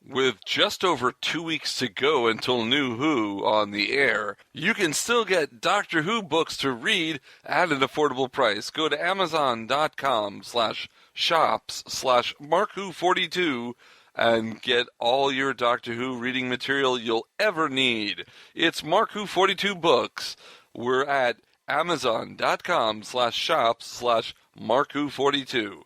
With just over 2 weeks to go until New Who on the air, you can still get Doctor Who books to read at an affordable price. Go to amazon.com/shops/markwho42 and get all your Doctor Who reading material you'll ever need. It's Mark Who 42 books. We're at amazon.com/shops/markwho42.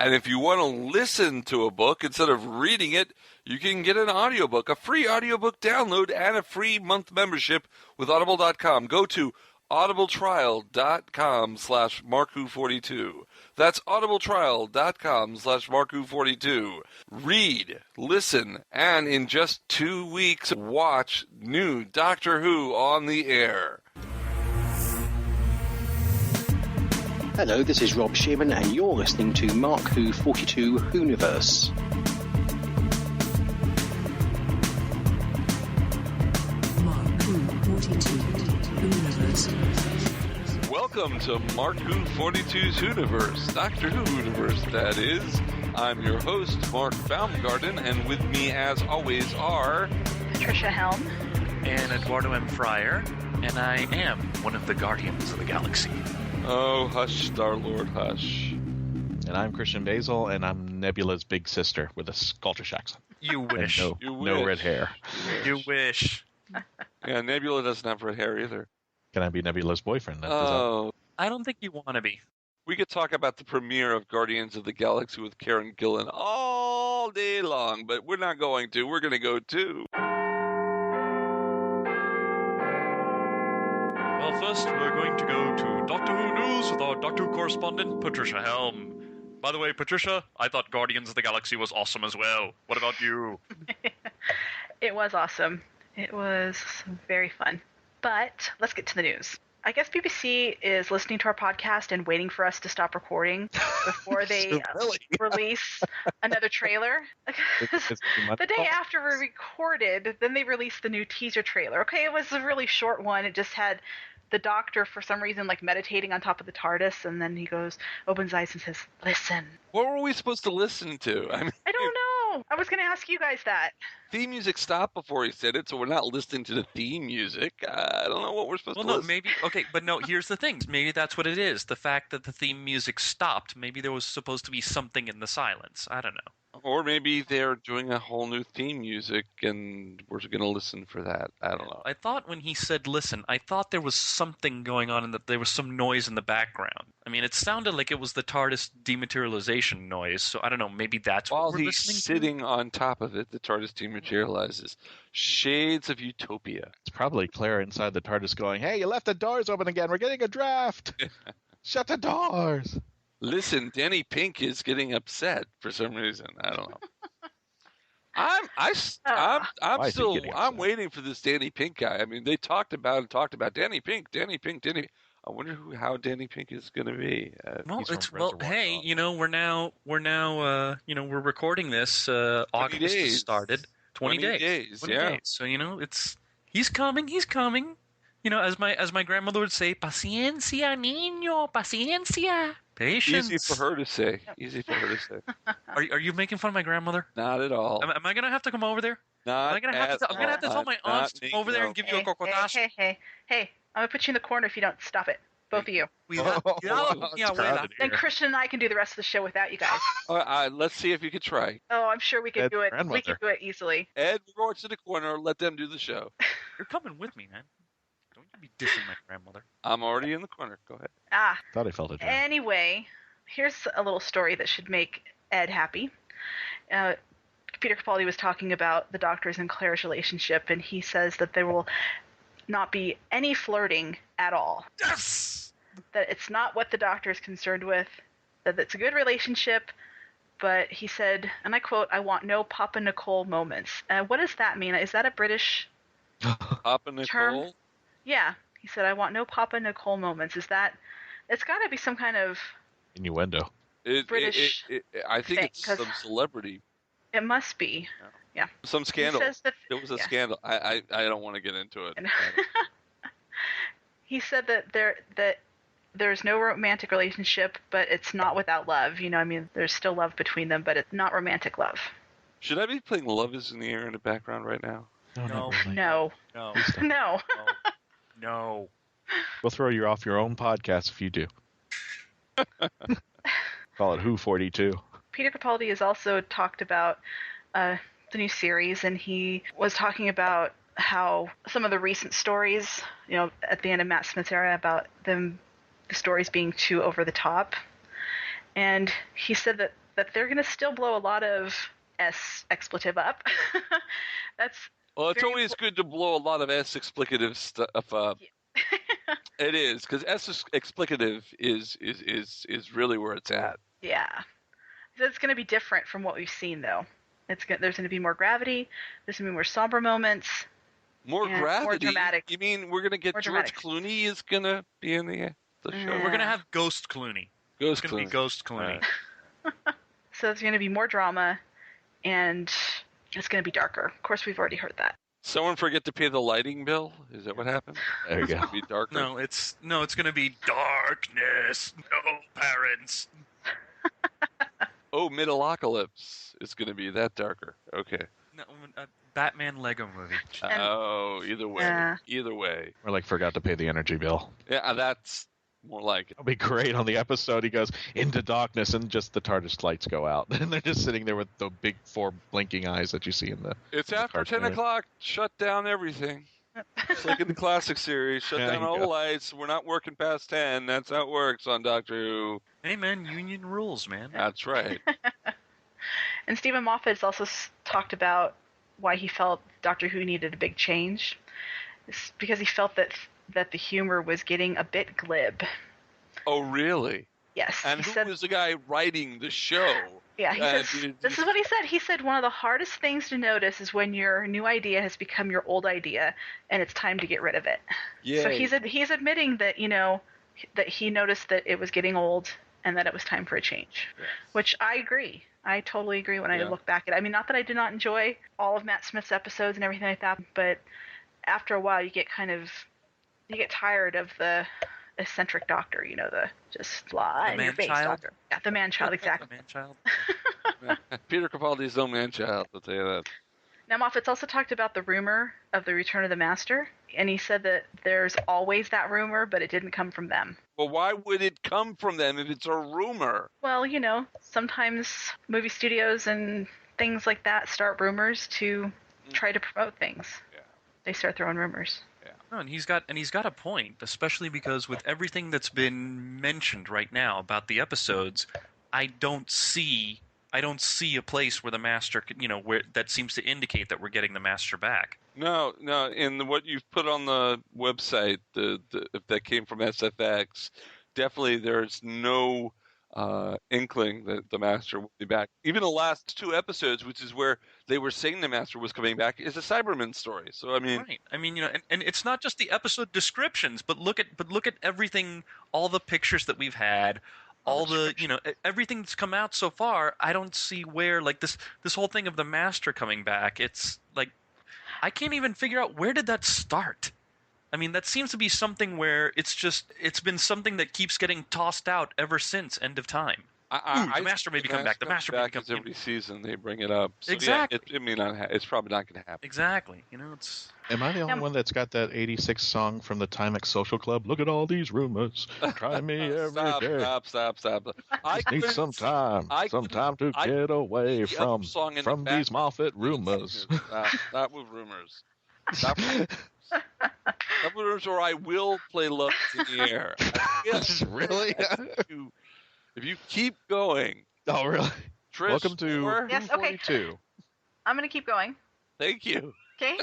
And if you want to listen to a book instead of reading it, you can get an audiobook, a free audiobook download, and a free month membership with audible.com. Go to audibletrial.com/markwho42. That's audibletrial.com/markwho42. Read, listen, and in just 2 weeks, watch new Doctor Who on the air. Hello, this is Rob Shearman, and you're listening to Mark Who 42 Whoniverse. Mark Who 42 Whoniverse. Welcome to Mark Who 42's Whoniverse, Doctor Who Whoniverse, that is. I'm your host, Mark Baumgarten, and with me, as always, are Patricia-Helm and Eduardo-m-Freyre, and I am one of the Guardians of the Galaxy. Oh, hush, Star-Lord, hush. And I'm Christian-basel, and I'm Nebula's big sister with a Scottish accent. You wish. No red hair. You wish. Yeah, Nebula doesn't have red hair either. Can I be Nebula's boyfriend? I don't think you want to be. We could talk about the premiere of Guardians of the Galaxy with Karen Gillan all day long, but we're not going to. We're going to go to... Well, first, we're going to go to Doctor Who News with our Doctor Who correspondent, Patricia-Helm. By the way, Patricia, I thought Guardians of the Galaxy was awesome as well. What about you? It was awesome. It was very fun. But let's get to the news. I guess BBC is listening to our podcast and waiting for us to stop recording before they release another trailer. The day after we recorded, then they released the new teaser trailer. Okay, it was a really short one. It just had the Doctor, for some reason, like meditating on top of the TARDIS, and then he opens his eyes and says, "Listen." What were we supposed to listen to? I don't know. I was going to ask you guys that. Theme music stopped before he said it, so we're not listening to the theme music. I don't know what we're supposed to listen to. Maybe, okay, but no, here's the thing. Maybe that's what it is. The fact that the theme music stopped, maybe there was supposed to be something in the silence. I don't know. Or maybe they're doing a whole new theme music and we're going to listen for that. I don't know. I thought when he said listen, I thought there was something going on and that there was some noise in the background. I mean, it sounded like it was the TARDIS dematerialization noise, so I don't know, maybe that's what we're listening to? While he's sitting on top of it, the TARDIS dematerializes. Shades of utopia. It's probably Clara inside the TARDIS going, "Hey, you left the doors open again. We're getting a draft. Shut the doors." Listen, Danny Pink is getting upset for some reason. I don't know. I'm waiting for this Danny Pink guy. I mean, they talked about Danny Pink. I wonder how Danny Pink is going to be. Hey, we're recording this. August has started. 20 days. 20 days. So he's coming. As my grandmother would say, "Paciencia, niño, paciencia." Patience. Easy for her to say. Are you making fun of my grandmother? Not at all. Am I gonna have to come over there? I'm gonna have to tell my aunt to come over there and give you a cocotazo. Hey! I'm gonna put you in the corner if you don't stop it. Both of you. Then Christian and I can do the rest of the show without you guys. Let's see if you could try. Oh, I'm sure we could do it. We could do it easily. Ed, go to the corner. Let them do the show. You're coming with me, man. Don't you be dissing my grandmother. I'm already in the corner. Go ahead. Thought I felt it. Anyway, here's a little story that should make Ed happy. Peter Capaldi was talking about the Doctor's and Clara's relationship, and he says that there will not be any flirting at all. Yes! That it's not what the Doctor is concerned with, that it's a good relationship, but he said, and I quote, "I want no Papa Nicole moments." What does that mean? Is that a British Papa Nicole? term? Yeah. He said, "I want no Papa Nicole moments." Is that... It's got to be some kind of... innuendo. British I think thing, it's some celebrity. It must be. Yeah. Some scandal. There was a yeah. scandal. I don't want to get into it. He said that there's no romantic relationship, but it's not without love. There's still love between them, but it's not romantic love. Should I be playing Love is in the Air in the background right now? No. Really. No. No. No. We'll throw you off your own podcast if you do. Call it Who 42. Peter Capaldi has also talked about the new series, and he was talking about how some of the recent stories, at the end of Matt Smith's era, about the stories being too over the top. And he said that they're going to still blow a lot of S expletive up. It's always good to blow a lot of S explicative stuff up. Yeah. It is, because S explicative is really where it's at. Yeah. It's going to be different from what we've seen, though. There's going to be more gravity. There's going to be more somber moments. More gravity? More dramatic. You mean we're going to get George dramatic. Clooney is going to be in the show? We're going to have Ghost Clooney. It's going to be Ghost Clooney. So there's going to be more drama, and it's going to be darker. Of course, we've already heard that. Someone forget to pay the lighting bill? Is that what happened? There you go. It's going to be darker? No, it's going to be darkness. No parents. Oh, Metalocalypse is going to be that darker. Okay. No, Batman Lego movie. Either way. Yeah. Either way. Or like forgot to pay the energy bill. Yeah, that's more like it. It'll be great on the episode. He goes into darkness and just the TARDIS lights go out. And they're just sitting there with the big 4 blinking eyes that you see in the... It's after 10 o'clock. Shut down everything. It's like in the classic series. Shut down all the lights. We're not working past 10. That's how it works on Doctor Who. Hey, man, union rules, man. That's right. And Stephen Moffat has also talked about why he felt Doctor Who needed a big change. It's because he felt that the humor was getting a bit glib. Oh, really? Yes. And who was the guy writing the show? Yeah, this is what he said. He said one of the hardest things to notice is when your new idea has become your old idea, and it's time to get rid of it. Yeah. So he's admitting that that he noticed that it was getting old and that it was time for a change, which I agree. I totally agree when I look back at it. I mean, not that I did not enjoy all of Matt Smith's episodes and everything like that, but after a while you get tired of the eccentric doctor, the just lie in your face doctor. Yeah, the man-child, exactly. Man-child. Peter Capaldi's no man-child, I'll tell you that. Now, Moffat's also talked about the rumor of the return of the Master, and he said that there's always that rumor, but it didn't come from them. Well, why would it come from them if it's a rumor? Well, sometimes movie studios and things like that start rumors to try to promote things. Yeah. They start throwing rumors. No, and he's got a point, especially because with everything that's been mentioned right now about the episodes, I don't see a place where the Master could, where that seems to indicate that we're getting the Master back. No, in what you've put on the website, if that came from SFX, definitely there's no inkling that the Master will be back. Even the last 2 episodes, which is where they were saying the Master was coming back, is a Cyberman story. So I mean, right. I mean, and it's not just the episode descriptions, but look at everything, all the pictures that we've had, all the everything that's come out so far. I don't see where this whole thing of the Master coming back. It's like I can't even figure out where did that start. I mean, that seems to be something where it's been something that keeps getting tossed out ever since End of Time. The Master may be coming back. The Master may be coming back. Every season they bring it up. So exactly. Yeah, it's probably not going to happen. Exactly. It's. Am I the only one that's got that 86 song from the Timex Social Club? Look at all these rumors. Try me every day. Stop. I need some time to get away from these Moffat rumors. Stop with rumors. Stop with rumors, or I will play Love in the Air. Really? If you keep going. Oh, really? Trish, welcome to Yes, okay. 42. I'm going to keep going. Thank you. Okay.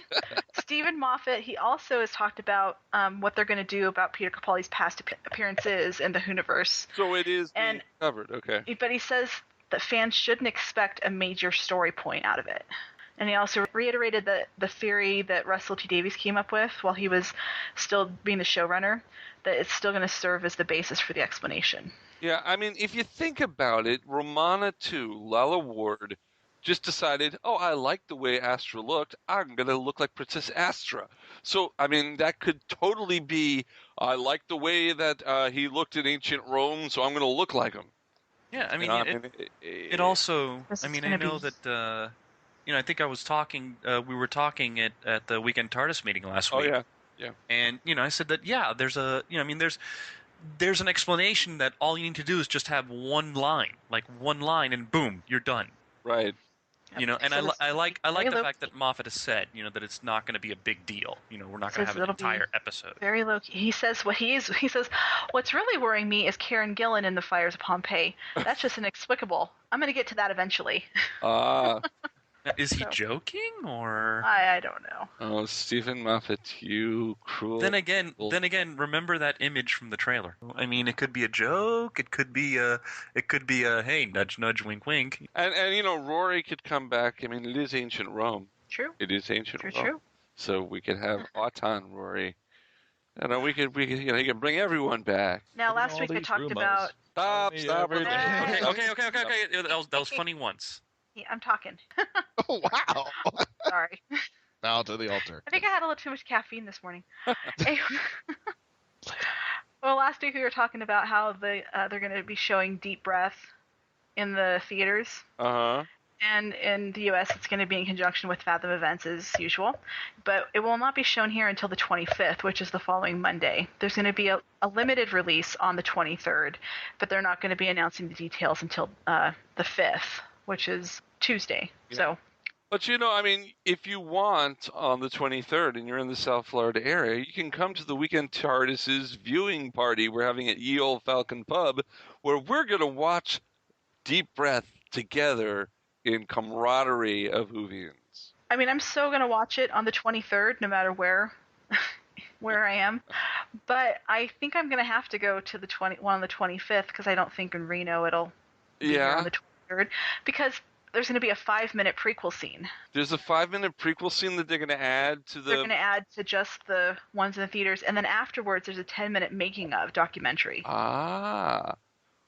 Stephen Moffat, he also has talked about what they're going to do about Peter Capaldi's past appearances in the Whoniverse. So it is being covered, okay. But he says that fans shouldn't expect a major story point out of it. And he also reiterated the theory that Russell T. Davies came up with while he was still being the showrunner, that it's still going to serve as the basis for the explanation. Yeah, I mean, if you think about it, Romana 2, Lalla Ward, just decided, I like the way Astra looked. I'm going to look like Princess Astra. So, I mean, that could totally be, I like the way that he looked in ancient Rome, so I'm going to look like him. Yeah, I mean, it also, I mean, I know that I think I was talking. We were talking at the weekend TARDIS meeting last week. Oh yeah. And I said that there's a there's an explanation that all you need to do is just have one line, and boom, you're done. Right. And I like the fact that Moffat has said, that it's not going to be a big deal. We're not going to have an entire episode. Very low key. He says what's really worrying me is Karen Gillan in the Fires of Pompeii. That's just inexplicable. I'm going to get to that eventually. Is he joking or? I don't know. Oh, Stephen Moffat, you cruel. Then again, remember that image from the trailer. I mean, it could be a joke. It could be a hey, nudge, nudge, wink, wink. And Rory could come back. I mean, it is ancient Rome. True. It is ancient Rome. True. So we could have Auton Rory. We could he can bring everyone back. Now, last week I talked about. Stop everything. Okay. That was funny once. Yeah, I'm talking. Oh, wow. Sorry. Bow to the altar. I think I had a little too much caffeine this morning. Well, last week we were talking about how they're going to be showing Deep Breath in the theaters. Uh-huh. And in the U.S., it's going to be in conjunction with Fathom Events as usual. But it will not be shown here until the 25th, which is the following Monday. There's going to be a limited release on the 23rd, but they're not going to be announcing the details until the 5th, which is Tuesday. Yeah. So. But if you want on the 23rd and you're in the South Florida area, you can come to the Weekend TARDIS's viewing party we're having at Ye Olde Falcon Pub, where we're going to watch Deep Breath together in camaraderie of Whovians. I'm still going to watch it on the 23rd, no matter where I am. But I think I'm going to have to go to the one on the 25th, because I don't think in Reno it'll be here on the 23rd, because there's going to be a 5-minute prequel scene. There's a 5-minute prequel scene that they're going to add to the... They're going to add to just the ones in the theaters, and then afterwards there's a 10-minute making-of documentary. Ah.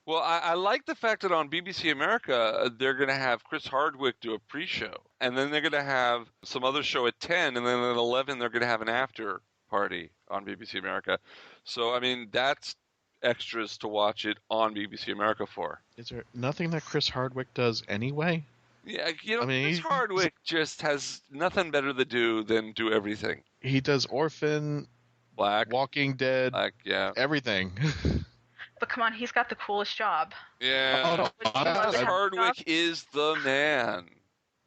Well, I like the fact that on BBC America, they're going to have Chris Hardwick do a pre-show, and then they're going to have some other show at 10, and then at 11 they're going to have an after party on BBC America. So, that's extras to watch it on BBC America for. Is there nothing that Chris Hardwick does anyway? Yeah, Chris Hardwick just has nothing better to do than do everything. He does Orphan, Black, Walking Dead, everything. But come on, he's got the coolest job. Yeah, Chris Hardwick is the man.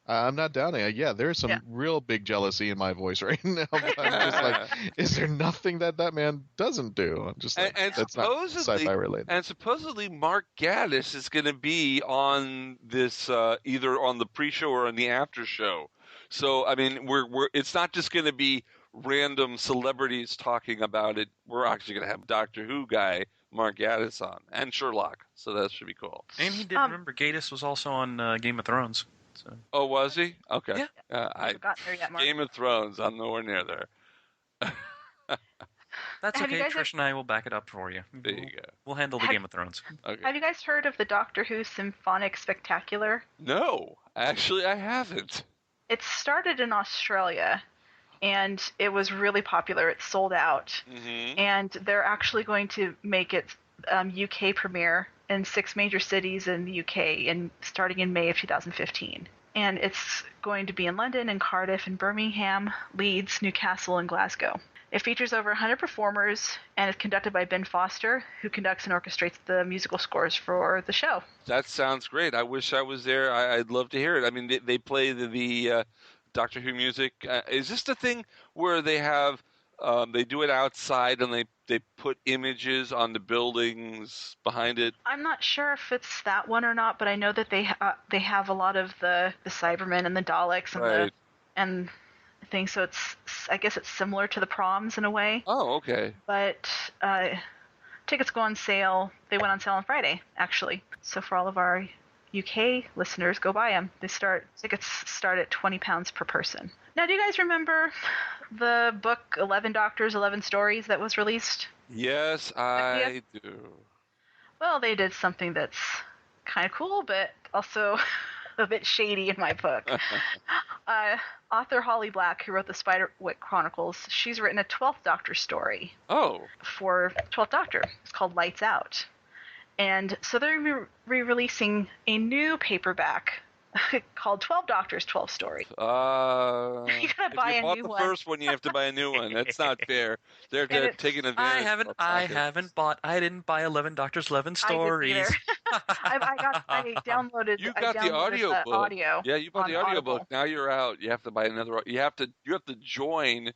I'm not doubting it. Yeah, there's some real big jealousy in my voice right now. I'm just like, is there nothing that man doesn't do? I'm just like, that's not sci-fi related. And supposedly Mark Gatiss is going to be on this either on the pre-show or on the after show. So we're it's not just going to be random celebrities talking about it. We're actually going to have Doctor Who guy Mark Gatiss on and Sherlock. So that should be cool. And he did remember Gatiss was also on Game of Thrones. So. Oh, was he? Okay. Yeah. I haven't gotten there yet, Mark. Game of Thrones. I'm nowhere near there. That's okay. Trish and I will back it up for you. There you go. We'll handle the Game of Thrones. Okay. Have you guys heard of the Doctor Who Symphonic Spectacular? No. Actually, I haven't. It started in Australia, and it was really popular. It sold out. Mm-hmm. And they're actually going to make it UK premiere in 6 major cities in the UK starting in May of 2015. And it's going to be in London and Cardiff and Birmingham, Leeds, Newcastle, and Glasgow. It features over 100 performers and is conducted by Ben Foster, who conducts and orchestrates the musical scores for the show. That sounds great. I wish I was there. I'd love to hear it. They play the Doctor Who music. Is this the thing where they have they do it outside and they put images on the buildings behind it? I'm not sure if it's that one or not, but I know that they have a lot of the Cybermen and the Daleks and and things. So I guess it's similar to the proms in a way. Oh, okay. But tickets go on sale. They went on sale on Friday, actually. So for all of our UK listeners, go buy them. Tickets start at £20 per person. Now, do you guys remember the book 11 Doctors, 11 Stories that was released? Yes, I do. Well, they did something that's kind of cool, but also a bit shady in my book. Author Holly Black, who wrote the Spiderwick Chronicles, she's written a 12th Doctor story. Oh. For 12th Doctor. It's called Lights Out. And so they're re-releasing a new paperback called 12 Doctors, 12 Stories. You gotta buy a new one. If you bought the first one, you have to buy a new one. That's not fair. They're taking advantage. I didn't buy 11 Doctors, 11 Stories. I downloaded. You got the audiobook. Audio. Yeah, you bought the audiobook. Audible. Now you're out. You have to buy another. You have to join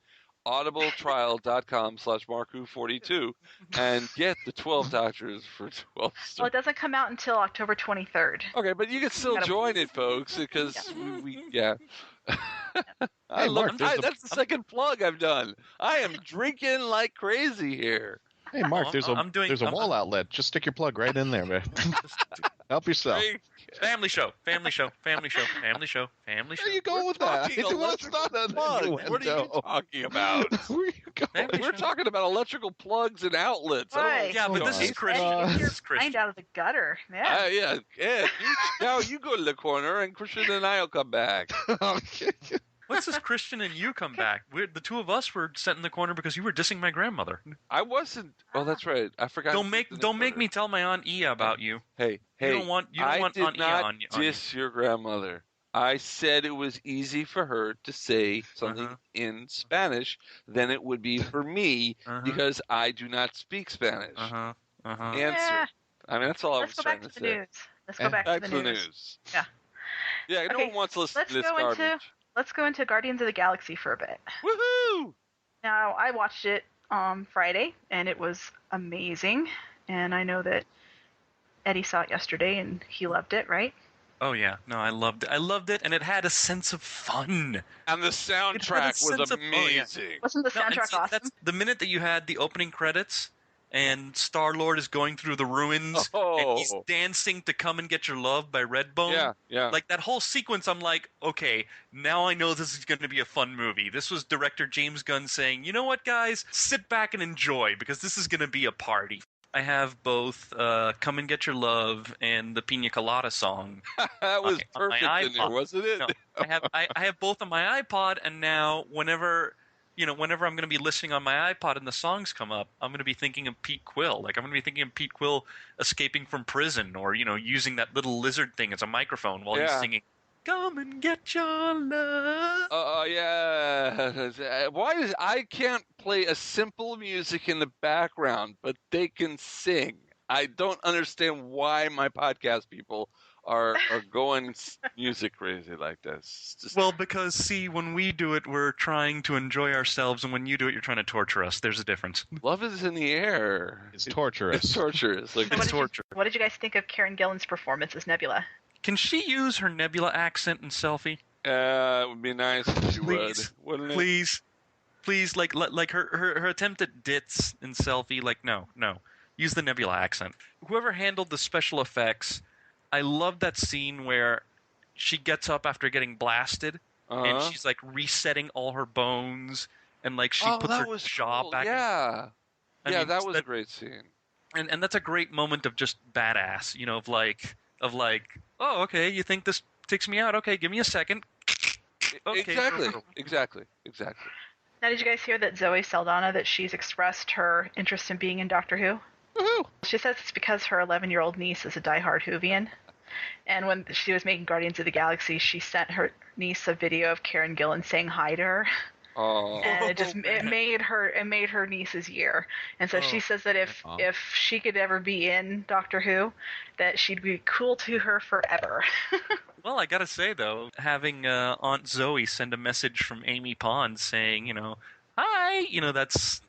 audibletrial.com/marku42 and get the 12 Doctors for 12 stories. Well, it doesn't come out until October 23rd. Okay, but you can still join it, folks, because I love. That's the second plug I've done. I am drinking like crazy here. Hey, Mark, there's a wall outlet. Just stick your plug right in there, man. Help yourself. Family show. There you go with that. What are you talking about? We're talking about electrical plugs and outlets. Right. Yeah, but this is Christian. You're mind out of the gutter. Yeah. Now you go to the corner, and Christian and I will come back. Okay. What's this Christian and you come back? The two of us were set in the corner because you were dissing my grandmother. I wasn't. Oh, that's right. I forgot. Don't make me tell my Aunt Ia about you. Hey. You don't want Aunt Ia on you. I did not diss your grandmother. I said it was easy for her to say something in Spanish than it would be for me because I do not speak Spanish. Answer. Yeah. I mean, that's all I was trying to say. Let's go back to the news. Yeah. Yeah, no one wants to listen to this garbage. Let's go into Guardians of the Galaxy for a bit. Woohoo! Now, I watched it on Friday, and it was amazing. And I know that Eddie saw it yesterday, and he loved it, right? Oh, yeah. No, I loved it. I loved it, and it had a sense of fun. And the soundtrack was amazing. Wasn't the soundtrack awesome? That's the minute that you had the opening credits, and Star-Lord is going through the ruins, and he's dancing to Come and Get Your Love by Redbone. Yeah. Like, that whole sequence, I'm like, okay, now I know this is going to be a fun movie. This was director James Gunn saying, you know what, guys? Sit back and enjoy, because this is going to be a party. I have both Come and Get Your Love and the Pina Colada song. That was perfect in there, wasn't it? No, I have both on my iPod, and now whenever I'm going to be listening on my iPod and the songs come up, I'm going to be thinking of Pete Quill. Like, I'm going to be thinking of Pete Quill escaping from prison or, using that little lizard thing as a microphone while he's singing, Come and Get Your Love. Yeah. Why I can't play a simple music in the background, but they can sing. I don't understand why my podcast people are going music crazy like this. Well, because, see, when we do it, we're trying to enjoy ourselves, and when you do it, you're trying to torture us. There's a difference. Love is in the air. It's torturous. It's torturous. Like, it's torture. What did you guys think of Karen Gillan's performance as Nebula? Can she use her Nebula accent in Selfie? It would be nice if she would. Wouldn't it? Please, like her attempt at Ditz in Selfie, like, no. Use the Nebula accent. Whoever handled the special effects, I love that scene where she gets up after getting blasted, and she's, like, resetting all her bones, and, like, she puts her jaw back. Yeah. I mean, that was a great scene. And that's a great moment of just badass, of like, oh, okay, you think this takes me out? Okay, give me a second. Okay. Exactly. Now, did you guys hear that Zoe Saldana, that she's expressed her interest in being in Doctor Who? Woohoo! She says it's because her 11-year-old niece is a diehard Whovian. And when she was making Guardians of the Galaxy, she sent her niece a video of Karen Gillan saying hi to her. Oh. And it made her niece's year. And so she says that if she could ever be in Doctor Who, that she'd be cool to her forever. Well, I gotta say though, having Aunt Zoe send a message from Amy Pond saying, hi, that's,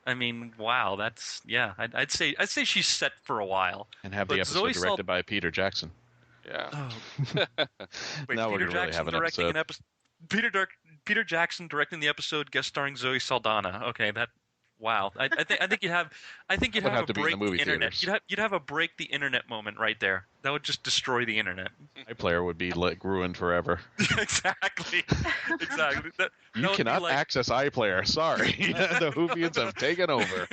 I mean, wow, that's, yeah, I'd say she's set for a while. And have the episode directed by Peter Jackson. Yeah. Oh. Wait, now Peter we're going to really Jackson have an directing episode. an episode. Peter Jackson directing the episode, guest starring Zoe Saldana. Okay, that. Wow, I think you'd have a break the internet. You'd have a break the internet moment right there. That would just destroy the internet. iPlayer would be like ruined forever. Exactly. You cannot access iPlayer. Sorry, the Whovians have taken over.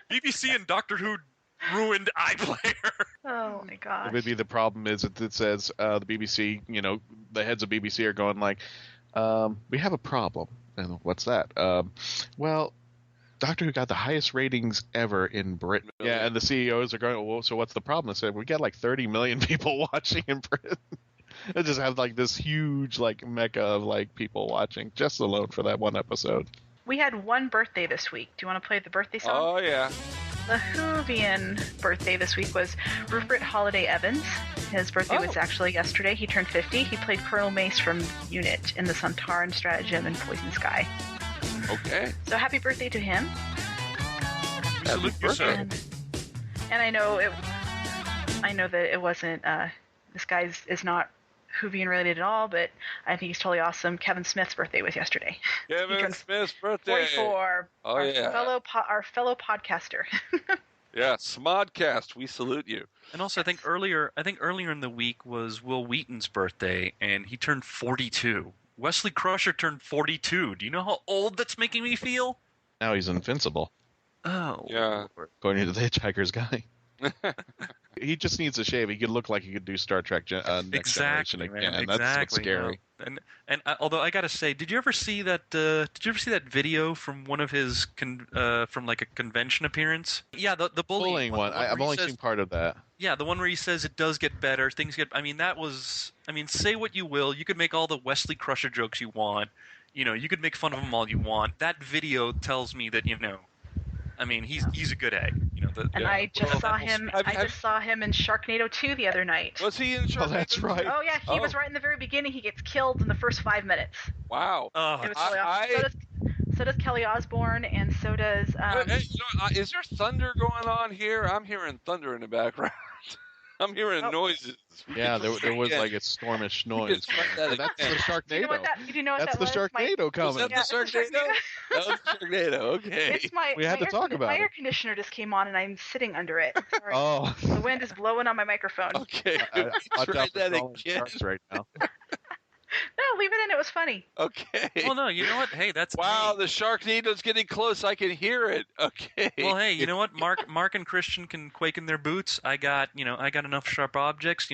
BBC and Doctor Who ruined iPlayer. Oh my gosh. Maybe the problem is it says the BBC, the heads of BBC are going like, we have a problem. And what's that? Well, Doctor Who got the highest ratings ever in Britain. Yeah, and the CEOs are going, well, so what's the problem? They said, we got like 30 million people watching in Britain. It just have like this huge like mecca of like people watching just alone for that one episode. We had one birthday this week. Do you want to play the birthday song? Oh, yeah. The Whovian birthday this week was Rupert Holiday Evans. His birthday was actually yesterday. He turned 50. He played Colonel Mace from Unit in the Sontaran Stratagem and Poison Sky. Okay. So happy birthday to him. Happy birthday. And I know that it wasn't, this guy is not Whovian related at all, but I think he's totally awesome. Kevin Smith's birthday was yesterday. Kevin Smith's birthday. 44. Oh, our yeah. Our fellow podcaster. Yeah, Smodcast, we salute you. And also, I think earlier in the week was Will Wheaton's birthday, and he turned 42. Wesley Crusher turned 42. Do you know how old that's making me feel? Now he's invincible. Oh. Yeah. According to the Hitchhiker's Guy. He just needs a shave. He could look like he could do Star Trek Next Generation again. And that's what's scary. And although I gotta say, did you ever see that? Did you ever see that video from one of his from like a convention appearance? Yeah, the bullying one. I've only seen part of that. Yeah, the one where he says it does get better. Things get. I mean, say what you will. You could make all the Wesley Crusher jokes you want. You know, you could make fun of him all you want. That video tells me that I mean, he's a good egg. I just saw him. I just saw him in Sharknado 2 the other night. Was he in Sharknado? Oh, that's right. Oh yeah, he was right in the very beginning. He gets killed in the first 5 minutes. Wow. It was really awesome. So does Kelly Osbourne, and so does. Hey, is there thunder going on here? I'm hearing thunder in the background. I'm hearing noises. Yeah, there was like a stormish noise. That's the Sharknado. You know what That's the Sharknado coming. Was that the Sharknado? That was the Sharknado. Okay. We had to talk about it. My air conditioner just came on, and I'm sitting under it. Sorry. Oh. The wind is blowing on my microphone. Okay. Try that again. Right now. No, leave it in. It was funny. Okay. Well, no, you know what? Hey, that's wow. me. The Sharknado's getting close. I can hear it. Okay. Well, hey, you know what? Mark and Christian can quake in their boots. I got enough sharp objects.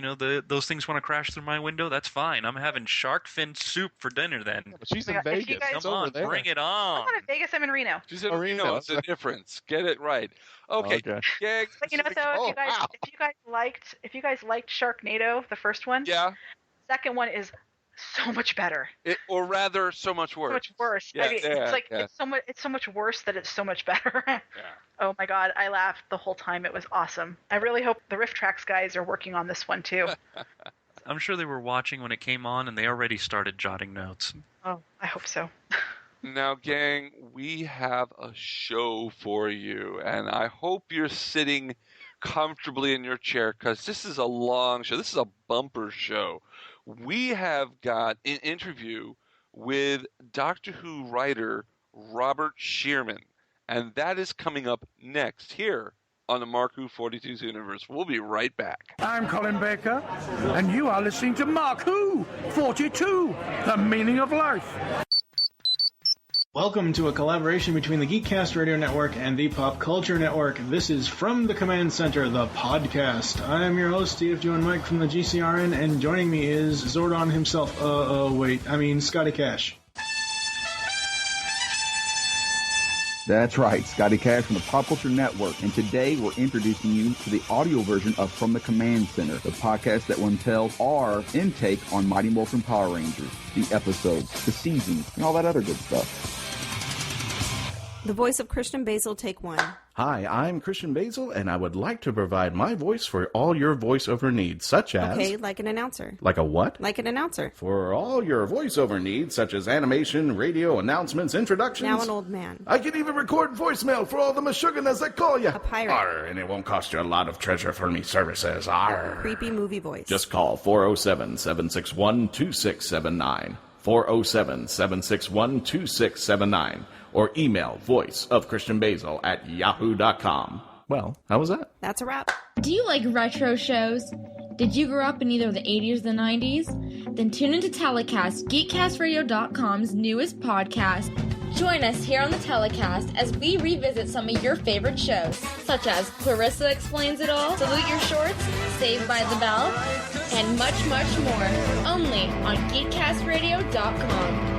Those things want to crash through my window. That's fine. I'm having shark fin soup for dinner then. But she's in Vegas. Come on, bring it on. I'm not in Vegas. I'm in Reno. She's in Reno. It's a difference. Get it right. Okay. Yeah. But you know what though? If you guys liked Sharknado, the first one. Yeah. Second one is so much better. Or rather, so much worse. So much worse. Yeah, I mean, it's so much worse that it's so much better. Yeah. Oh my God, I laughed the whole time. It was awesome. I really hope the Riff Tracks guys are working on this one too. I'm sure they were watching when it came on, and they already started jotting notes. Oh, I hope so. Now, gang, we have a show for you, and I hope you're sitting comfortably in your chair because this is a long show. This is a bumper show. We have got an interview with Doctor Who writer Robert Shearman, and that is coming up next here on the Mark Who 42's universe. We'll be right back. I'm Colin Baker, and you are listening to Mark Who 42, The Meaning of Life. Welcome to a collaboration between the Geekcast Radio Network and the Pop Culture Network. This is From the Command Center, the podcast. I am your host, Steve Joe and Mike from the GCRN, and joining me is Zordon himself. Scotty Cash. That's right, Scotty Cash from the Pop Culture Network, and today we're introducing you to the audio version of From the Command Center, the podcast that will entail our intake on Mighty Morphin Power Rangers, the episodes, the seasons, and all that other good stuff. The voice of Christian-basel, take one. Hi, I'm Christian-basel, and I would like to provide my voice for all your voiceover needs, such as... Okay, like an announcer. Like a what? Like an announcer. For all your voiceover needs, such as animation, radio, announcements, introductions... Now an old man. I can even record voicemail for all the Meshuggahs that call you. A pirate. Arr, and it won't cost you a lot of treasure for me services. Arr. Creepy movie voice. Just call 407-761-2679. 407-761-2679. Or email voiceofchristian-basel@yahoo.com. Well, how was that? That's a wrap. Do you like retro shows? Did you grow up in either the 80s or the 90s? Then tune into Telecast, GeekCastRadio.com's newest podcast. Join us here on the Telecast as we revisit some of your favorite shows, such as Clarissa Explains It All, Salute Your Shorts, Saved by the Bell, and much, much more. Only on GeekCastRadio.com.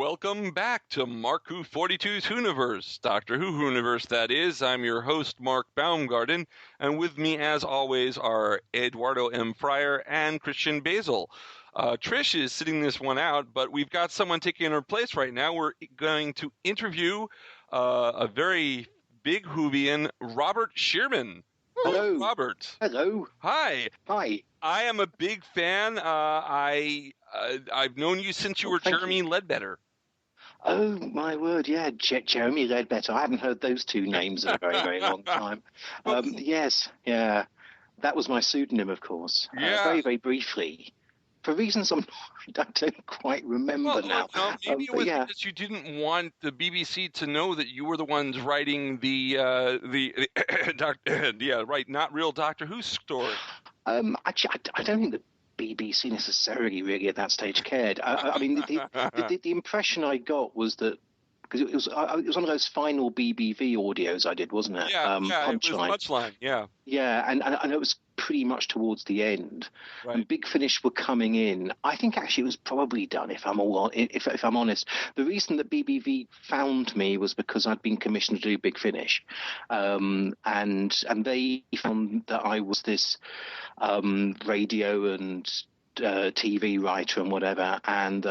welcome back to Mark Who 42's Whoniverse, Doctor Who Whoniverse, that is. I'm your host, Mark Baumgarten, and with me, as always, are Eduardo-m-Freyre and Christian-basel. Trish is sitting this one out, but we've got someone taking her place right now. We're going to interview a very big Whovian, Robert Shearman. Hello, Robert. Hello. Hi. Hi. I am a big fan. I've known you since you were Jeremy Ledbetter. Oh, my word, yeah, Jeremy Ledbetter. I haven't heard those two names in a very, very long time. Yes, yeah. That was my pseudonym, of course. Yeah. Very, very briefly. For reasons I don't quite remember now. Maybe it was because you didn't want the BBC to know that you were the ones writing the not real Doctor Who story. I don't think the BBC necessarily really at that stage cared. I mean, the impression I got was that, because it was one of those final BBV audios I did, wasn't it? Yeah, it was Punchline, yeah. Yeah, and it was pretty much towards the end. Right. And Big Finish were coming in. I think actually it was probably done, if I'm honest. The reason that BBV found me was because I'd been commissioned to do Big Finish. And they found that I was this radio and TV writer and whatever, and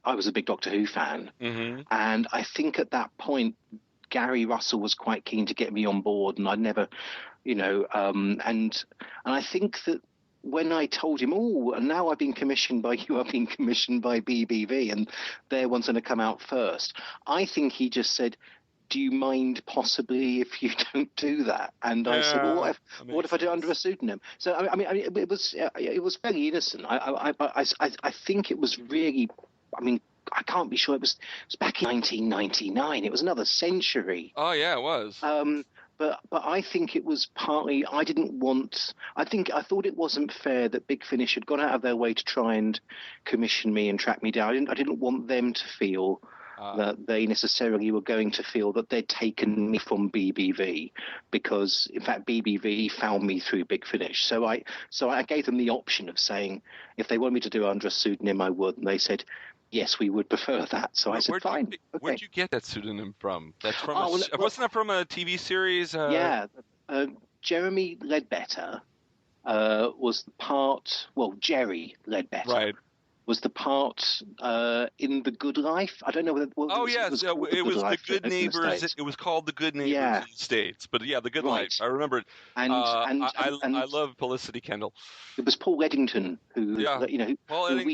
I was a big Doctor Who fan. Mm-hmm. And I think at that point, Gary Russell was quite keen to get me on board, and I'd never, and I think that when I told him, and now I've been commissioned by you, I've been commissioned by BBV, and their one's going to come out first, I think he just said, do you mind possibly if you don't do that? And I said, well, what if I do it under a pseudonym? So I mean, it was fairly innocent. I think it was really, I mean, I can't be sure. It was back in 1999. It was another century. Oh yeah, it was. But I think it was partly I thought it wasn't fair that Big Finish had gone out of their way to try and commission me and track me down. I didn't want them to feel that they necessarily were going to feel that they'd taken me from BBV, because in fact BBV found me through Big Finish. So I gave them the option of saying if they wanted me to do it under a pseudonym I would, and they said yes, we would prefer that. So I said fine. Where'd you get that pseudonym from? That's from wasn't that from a TV series? Yeah, Jeremy Ledbetter was the part. Well, Jerry Ledbetter. Right. Was the part in The Good Life? I don't know whether. It was The Good Neighbors. It was called The Good Neighbors in the States, but The Good Life. I remember it. And I love Felicity Kendall. It was Paul Eddington who we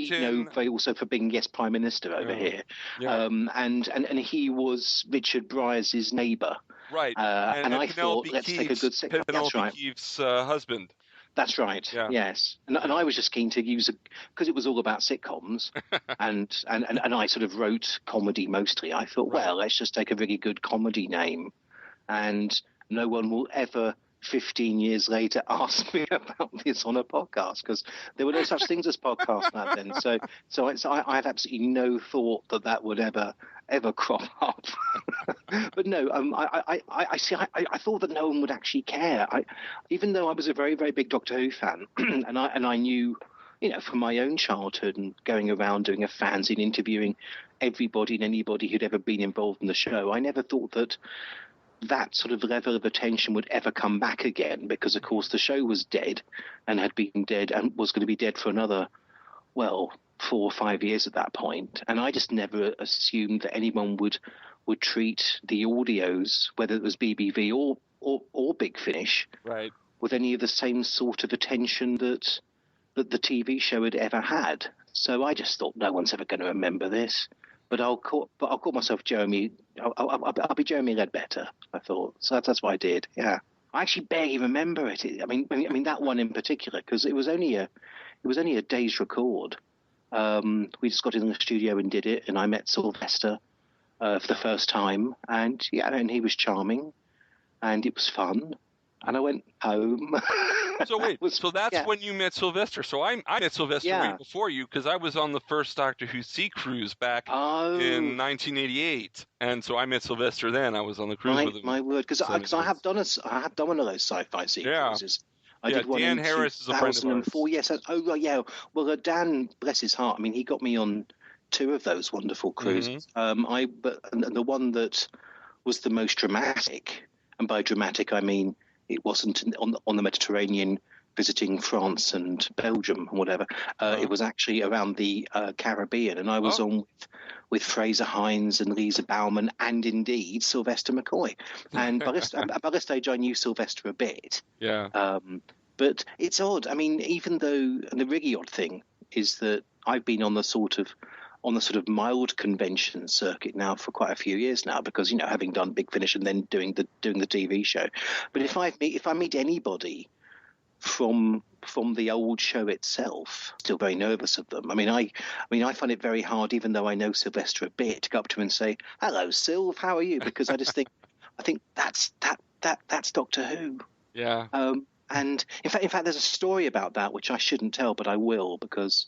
know very also for being Prime Minister over here. Yeah. And he was Richard Briers' neighbour. Right. And I thought, let's take a good second. That's right. Keefe's husband. That's right. Yeah. Yes, and I was just keen to use because it was all about sitcoms, and I sort of wrote comedy mostly. I thought, well, let's just take a really good comedy name, and no one will ever 15 years later ask me about this on a podcast, because there were no such things as podcasts back then. So I had absolutely no thought that would ever crop up. But no, I thought that no one would actually care. Even though I was a very, very big Doctor Who fan, and I knew, from my own childhood and going around doing a fanzine interviewing everybody and anybody who'd ever been involved in the show, I never thought that sort of level of attention would ever come back again, because of course the show was dead and had been dead and was going to be dead for another, 4 or 5 years at that point. And I just never assumed that anyone would treat the audios, whether it was BBV or Big Finish, right, with any of the same sort of attention that the TV show had ever had. So I just thought, no one's ever going to remember this. But I'll call myself Jeremy. I'll be Jeremy Ledbetter, I thought. So that's what I did. Yeah, I actually barely remember it. I mean that one in particular, because it was only a day's record. We just got in the studio and did it, and I met Sylvester for the first time, and he was charming, and it was fun, and I went home. So wait, so that's when you met Sylvester. So I met Sylvester way before you, because I was on the first Doctor Who sea cruise back in 1988, and so I met Sylvester then. I was on the cruise with him. My word, because I have done one of those sci-fi sea cruises. I did one Dan in Harris is a friend of ours. 2004. Yes. Oh, yeah. Well, Dan, bless his heart. I mean, he got me on two of those wonderful cruises. But the one that was the most dramatic, and by dramatic I mean it wasn't on the Mediterranean visiting France and Belgium and whatever. It was actually around the Caribbean, and I was on with Fraser Hines and Lisa Bauman, and indeed Sylvester McCoy. And by this stage, I knew Sylvester a bit. Yeah. But it's odd. I mean, even though, and the really odd thing is that I've been on the sort of mild convention circuit now for quite a few years now, because having done Big Finish and then doing the TV show. But if I meet anybody from the old show itself, still very nervous of them. I mean, I find it very hard, even though I know Sylvester a bit, to go up to him and say, "Hello, Sylv, how are you?" Because I think that's Doctor Who. Yeah. And in fact, there's a story about that which I shouldn't tell, but I will, because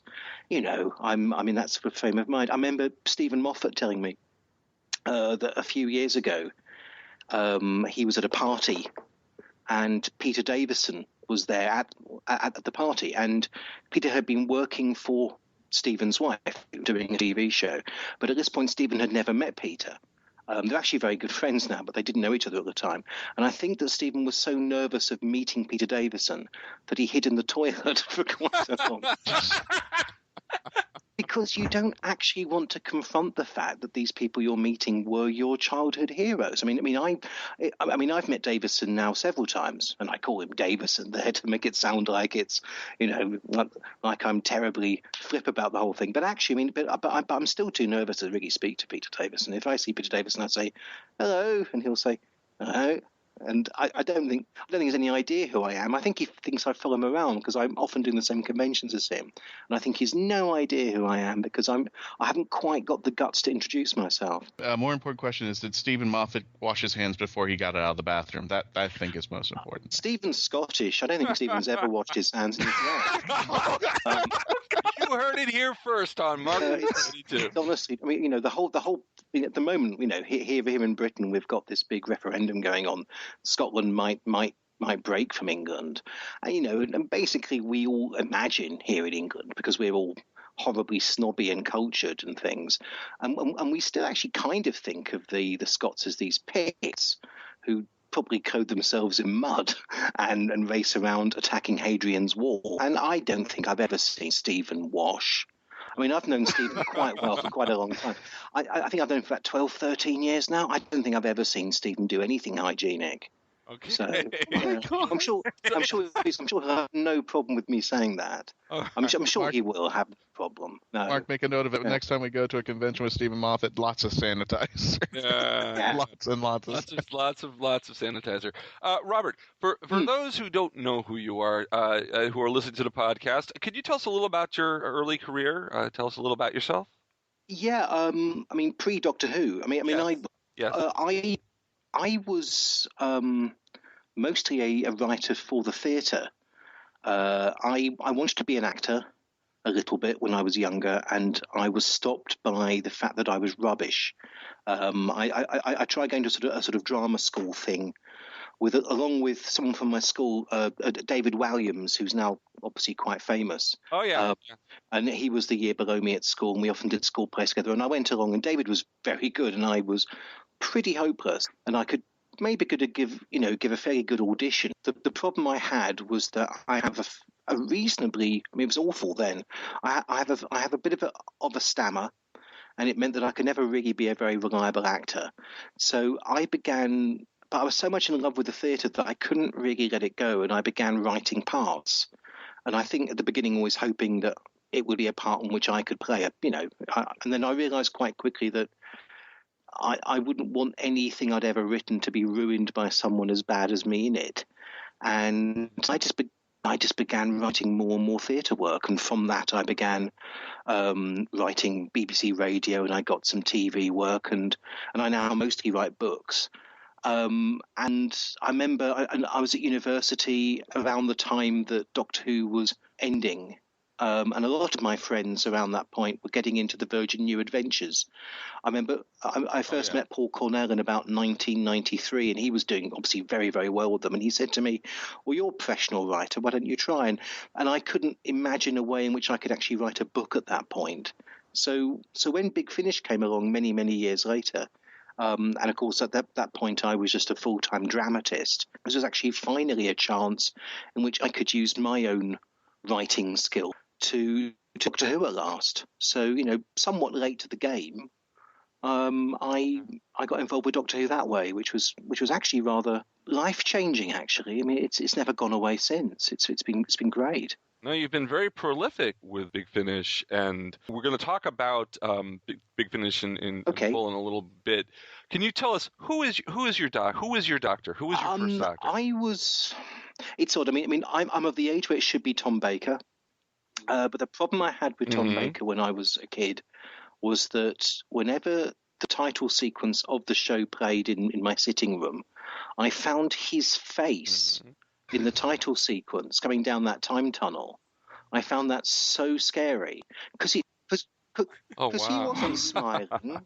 I'm in that sort of frame of mind. I remember Stephen Moffat telling me that a few years ago he was at a party, and Peter Davison was there at the party, and Peter had been working for Stephen's wife doing a TV show, but at this point Stephen had never met Peter. They're actually very good friends now, but they didn't know each other at the time. And I think that Stephen was so nervous of meeting Peter Davison that he hid in the toilet for quite a long time. Because you don't actually want to confront the fact that these people you're meeting were your childhood heroes. I've met Davison now several times, and I call him Davison there to make it sound like it's, like I'm terribly flip about the whole thing. But actually, but I'm still too nervous to really speak to Peter Davison. If I see Peter Davison, I say hello, and he'll say hello. And I don't think he has any idea who I am. I think he thinks I follow him around because I'm often doing the same conventions as him. And I think he's no idea who I am because I haven't quite got the guts to introduce myself. A more important question is, did Stephen Moffat wash his hands before he got out of the bathroom? That I think is most important. Stephen's Scottish. I don't think Stephen's ever washed his hands in his life. You heard it here first on Mark 22. Honestly, the whole. At the moment, here in Britain, we've got this big referendum going on. Scotland might break from England, and basically we all imagine here in England, because we're all horribly snobby and cultured and things, and we still actually kind of think of the Scots as these pigs who probably clothe themselves in mud and race around attacking Hadrian's Wall. And I don't think I've ever seen Stephen wash. I've known Stephen quite well for quite a long time. I think I've known him for about 12, 13 years now. I don't think I've ever seen Stephen do anything hygienic. Okay. So I'm sure he'll have no problem with me saying that. I'm sure Mark, he will have no problem. No. Mark, make a note of it. Next time we go to a convention with Stephen Moffat, lots of sanitizer. Lots and lots of sanitizer. Robert, for those who don't know who you are, who are listening to the podcast, could you tell us a little about your early career? Tell us a little about yourself. Yeah, pre-Doctor Who. I was mostly a writer for the theatre. I wanted to be an actor a little bit when I was younger, and I was stopped by the fact that I was rubbish. I tried going to a sort of drama school thing along with someone from my school, David Williams, who's now obviously quite famous. Oh, yeah. And he was the year below me at school, and we often did school plays together. And I went along, and David was very good, and I was pretty hopeless. And I could give a fairly good audition. The problem I had was that I have a reasonably, it was awful then. I have a bit of a stammer, and it meant that I could never really be a very reliable actor. So but I was so much in love with the theatre that I couldn't really let it go, and I began writing parts. And I think at the beginning always hoping that it would be a part in which I could play and then I realised quite quickly that I wouldn't want anything I'd ever written to be ruined by someone as bad as me in it. And I just began writing more and more theatre work, and from that I began writing BBC radio, and I got some TV work, and I now mostly write books. And I remember I was at university around the time that Doctor Who was ending. And a lot of my friends around that point were getting into the Virgin New Adventures. I remember I first met Paul Cornell in about 1993, and he was doing obviously very, very well with them. And he said to me, "Well, you're a professional writer. Why don't you try?" And I couldn't imagine a way in which I could actually write a book at that point. So when Big Finish came along many, many years later, and of course at that point I was just a full-time dramatist, this was actually finally a chance in which I could use my own writing skill to Doctor Who at last. So, somewhat late to the game, I got involved with Doctor Who that way, which was actually rather life-changing. Actually, I mean, it's never gone away since. It's been great. No, you've been very prolific with Big Finish, and we're going to talk about Big Finish in full in a little bit. Can you tell us who is your doctor? Who was your first doctor? It's odd. I mean, I'm of the age where it should be Tom Baker, but the problem I had with Tom Baker when I was a kid was that whenever the title sequence of the show played in my sitting room, I found his face in the title sequence coming down that time tunnel. I found that so scary because he wasn't smiling.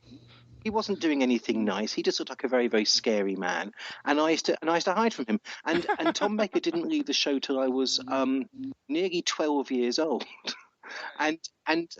He wasn't doing anything nice. He just looked like a very, very scary man, and I used to hide from him. And Tom Baker didn't leave the show till I was nearly 12 years old. And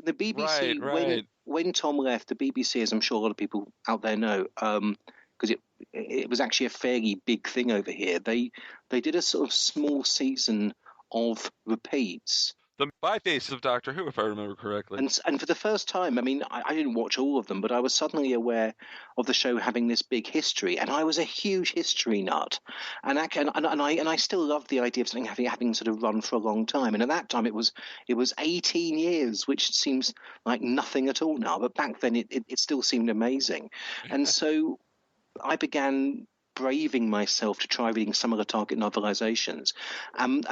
the BBC, when Tom left, the BBC, as I'm sure a lot of people out there know, because it was actually a fairly big thing over here. They did a sort of small season of repeats. The byface of Doctor Who, if I remember correctly. And for the first time, I mean, I didn't watch all of them, but I was suddenly aware of the show having this big history, and I was a huge history nut, and I still love the idea of something having sort of run for a long time. And at that time, it was 18 years, which seems like nothing at all now, but back then it still seemed amazing, and so I began braving myself to try reading some of the Target novelizations, and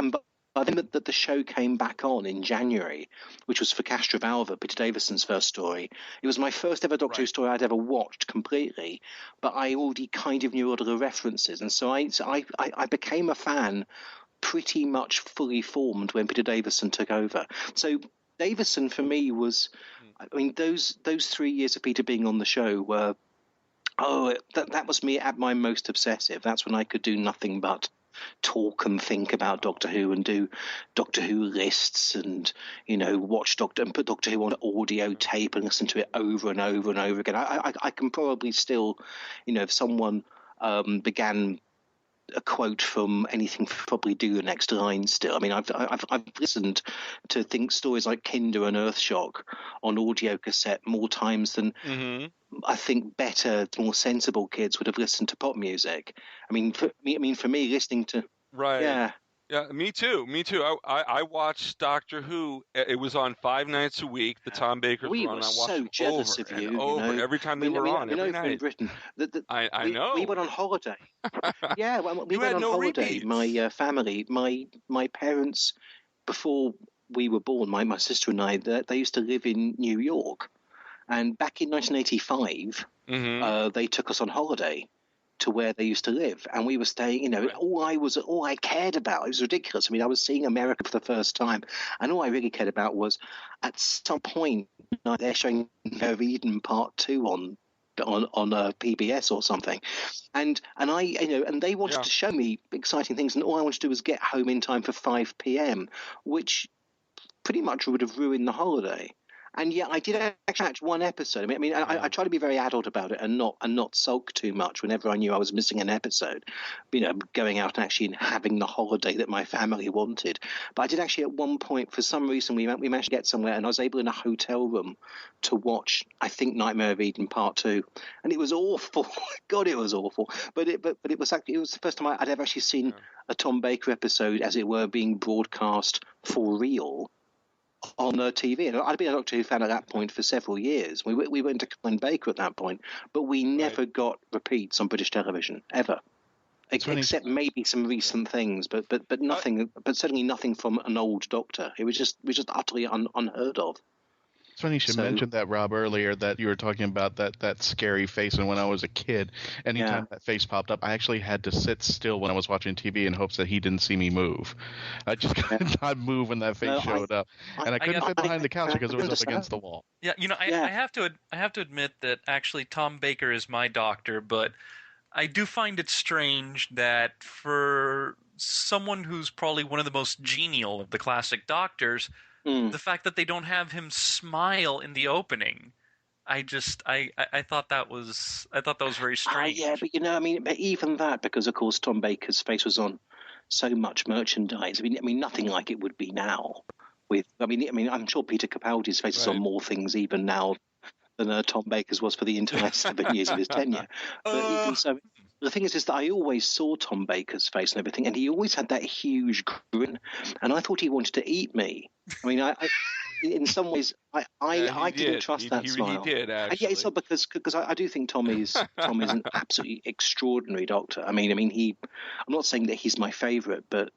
by then that the show came back on in January, which was for Castrovalva, Peter Davison's first story. It was my first ever Doctor Who story I'd ever watched completely, but I already kind of knew all of the references, and so I became a fan pretty much fully formed when Peter Davison took over. So Davison for me was, I mean, those 3 years of Peter being on the show were, that was me at my most obsessive. That's when I could do nothing but talk and think about Doctor Who and do Doctor Who lists and watch and put Doctor Who on audio tape and listen to it over and over and over again. I can probably still, if someone began a quote from anything, probably do the next line still. I mean, I've listened to stories like Kinder and Earthshock on audio cassette more times than I think better, more sensible kids would have listened to pop music. I mean, for me, listening to Yeah, me too. I watched Doctor Who. It was on 5 nights a week. The Tom Bakers were on. We were so jealous of you. Every time they were on, every night. In Britain, I know. We went on holiday. Yeah, we went on holiday. Repeats. My family, my parents, before we were born, my sister and I, they used to live in New York, and back in 1985, they took us on holiday to where they used to live, and we were staying. All I cared about. It was ridiculous. I mean, I was seeing America for the first time, and all I really cared about was at some point they're showing Eden Part 2 on PBS or something, and they wanted to show me exciting things, and all I wanted to do was get home in time for 5 p.m., which pretty much would have ruined the holiday. And yet I did actually watch one episode. I mean, I tried to be very adult about it and not sulk too much whenever I knew I was missing an episode. Going out and actually having the holiday that my family wanted. But I did actually at one point, for some reason, we managed to get somewhere, and I was able in a hotel room to watch, I think, Nightmare of Eden Part 2, and it was awful. God, it was awful. But it was the first time I'd ever actually seen a Tom Baker episode, as it were, being broadcast for real on TV. And I'd been a Doctor Who fan at that point for several years. We went to Karen Baker at that point, but we never got repeats on British television ever, except maybe some recent things, but nothing. But certainly nothing from an old Doctor. It was just utterly unheard of. It's funny you should mention that, Rob, earlier, that you were talking about that scary face. And when I was a kid, anytime that face popped up, I actually had to sit still when I was watching TV in hopes that he didn't see me move. I just could not move when that face showed up. And I couldn't fit behind the couch because it was up against the wall. Yeah, I have to admit that actually Tom Baker is my doctor, but I do find it strange that for someone who's probably one of the most genial of the classic doctors, The fact that they don't have him smile in the opening, I thought that was very strange. Yeah, but even that, because of course Tom Baker's face was on so much merchandise. I mean, nothing like it would be now. I'm sure Peter Capaldi's face is on more things even now than Tom Baker's was for the entire 7 years of his tenure. But even so, the thing is that I always saw Tom Baker's face and everything, and he always had that huge grin, and I thought he wanted to eat me. I mean, I in some ways, I didn't trust that smile. He did, actually. And yeah, it's not because I do think Tom is an absolutely extraordinary Doctor. I'm not saying that he's my favourite, but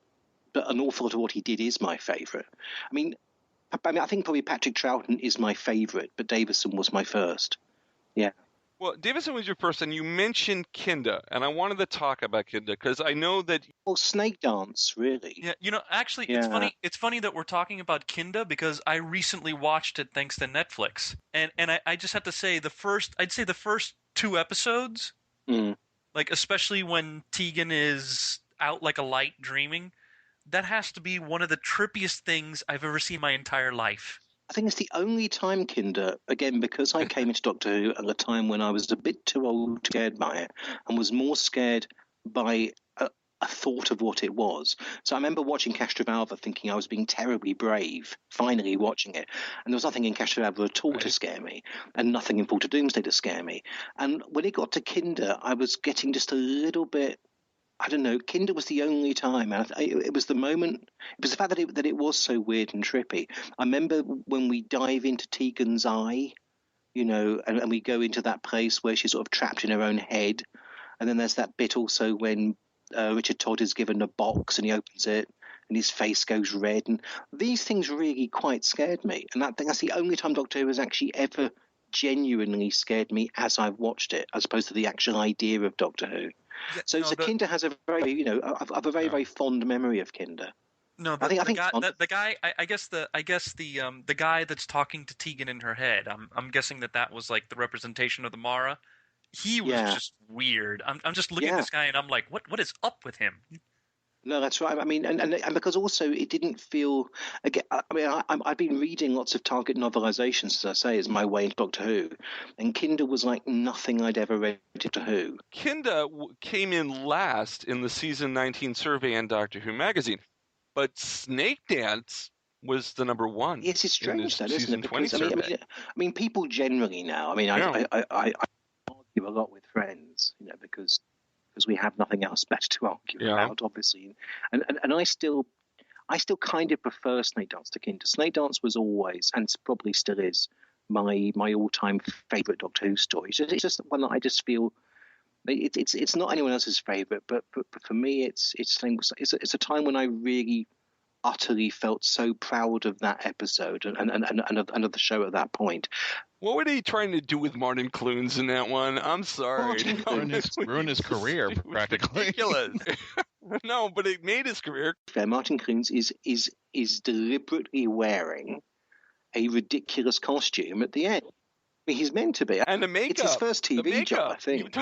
an awful lot of what he did is my favourite. I think probably Patrick Troughton is my favourite, but Davison was my first. Yeah. Well, Davison was your first, and you mentioned Kinda, and I wanted to talk about Kinda because I know that. Well, Snake Dance, really. Yeah, actually, it's funny. It's funny that we're talking about Kinda because I recently watched it thanks to Netflix, and I just have to say the first 2 episodes, like especially when Tegan is out like a light dreaming. That has to be one of the trippiest things I've ever seen in my entire life. I think it's the only time, Kinder, again, because I came into Doctor Who at a time when I was a bit too old to scared by it and was more scared by a thought of what it was. So I remember watching Castrovalva thinking I was being terribly brave, finally watching it. And there was nothing in Castrovalva at all to scare me and nothing in Portal Doomsday to scare me. And when it got to Kinder, I was getting just a little bit... I don't know. Kinder was the only time. It was the moment. It was the fact that it was so weird and trippy. I remember when we dive into Tegan's eye, and we go into that place where she's sort of trapped in her own head, and then there's that bit also when Richard Todd is given a box and he opens it and his face goes red, and these things really quite scared me. And that's the only time Doctor Who has actually ever genuinely scared me as I've watched it, as opposed to the actual idea of Doctor Who. So Kinder has a very, I've a very, very fond memory of Kinder. No, the guy that's talking to Tegan in her head. I'm guessing that was like the representation of the Mara. He was just weird. I'm just looking at this guy and I'm like, what is up with him? No, that's right. I mean, and because also it didn't feel. Again, I've been reading lots of Target novelizations, as I say, as my way into Doctor Who, and Kinder was like nothing I'd ever read into Doctor Who. Kinder came in last in the season 19 survey in Doctor Who magazine, but Snake Dance was the number one. Yes, it's strange, that isn't it? Because I mean, people generally now. I mean, I argue a lot with friends, because we have nothing else better to argue about, obviously. And I still kind of prefer Snake Dance to Kinder. Snake Dance was always, and probably still is, my all-time favourite Doctor Who story. It's just one that I just feel it's not anyone else's favourite, but for me, it's a time when I really utterly felt so proud of that episode and of the show at that point. What were they trying to do with Martin Clunes in that one? I'm sorry. Ruin his career, practically. Ridiculous. No, but it made his career. Martin Clunes is deliberately wearing a ridiculous costume at the end. I mean, he's meant to be. And the makeup. It's his first TV job, I think.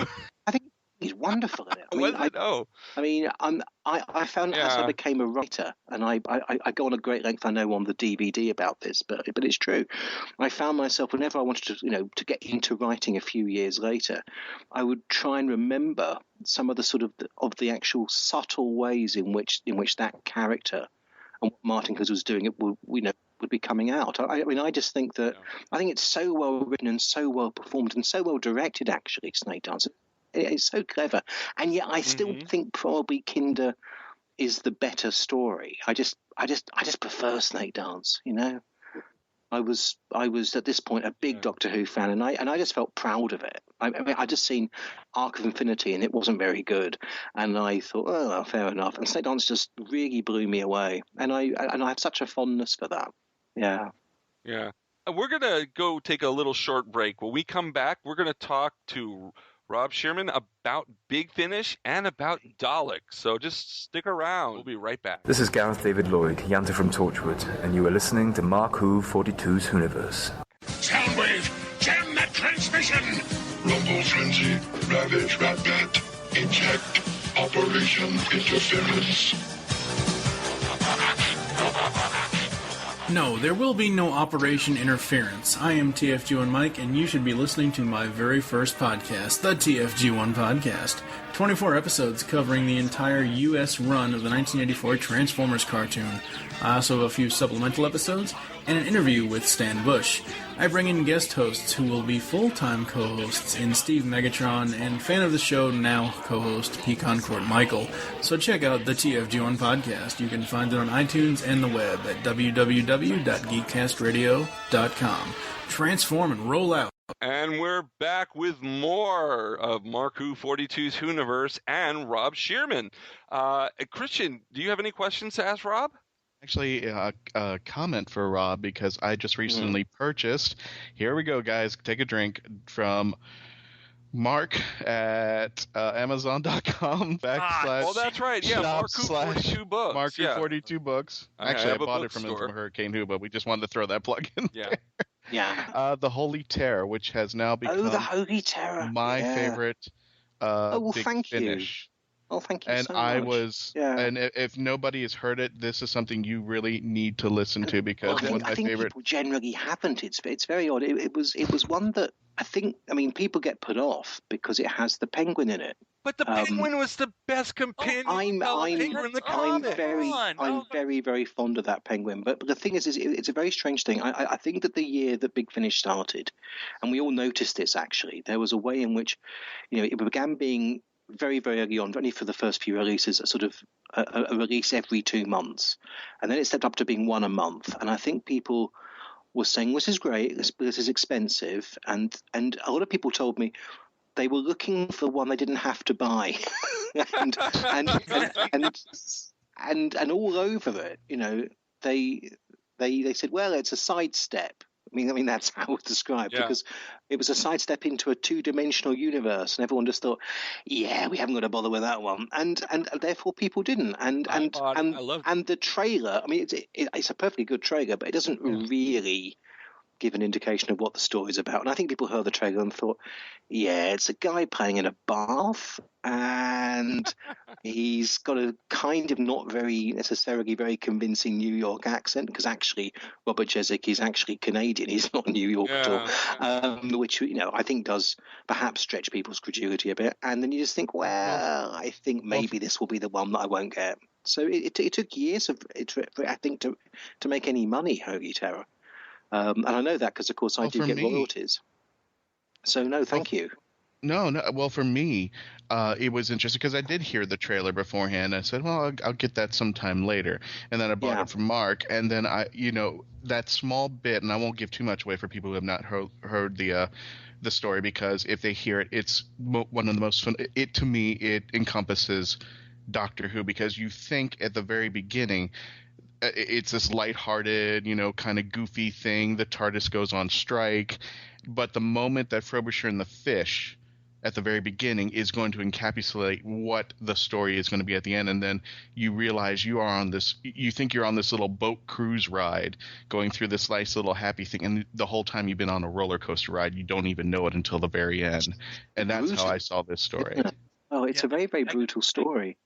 I think he's wonderful in it. I found as I became a writer, and I go on a great length, I know, on the DVD about this, but it's true. I found myself, whenever I wanted to get into writing a few years later, I would try and remember some of the sort of the actual subtle ways in which that character and what Martin Clunes was doing it would be coming out. I just think that I think it's so well written and so well performed and so well directed. Actually, Snake Dance. It's so clever, and yet I still think probably Kinder is the better story. I just prefer Snake Dance. I was at this point a big Doctor Who fan, and I just felt proud of it. I just seen Arc of Infinity, and it wasn't very good, and I thought, oh, well, fair enough. And Snake Dance just really blew me away, and I have such a fondness for that. Yeah. Yeah. We're gonna go take a little short break. When we come back, we're gonna talk to Rob Shearman about Big Finish and about Dalek. So just stick around. We'll be right back. This is Gareth David Lloyd, Yanta from Torchwood, and you are listening to Mark Who 42's Whoniverse. Soundwave, jam that transmission! Rumble frenzy, ravage rat bat, eject, operation interference. No, there will be no Operation Interference. I am TFG1 Mike, and you should be listening to my very first podcast, the TFG1 Podcast. 24 episodes covering the entire U.S. run of the 1984 Transformers cartoon. I also have a few supplemental episodes and an interview with Stan Bush. I bring in guest hosts who will be full-time co-hosts in Steve Megatron and fan of the show now co-host Pecan Court Michael. So check out the TFG1 Podcast. You can find it on iTunes and the web at www.geekcastradio.com. Transform and roll out. And we're back with more of Mark Who 42's Whoniverse and Rob Shearman. Christian, do you have any questions to ask Rob? Actually, a comment for Rob, because I just recently purchased, here we go, guys, take a drink, from Mark at Amazon.com / oh, that's right. Yeah, Mark Who 42 books. Mark Who 42 books. Actually, I bought it from Hurricane Who, but we just wanted to throw that plug in there. Yeah. The Holy Terror, which has now become the Holy Terror. My favorite big thank finish. You. Oh, thank you and so I much. Was, and if nobody has heard it, this is something you really need to listen to, because one of my favorite. People generally haven't. It's very odd. It was one that people get put off because it has the penguin in it. But the penguin was the best companion. I'm very, very fond of that penguin. But the thing is it's a very strange thing. I think that the year that Big Finish started, and we all noticed this actually, there was a way in which, it began being very, very early on, only for the first few releases, a sort of a release every 2 months. And then it stepped up to being one a month. And I think people were saying, this is great, this is expensive. And a lot of people told me they were looking for one they didn't have to buy. and all over it, they said, well, it's a sidestep. I mean that's how it's described, because it was a sidestep into a 2-dimensional universe, and everyone just thought, we haven't got to bother with that one, and therefore people didn't. And the trailer, it's a perfectly good trailer, but it doesn't really give an indication of what the story's about. And I think people heard the trailer and thought, it's a guy playing in a bath, and he's got a kind of not very necessarily very convincing New York accent, because actually Robert Jezik is actually Canadian. He's not New York at all, which I think does perhaps stretch people's credulity a bit. And then you just think, I think maybe this will be the one that I won't get. So it took years I think to make any money, Holy Terror. And I know that because, of course, I do get royalties. So, no, thank you. No. Well, for me, it was interesting because I did hear the trailer beforehand. I said, well, I'll get that sometime later. And then I bought it from Mark. And then that small bit, and I won't give too much away for people who have not heard the story, because if they hear it, it's one of the most fun. To me, it encompasses Doctor Who, because you think at the very beginning, it's this lighthearted, kind of goofy thing. The TARDIS goes on strike. But the moment that Frobisher and the fish at the very beginning is going to encapsulate what the story is going to be at the end, and then you realize you think you're on this little boat cruise ride going through this nice little happy thing, and the whole time you've been on a roller coaster ride, you don't even know it until the very end. And that's how I saw this story. Oh, it's a very, very brutal story.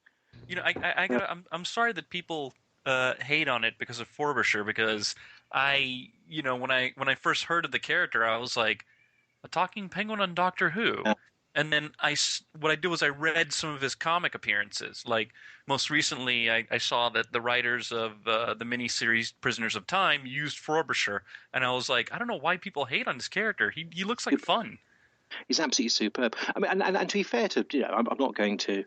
I'm sorry that people hate on it because of Frobisher, because when I first heard of the character, I was like, a talking penguin on Doctor Who. And then what I did was I read some of his comic appearances. Like, most recently, I saw that the writers of the miniseries Prisoners of Time used Frobisher, and I was like, I don't know why people hate on this character. He looks like fun. He's absolutely superb. And to be fair to, I'm not going to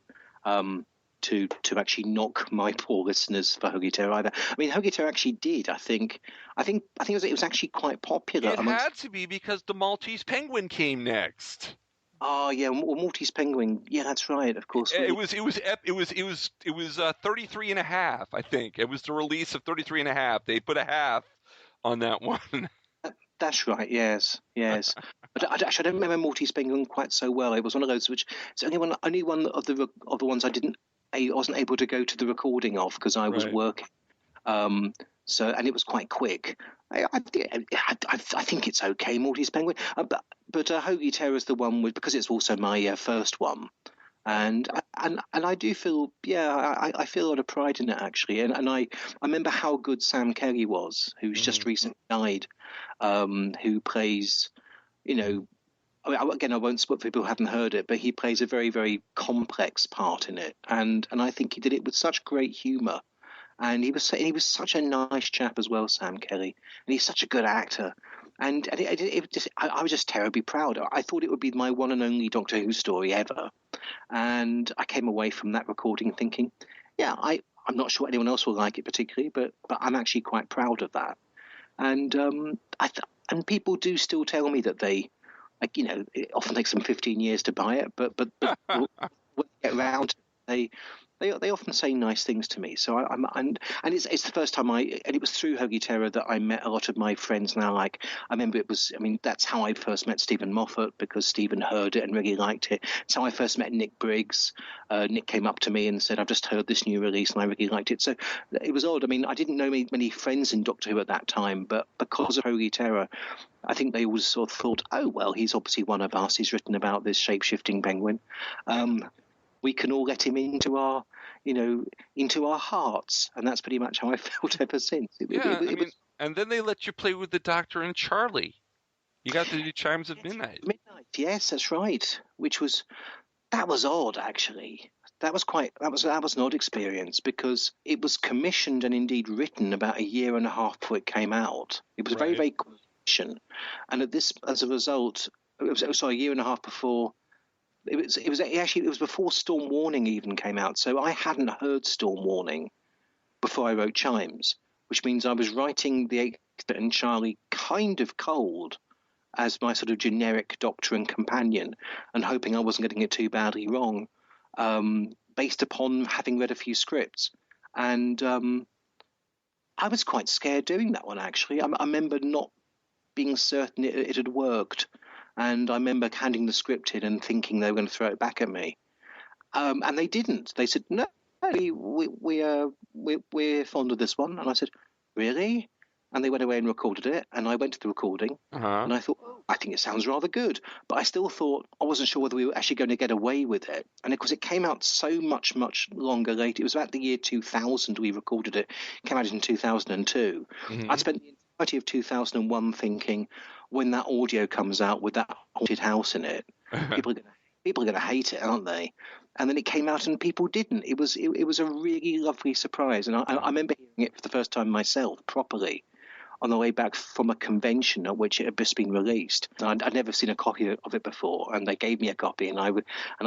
actually knock my poor listeners for Holy Terror either. Holy Terror actually did. I think it was actually quite popular. It had to be, because the Maltese Penguin came next. Oh yeah, well, Maltese Penguin. Yeah, that's right. Of course. It was 33 and a half. I think it was the release of 33 and a half. They put a half on that one. That's right. Yes. But I don't remember Maltese Penguin quite so well. It was one of those which it's only one of the ones I wasn't able to go to the recording of because I was working. And it was quite quick. I think it's okay, Maltese Penguin. But Holy Terror is the one because it's also my first one, and and I do feel, I feel a lot of pride in it actually, and I remember how good Sam Kelly was, who's just recently died, who plays, you know. I won't spoil for people who haven't heard it, but he plays a very, very complex part in it, and I think he did it with such great humour, and he was such a nice chap as well, Sam Kelly, and he's such a good actor, and I was just terribly proud. I thought it would be my one and only Doctor Who story ever, and I came away from that recording thinking, I'm not sure anyone else will like it particularly, but I'm actually quite proud of that, and and people do still tell me that they. Like, you know, it often takes them 15 years to buy it, but when they get around, they often say nice things to me. So and it's the first time and it was through Holy Terror that I met a lot of my friends now. Like, I remember that's how I first met Stephen Moffat, because Stephen heard it and really liked it. It's how I first met Nick Briggs. Nick came up to me and said, I've just heard this new release and I really liked it. So it was odd. I mean, I didn't know many friends in Doctor Who at that time, but because of Holy Terror, I think they always sort of thought, oh, well, he's obviously one of us. He's written about this shape-shifting penguin. We can all let him into our hearts. And that's pretty much how I felt ever since. And then they let you play with the Doctor and Charlie. You got to do Chimes of Midnight. Yes, that's right. That was odd, actually. That was an odd experience, because it was commissioned and indeed written about a year and a half before it came out. It was very, very commissioned. And as a result, it was a year and a half before. It was before Storm Warning even came out, so I hadn't heard Storm Warning before I wrote Chimes, which means I was writing the Eighth and Charlie kind of cold as my sort of generic Doctor and companion, and hoping I wasn't getting it too badly wrong, based upon having read a few scripts. And I was quite scared doing that one, actually. I remember not being certain it had worked. And I remember handing the script in and thinking they were going to throw it back at me. And they didn't. They said, no, we're fond of this one. And I said, really? And they went away and recorded it. And I went to the recording. And I thought, I think it sounds rather good. But I still thought, I wasn't sure whether we were actually going to get away with it. And of course, it came out so much, much longer later. It was about the year 2000 we recorded it. It came out in 2002. I'd spent the entirety of 2001 thinking, when that audio comes out with that haunted house in it, people are going to hate it, aren't they? And then it came out and people didn't. It was a really lovely surprise. And I remember hearing it for the first time myself, properly, on the way back from a convention at which it had just been released. I'd never seen a copy of it before, and they gave me a copy, and I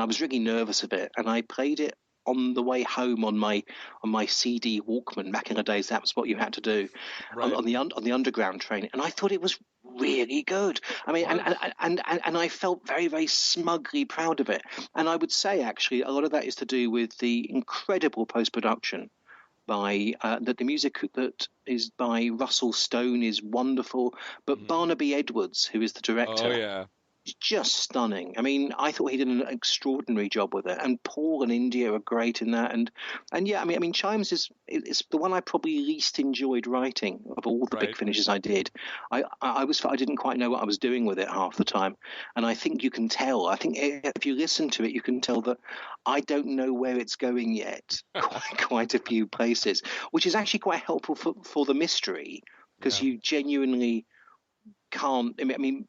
was really nervous of it. And I played it on the way home on my CD Walkman. Back in the days, that was what you had to do on the underground train. And I thought it was really good. I mean, and I felt very, very smugly proud of it. And I would say, actually, a lot of that is to do with the incredible post-production by that the music that is by Russell Stone is wonderful, but Barnaby Edwards, who is the director, is just stunning. I mean, I thought he did an extraordinary job with it, and Paul and India are great in that. And yeah, I mean, Chimes is the one I probably least enjoyed writing of all the big finishes I did. I didn't quite know what I was doing with it half the time, and I think you can tell. I think if you listen to it, you can tell that I don't know where it's going yet. Quite a few places, which is actually quite helpful for the mystery, because you genuinely can't. I mean,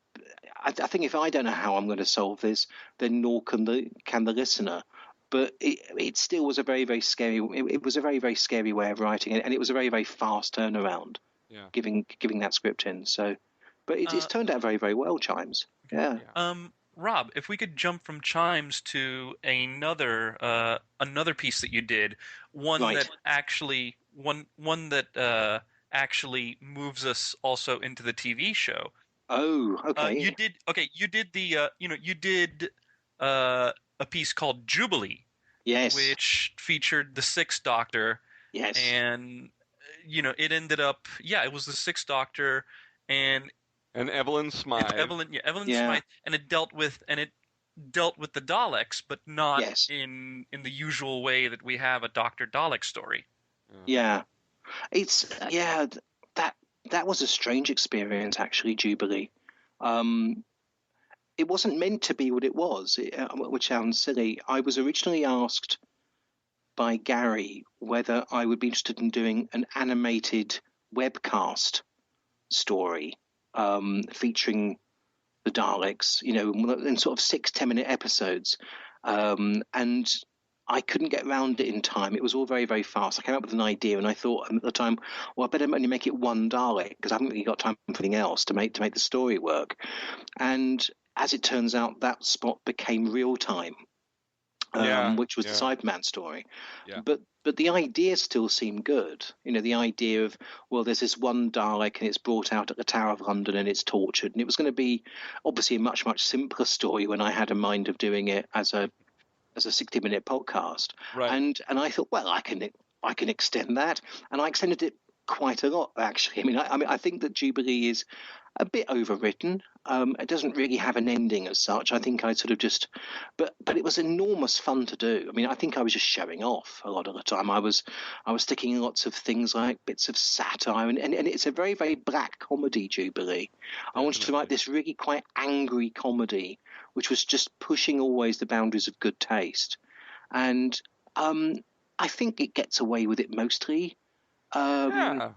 I think if I don't know how I'm going to solve this, then nor can the listener. But it still was a very, very scary. It was a very, very scary way of writing it, and it was a very, very fast turnaround. Yeah. Giving that script in. So, but it's turned out very, very well. Chimes. Yeah. Rob, if we could jump from Chimes to another piece that you did, one that actually moves us also into the TV show. Oh, okay. You did a piece called Jubilee. Yes. Which featured the Sixth Doctor. Yes. And it ended up it was the Sixth Doctor and Evelyn Smythe. Evelyn Smythe, and it dealt with the Daleks, but not in the usual way that we have a Dr. Dalek story. Yeah. It's that was a strange experience, actually, Jubilee. it wasn't meant to be what it was, which sounds silly. I was originally asked by Gary whether I would be interested in doing an animated webcast story featuring the Daleks, in sort of 6-10 minute episodes. And I couldn't get around it in time. It was all very, very fast. I came up with an idea, and I thought at the time, well, I better only make it one Dalek because I haven't really got time for anything else to make the story work. And as it turns out, that spot became Real Time, which was the Cyberman story. Yeah. But the idea still seemed good. The idea of, well, there's this one Dalek and it's brought out at the Tower of London and it's tortured. And it was going to be obviously a much, much simpler story when I had a mind of doing it as a 60-minute podcast. Right. And I thought, well, I can extend that. And I extended it quite a lot, actually. I think that Jubilee is a bit overwritten. It doesn't really have an ending as such. I think I sort of just, but it was enormous fun to do. I think I was just showing off a lot of the time. I was sticking in lots of things like bits of satire, and it's a very, very black comedy, Jubilee. I wanted to write this really quite angry comedy, which was just pushing always the boundaries of good taste, and I think it gets away with it mostly. I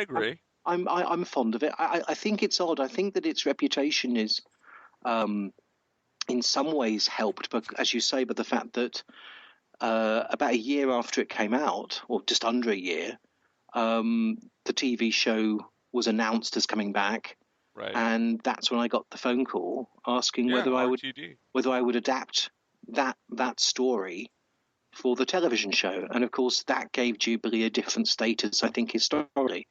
agree. I'm fond of it. I think it's odd. I think that its reputation is, in some ways, helped, but as you say, by the fact that about a year after it came out, or just under a year, the TV show was announced as coming back, right? And that's when I got the phone call asking whether I would adapt that story for the television show, and of course that gave Jubilee a different status, I think, historically.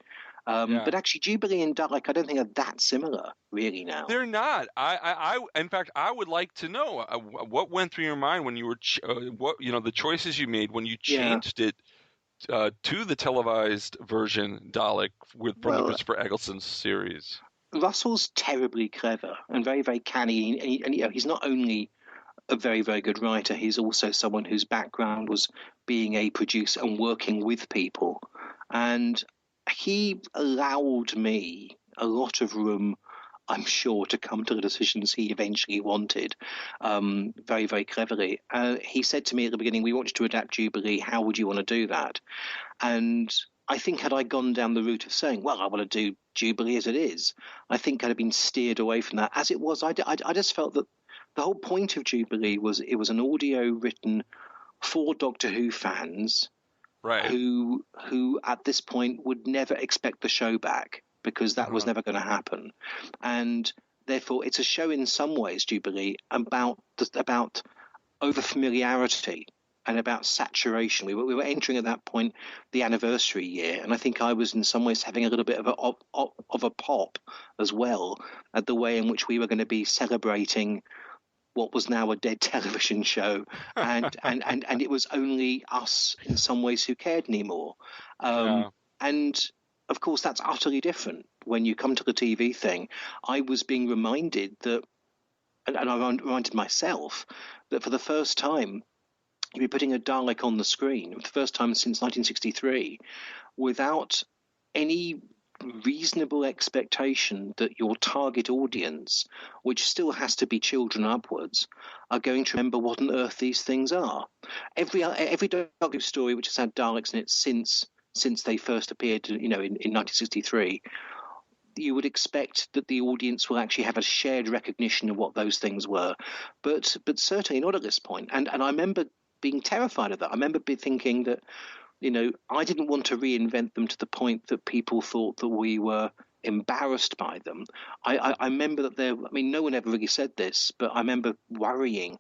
But actually, Jubilee and Dalek, I don't think are that similar, really. Now they're not. In fact, I would like to know what went through your mind when you were, the choices you made when you changed it to the televised version Dalek from the Christopher Eccleston series. Russell's terribly clever and very, very canny, and he's not only a very, very good writer, he's also someone whose background was being a producer and working with people, and he allowed me a lot of room, I'm sure, to come to the decisions he eventually wanted, very, very cleverly. He said to me at the beginning, we want you to adapt Jubilee, how would you want to do that? And I think had I gone down the route of saying, well, I want to do Jubilee as it is, I think I'd have been steered away from that. As it was, I just felt that the whole point of Jubilee was it was an audio written for Doctor Who fans, right, who at this point would never expect the show back because that was never going to happen, and therefore it's a show in some ways, Jubilee, about over familiarity and about saturation. We were entering at that point the anniversary year, and I think I was in some ways having a little bit of a pop as well at the way in which we were going to be celebrating what was now a dead television show, and it was only us in some ways who cared anymore. And of course, that's utterly different when you come to the TV thing. I was being reminded that, and I reminded myself that for the first time, you'd be putting a Dalek on the screen, for the first time since 1963, without any reasonable expectation that your target audience, which still has to be children upwards, are going to remember what on earth these things are. Every Doctor Who story which has had Daleks in it since they first appeared, in 1963, you would expect that the audience will actually have a shared recognition of what those things were, but certainly not at this point. And I remember being terrified of that. I remember thinking that, I didn't want to reinvent them to the point that people thought that we were embarrassed by them. I remember that no one ever really said this, but I remember worrying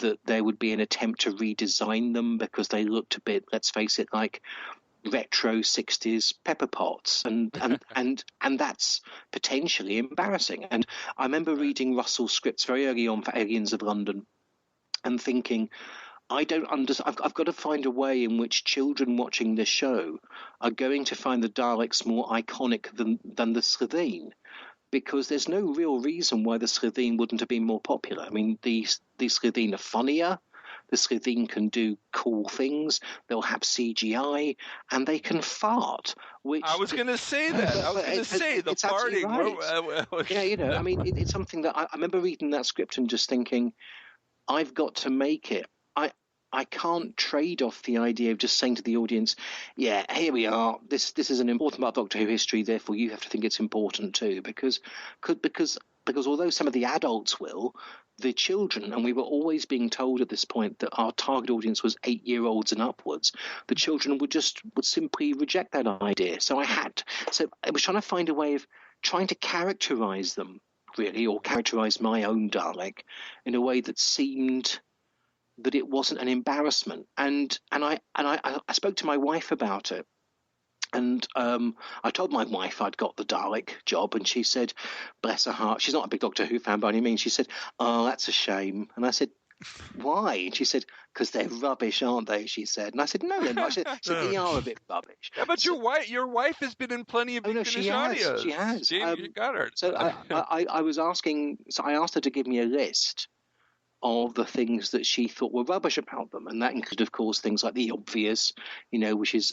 that there would be an attempt to redesign them because they looked a bit, let's face it, like retro 60s pepper pots, and that's potentially embarrassing. And I remember reading Russell's scripts very early on for Aliens of London and thinking, I don't understand. I've got to find a way in which children watching this show are going to find the Daleks more iconic than the Slitheen, because there's no real reason why the Slitheen wouldn't have been more popular. I mean, the Slitheen are funnier, The Slitheen can do cool things. They'll have CGI, and they can fart. Which I was going to say that. I was going to say the farting. Right. Yeah, I mean, it's something that I remember reading that script and just thinking, I've got to make it. I can't trade off the idea of just saying to the audience, yeah, here we are. This is an important part of Doctor Who history, therefore you have to think it's important too. Because although some of the adults will, the children, and we were always being told at this point that our target audience was 8-year-olds and upwards, the children would simply reject that idea. So I was trying to find a way of trying to characterize them, really, or characterize my own Dalek in a way that seemed that it wasn't an embarrassment. And I spoke to my wife about it. And I told my wife I'd got the Dalek job, and she said, bless her heart, she's not a big Doctor Who fan by any means. She said, oh, that's a shame. And I said, why? And she said, because they're rubbish, aren't they? She said. And I said, no, they're not. She said, they are a bit rubbish. Yeah, but your wife has been in plenty of audios. She has. You got her. So I was asking, so I asked her to give me a list of the things that she thought were rubbish about them, and that included, of course, things like the obvious, which is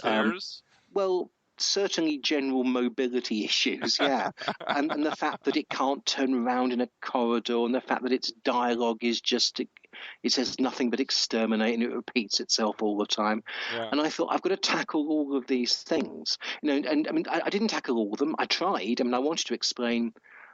certainly general mobility issues, yeah, and the fact that it can't turn around in a corridor, and the fact that its dialogue is just it says nothing but exterminate, and it repeats itself all the time. Yeah. And I thought, I've got to tackle all of these things, and I mean, I didn't tackle all of them. I tried. I mean, I wanted to explain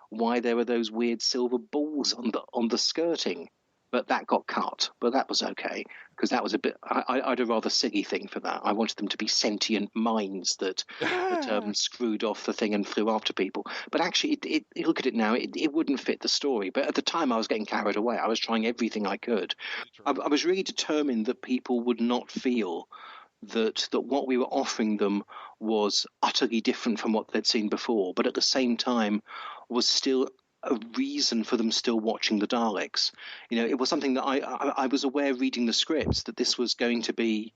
why there were those weird silver balls on the skirting. But that got cut. But that was okay, because that was a bit. I had a rather silly thing for that. I wanted them to be sentient minds that screwed off the thing and flew after people. But actually, you look at it now, it wouldn't fit the story. But at the time, I was getting carried away. I was trying everything I could. I was really determined that people would not feel that what we were offering them was utterly different from what they'd seen before, but at the same time was still a reason for them still watching the Daleks. It was something that I was aware reading the scripts that this was going to be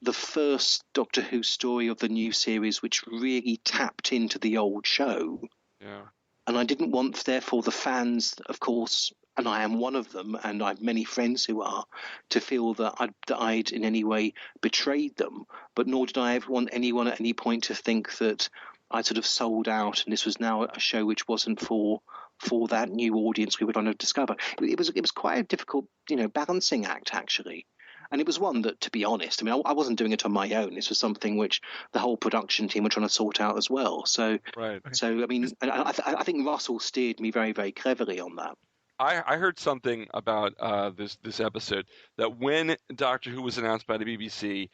the first Doctor Who story of the new series which really tapped into the old show. Yeah. And I didn't want, therefore, the fans, of course, and I am one of them, and I have many friends who are, to feel that I'd in any way betrayed them. But nor did I ever want anyone at any point to think that I sort of sold out, and this was now a show which wasn't for that new audience we were trying to discover. It was quite a difficult, balancing act, actually. And it was one that, to be honest, I mean, I wasn't doing it on my own. This was something which the whole production team were trying to sort out as well. So, right. So I mean, I think Russell steered me very, very cleverly on that. I heard something about this episode, that when Doctor Who was announced by the BBC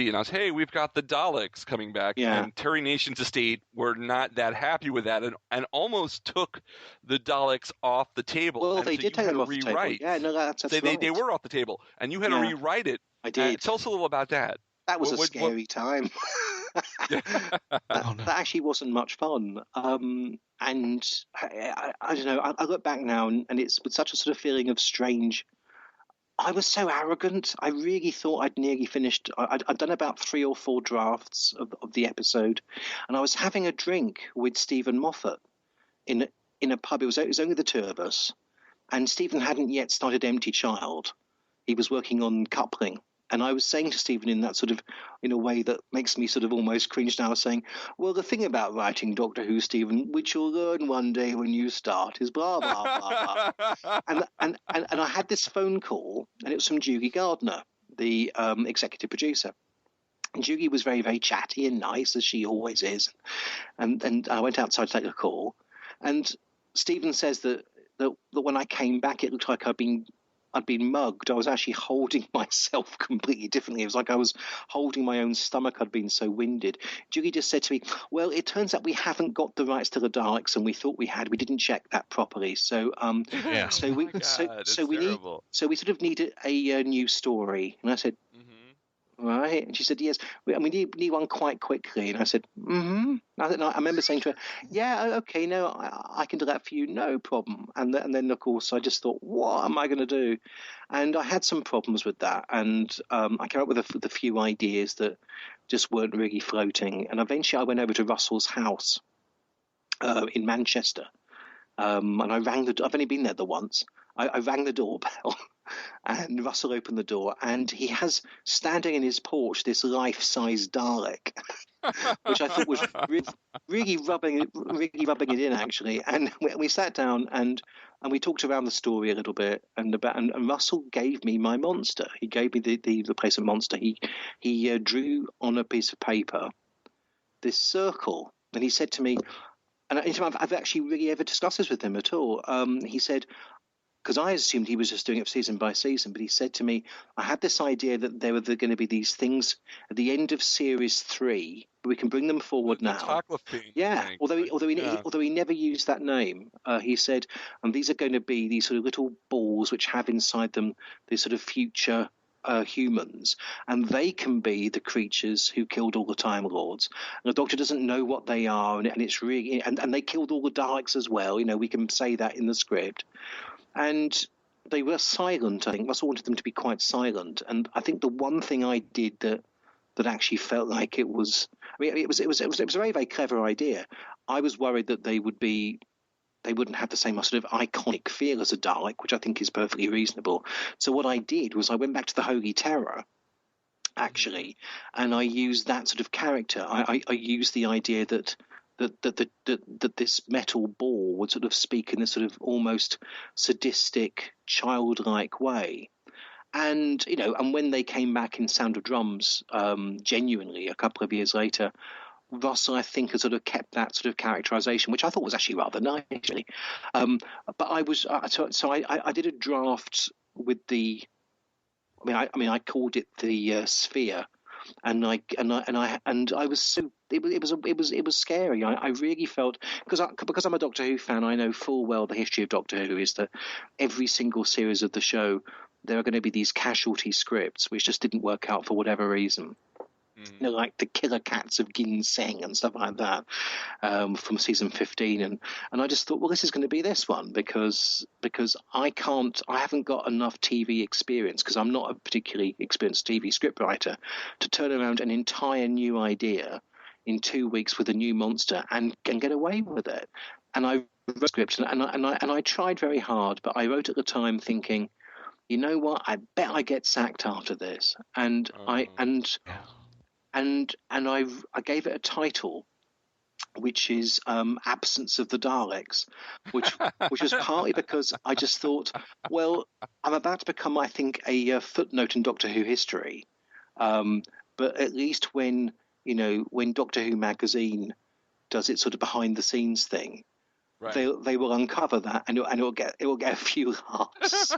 announced, hey, we've got the Daleks coming back. Yeah. And Terry Nation's estate were not that happy with that and almost took the Daleks off the table. Well, and they did take them off the table. Yeah, no, that's right. They were off the table, and you had to rewrite it. I did. Tell us a little about that. That was a scary time. That actually wasn't much fun. And I don't know, I look back now and it's with such a sort of feeling of strange. I was so arrogant. I really thought I'd nearly finished. I'd done about 3 or 4 drafts of the episode, and I was having a drink with Stephen Moffat in a pub. It was only the two of us, and Stephen hadn't yet started Empty Child. He was working on Coupling. And I was saying to Stephen in that sort of, in a way that makes me sort of almost cringe now, I was saying, well, the thing about writing Doctor Who, Stephen, which you'll learn one day when you start, is blah, blah, blah, blah. and I had this phone call, and it was from Judy Gardner, the executive producer. And Judy was very, very chatty and nice, as she always is. And I went outside to take a call. And Stephen says that when I came back, it looked like I'd been mugged. I was actually holding myself completely differently. It was like I was holding my own stomach. I'd been so winded. Judy just said to me, well, it turns out we haven't got the rights to the Daleks, and we thought we had. We didn't check that properly. So we sort of needed a new story. And I said, right? And she said, yes, we need one quite quickly. And I said, mm-hmm. I remember saying to her, yeah, okay, no, I can do that for you, no problem. And then, of course, I just thought, what am I going to do? And I had some problems with that. And I came up with a few ideas that just weren't really floating. And eventually I went over to Russell's house in Manchester. And I rang I've only been there the once. I rang the doorbell. and Russell opened the door, and he has standing in his porch this life-size Dalek, which I thought was really rubbing it in, actually. And we sat down and we talked around the story a little bit, and Russell gave me my monster. He gave me the replacement monster. He drew on a piece of paper this circle, and he said to me, and I've actually really ever discussed this with him at all. He said, because I assumed he was just doing it season by season, but he said to me, I had this idea that there were going to be these things at the end of series 3, but we can bring them forward now. Yeah, although he never used that name. He said, and these are going to be these sort of little balls which have inside them these sort of future humans, and they can be the creatures who killed all the Time Lords. And the Doctor doesn't know what they are, and it's really and they killed all the Daleks as well. We can say that in the script. And they were silent. I think Russell wanted them to be quite silent. And I think the one thing I did that actually felt like it was, it was a very, very clever idea. I was worried that they wouldn't have the same sort of iconic feel as a Dalek, which I think is perfectly reasonable. So what I did was I went back to the Holy Terror, actually, and I used that sort of character. I used the idea that this metal ball would sort of speak in this sort of almost sadistic, childlike way. And, and when they came back in Sound of Drums, genuinely, a couple of years later, Russell, I think, has sort of kept that sort of characterization, which I thought was actually rather nice, actually. But I was I did a draft with the. I called it the Sphere, and I was so it was scary. I really felt because I'm a Doctor Who fan, I know full well the history of Doctor Who is that every single series of the show there are going to be these casualty scripts which just didn't work out for whatever reason. Like the Killer Cats of Ginseng and stuff like that from season 15, and I just thought, well, this is going to be this one because I haven't got enough TV experience, because I'm not a particularly experienced TV scriptwriter, to turn around an entire new idea in 2 weeks with a new monster and get away with it. And I wrote a script and I tried very hard, but I wrote at the time thinking, you know what, I bet I get sacked after this, and I gave it a title, which is Absence of the Daleks, which was partly because I just thought, well, I'm about to become, I think, a footnote in Doctor Who history. But at least when Doctor Who magazine does its sort of behind the scenes thing, right, they will uncover that and it'll get a few laughs.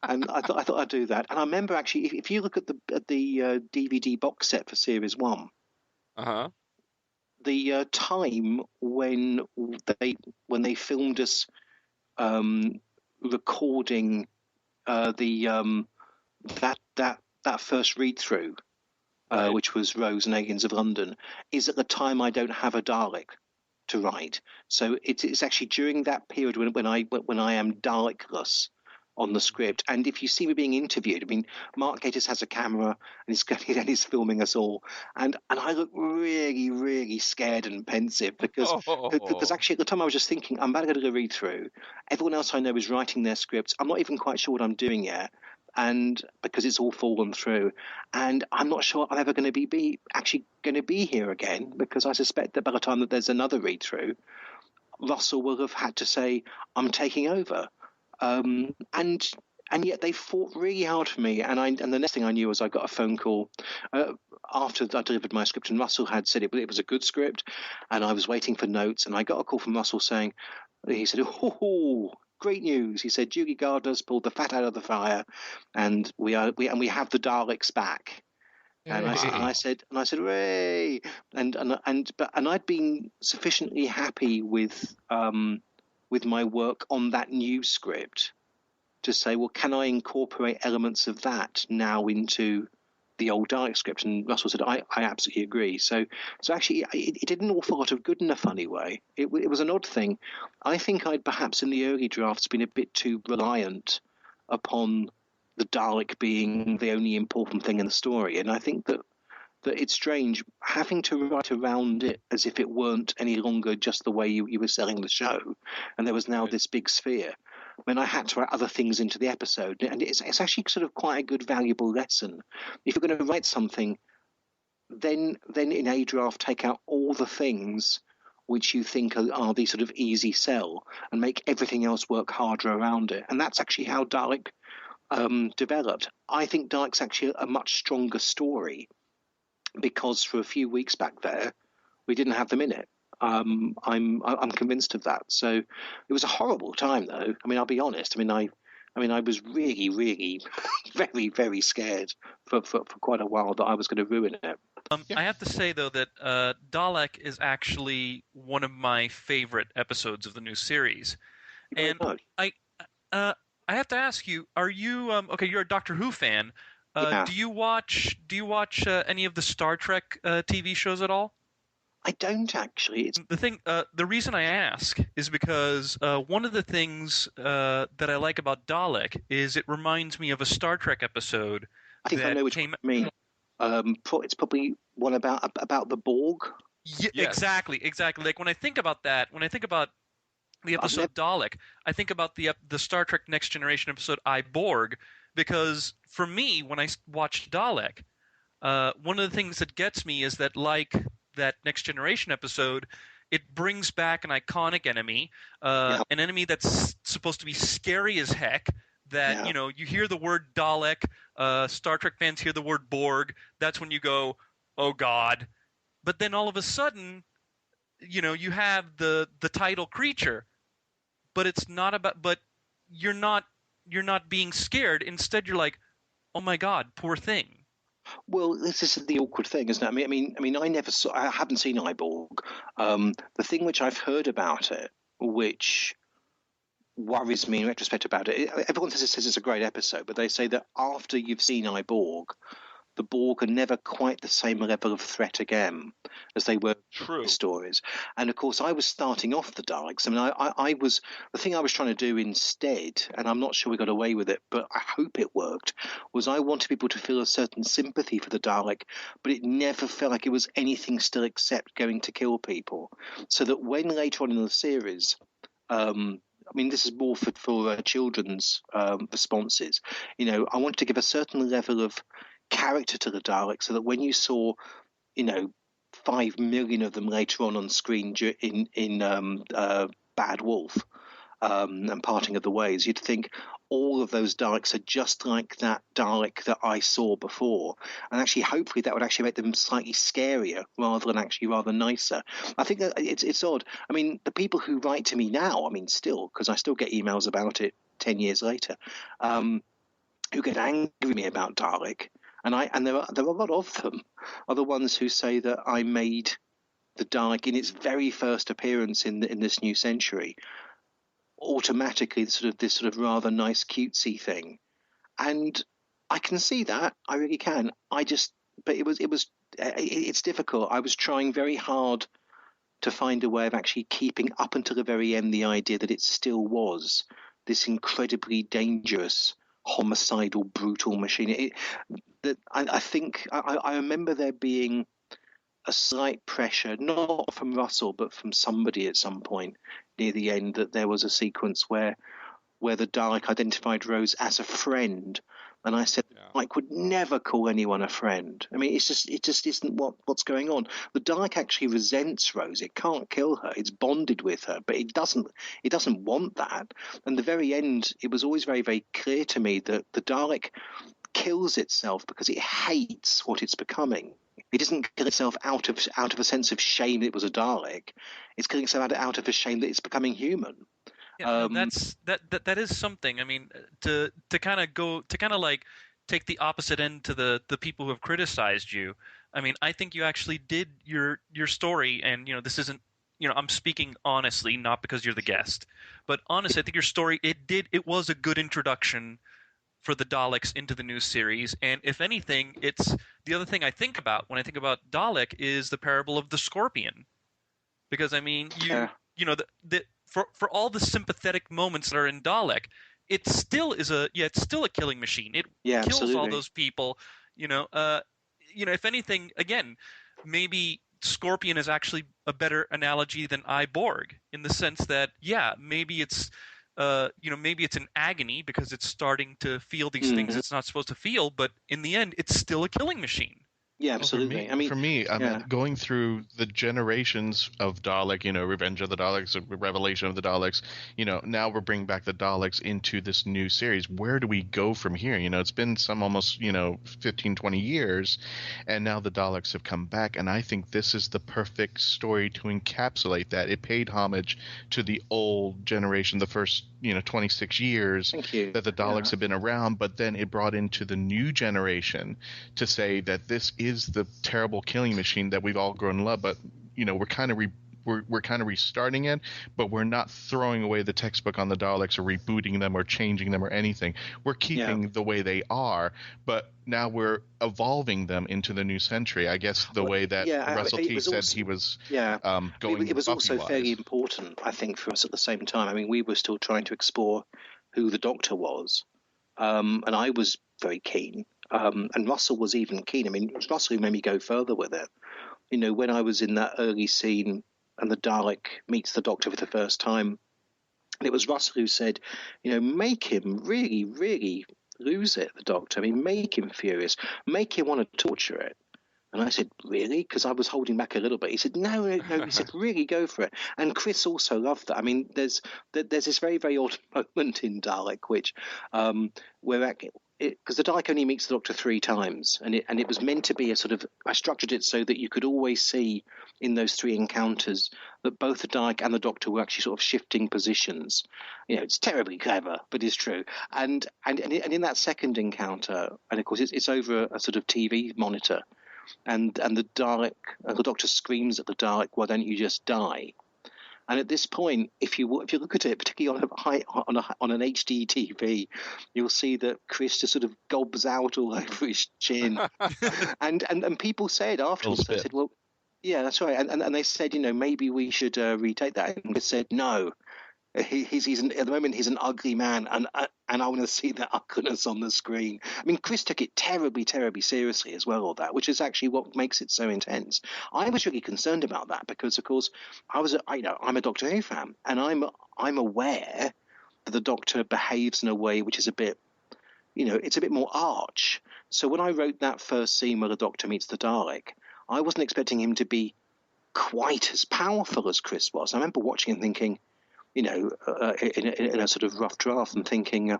And I thought I'd do that. And I remember, actually, if you look at the DVD box set for series 1, the time when they filmed us recording that first read through, which was Rose and Aliens of London, is at the time I don't have a Dalek to write. So it's actually during that period when I am Dalekless on the script. And if you see me being interviewed, Mark Gatiss has a camera and he's filming us all, and I look really, really scared and pensive because actually at the time I was just thinking, I'm about to go read through. Everyone else I know is writing their scripts. I'm not even quite sure what I'm doing yet, and because it's all fallen through, and I'm not sure I'm ever going to be here again, because I suspect that by the time that there's another read through, Russell will have had to say, I'm taking over. And yet they fought really hard for me, and the next thing I knew was I got a phone call after I delivered my script, and Russell had said it was a good script, and I was waiting for notes, and I got a call from Russell saying, he said, "Oh, great news!" He said, "Julie Gardner's pulled the fat out of the fire, and we have the Daleks back." And I said, "Hooray!" And I'd been sufficiently happy with my work on that new script to say, well, can I incorporate elements of that now into the old Dalek script? And Russell said, I absolutely agree. So actually, it did an awful lot of good in a funny way. It was an odd thing. I think I'd perhaps in the early drafts been a bit too reliant upon the Dalek being the only important thing in the story. And I think that it's strange having to write around it as if it weren't any longer just the way you were selling the show, and there was now this big sphere. mean, I had to add other things into the episode, and it's actually sort of quite a good, valuable lesson. If you're going to write something, then in a draft, take out all the things which you think are the sort of easy sell, and make everything else work harder around it. And that's actually how Dalek developed. I think Dalek's actually a much stronger story because for a few weeks back there, we didn't have them in it. I'm convinced of that. So it was a horrible time, though. I mean, I'll be honest. I mean, I was really, really, very, very scared for quite a while that I was going to ruin it. I have to say, though, that Dalek is actually one of my favorite episodes of the new series. And I have to ask you, are you okay? You're a Doctor Who fan. Yeah. Do you watch any of the Star Trek TV shows at all? I don't actually. The reason I ask is because one of the things that I like about Dalek is it reminds me of a Star Trek episode. I think I know what you mean. It's probably one about the Borg. Yeah, exactly. Like when I think about that, when I think about the episode Dalek, I think about the Star Trek Next Generation episode I, Borg, because for me, when I watched Dalek, one of the things that gets me is that, like that Next Generation episode, it brings back an iconic enemy, an enemy that's supposed to be scary as heck. That you hear the word Dalek, Star Trek fans hear the word Borg. That's when you go, oh God! But then all of a sudden, you have the title creature, but it's not about. But you're not being scared. Instead, you're like, oh my God, poor thing. Well, this is the awkward thing, isn't it? I mean, I haven't seen iBorg. The thing which I've heard about it, which worries me in retrospect about it, everyone says it's a great episode, but they say that after you've seen iBorg, the Borg are never quite the same level of threat again as they were in stories. And of course, I was starting off the Daleks. I mean, I was the thing I was trying to do instead, and I'm not sure we got away with it, but I hope it worked, was I wanted people to feel a certain sympathy for the Dalek, but it never felt like it was anything still except going to kill people. So that when later on in the series, I mean, this is more for children's responses. I wanted to give a certain level of character to the Dalek, so that when you saw, 5 million of them later on screen in Bad Wolf and Parting of the Ways, you'd think all of those Daleks are just like that Dalek that I saw before, and actually, hopefully, that would actually make them slightly scarier rather than actually rather nicer. I think that it's odd. I mean, the people who write to me now, I mean, still, because I still get emails about it 10 years later, who get angry with me about Dalek. And there are a lot of them are the ones who say that I made the Dalek in its very first appearance in this new century automatically this sort of rather nice cutesy thing, and I can see that, I really can. But it's difficult. I was trying very hard to find a way of actually keeping up until the very end the idea that it still was this incredibly dangerous, homicidal, brutal machine. I think I remember there being a slight pressure, not from Russell, but from somebody at some point near the end, that there was a sequence where the Dalek identified Rose as a friend, and I said Dalek would never call anyone a friend. I mean, it just isn't what's going on. The Dalek actually resents Rose. It can't kill her. It's bonded with her, but it doesn't want that. And the very end, it was always very, very clear to me that the Dalek kills itself because it hates what it's becoming. It doesn't kill itself out of a sense of shame that it was a Dalek. It's killing itself out of a shame that it's becoming human. Yeah, that is something. I mean, to kind of like take the opposite end to the people who have criticized you. I mean, I think you actually did your story, and this isn't. I'm speaking honestly, not because you're the guest, but honestly, I think your story it was a good introduction for the Daleks into the new series. And if anything, it's the other thing I think about when I think about Dalek is the parable of the Scorpion, because I mean, for all the sympathetic moments that are in Dalek, it still is it's still a killing machine. It kills absolutely. all those people. If anything, again, maybe Scorpion is actually a better analogy than Borg, in the sense that maybe it's maybe it's an agony because it's starting to feel these things it's not supposed to feel, but in the end, it's still a killing machine. Yeah, absolutely. For me, going through the generations of Dalek, Revenge of the Daleks, Revelation of the Daleks, now we're bringing back the Daleks into this new series. Where do we go from here? It's been some almost, 15, 20 years, and now the Daleks have come back, and I think this is the perfect story to encapsulate that. It paid homage to the old generation, the first, 26 years that the Daleks have been around, but then it brought into the new generation to say that this is the terrible killing machine that we've all grown to love, but we're kind of we're kind of restarting it, but we're not throwing away the textbook on the Daleks or rebooting them or changing them or anything. We're keeping the way they are, but now we're evolving them into the new century. I guess the way that Russell T said he was going. It was also fairly important, I think, for us at the same time. I mean, we were still trying to explore who the Doctor was, and I was very keen. And Russell was even keen. I mean, Russell made me go further with it. When I was in that early scene and the Dalek meets the Doctor for the first time, and it was Russell who said, make him really, really lose it, the Doctor. I mean, make him furious. Make him want to torture it. And I said, really? Because I was holding back a little bit. He said, no. He said, really go for it. And Chris also loved that. I mean, there's this very, very odd moment in Dalek, which because the Dalek only meets the Doctor 3 times, and it was meant to be a sort of, I structured it so that you could always see in those 3 encounters that both the Dalek and the Doctor were actually sort of shifting positions. It's terribly clever, but it's true. And in that second encounter, and of course it's over a sort of TV monitor, and the Doctor screams at the Dalek, "Why don't you just die?" And at this point, if you look at it, particularly on an HD TV, you'll see that Chris just sort of gobs out all over his chin. and people said afterwards, they said, well, yeah, that's right. And they said, maybe we should retake that. And Chris said, no. At the moment he's an ugly man, and I want to see that ugliness on the screen. I mean, Chris took it terribly, terribly seriously as well, all that, which is actually what makes it so intense. I was really concerned about that because, of course, I'm a Doctor Who fan, and I'm aware that the Doctor behaves in a way which is a bit, it's a bit more arch. So when I wrote that first scene where the Doctor meets the Dalek, I wasn't expecting him to be quite as powerful as Chris was. I remember watching and thinking, in a sort of rough draft, and thinking,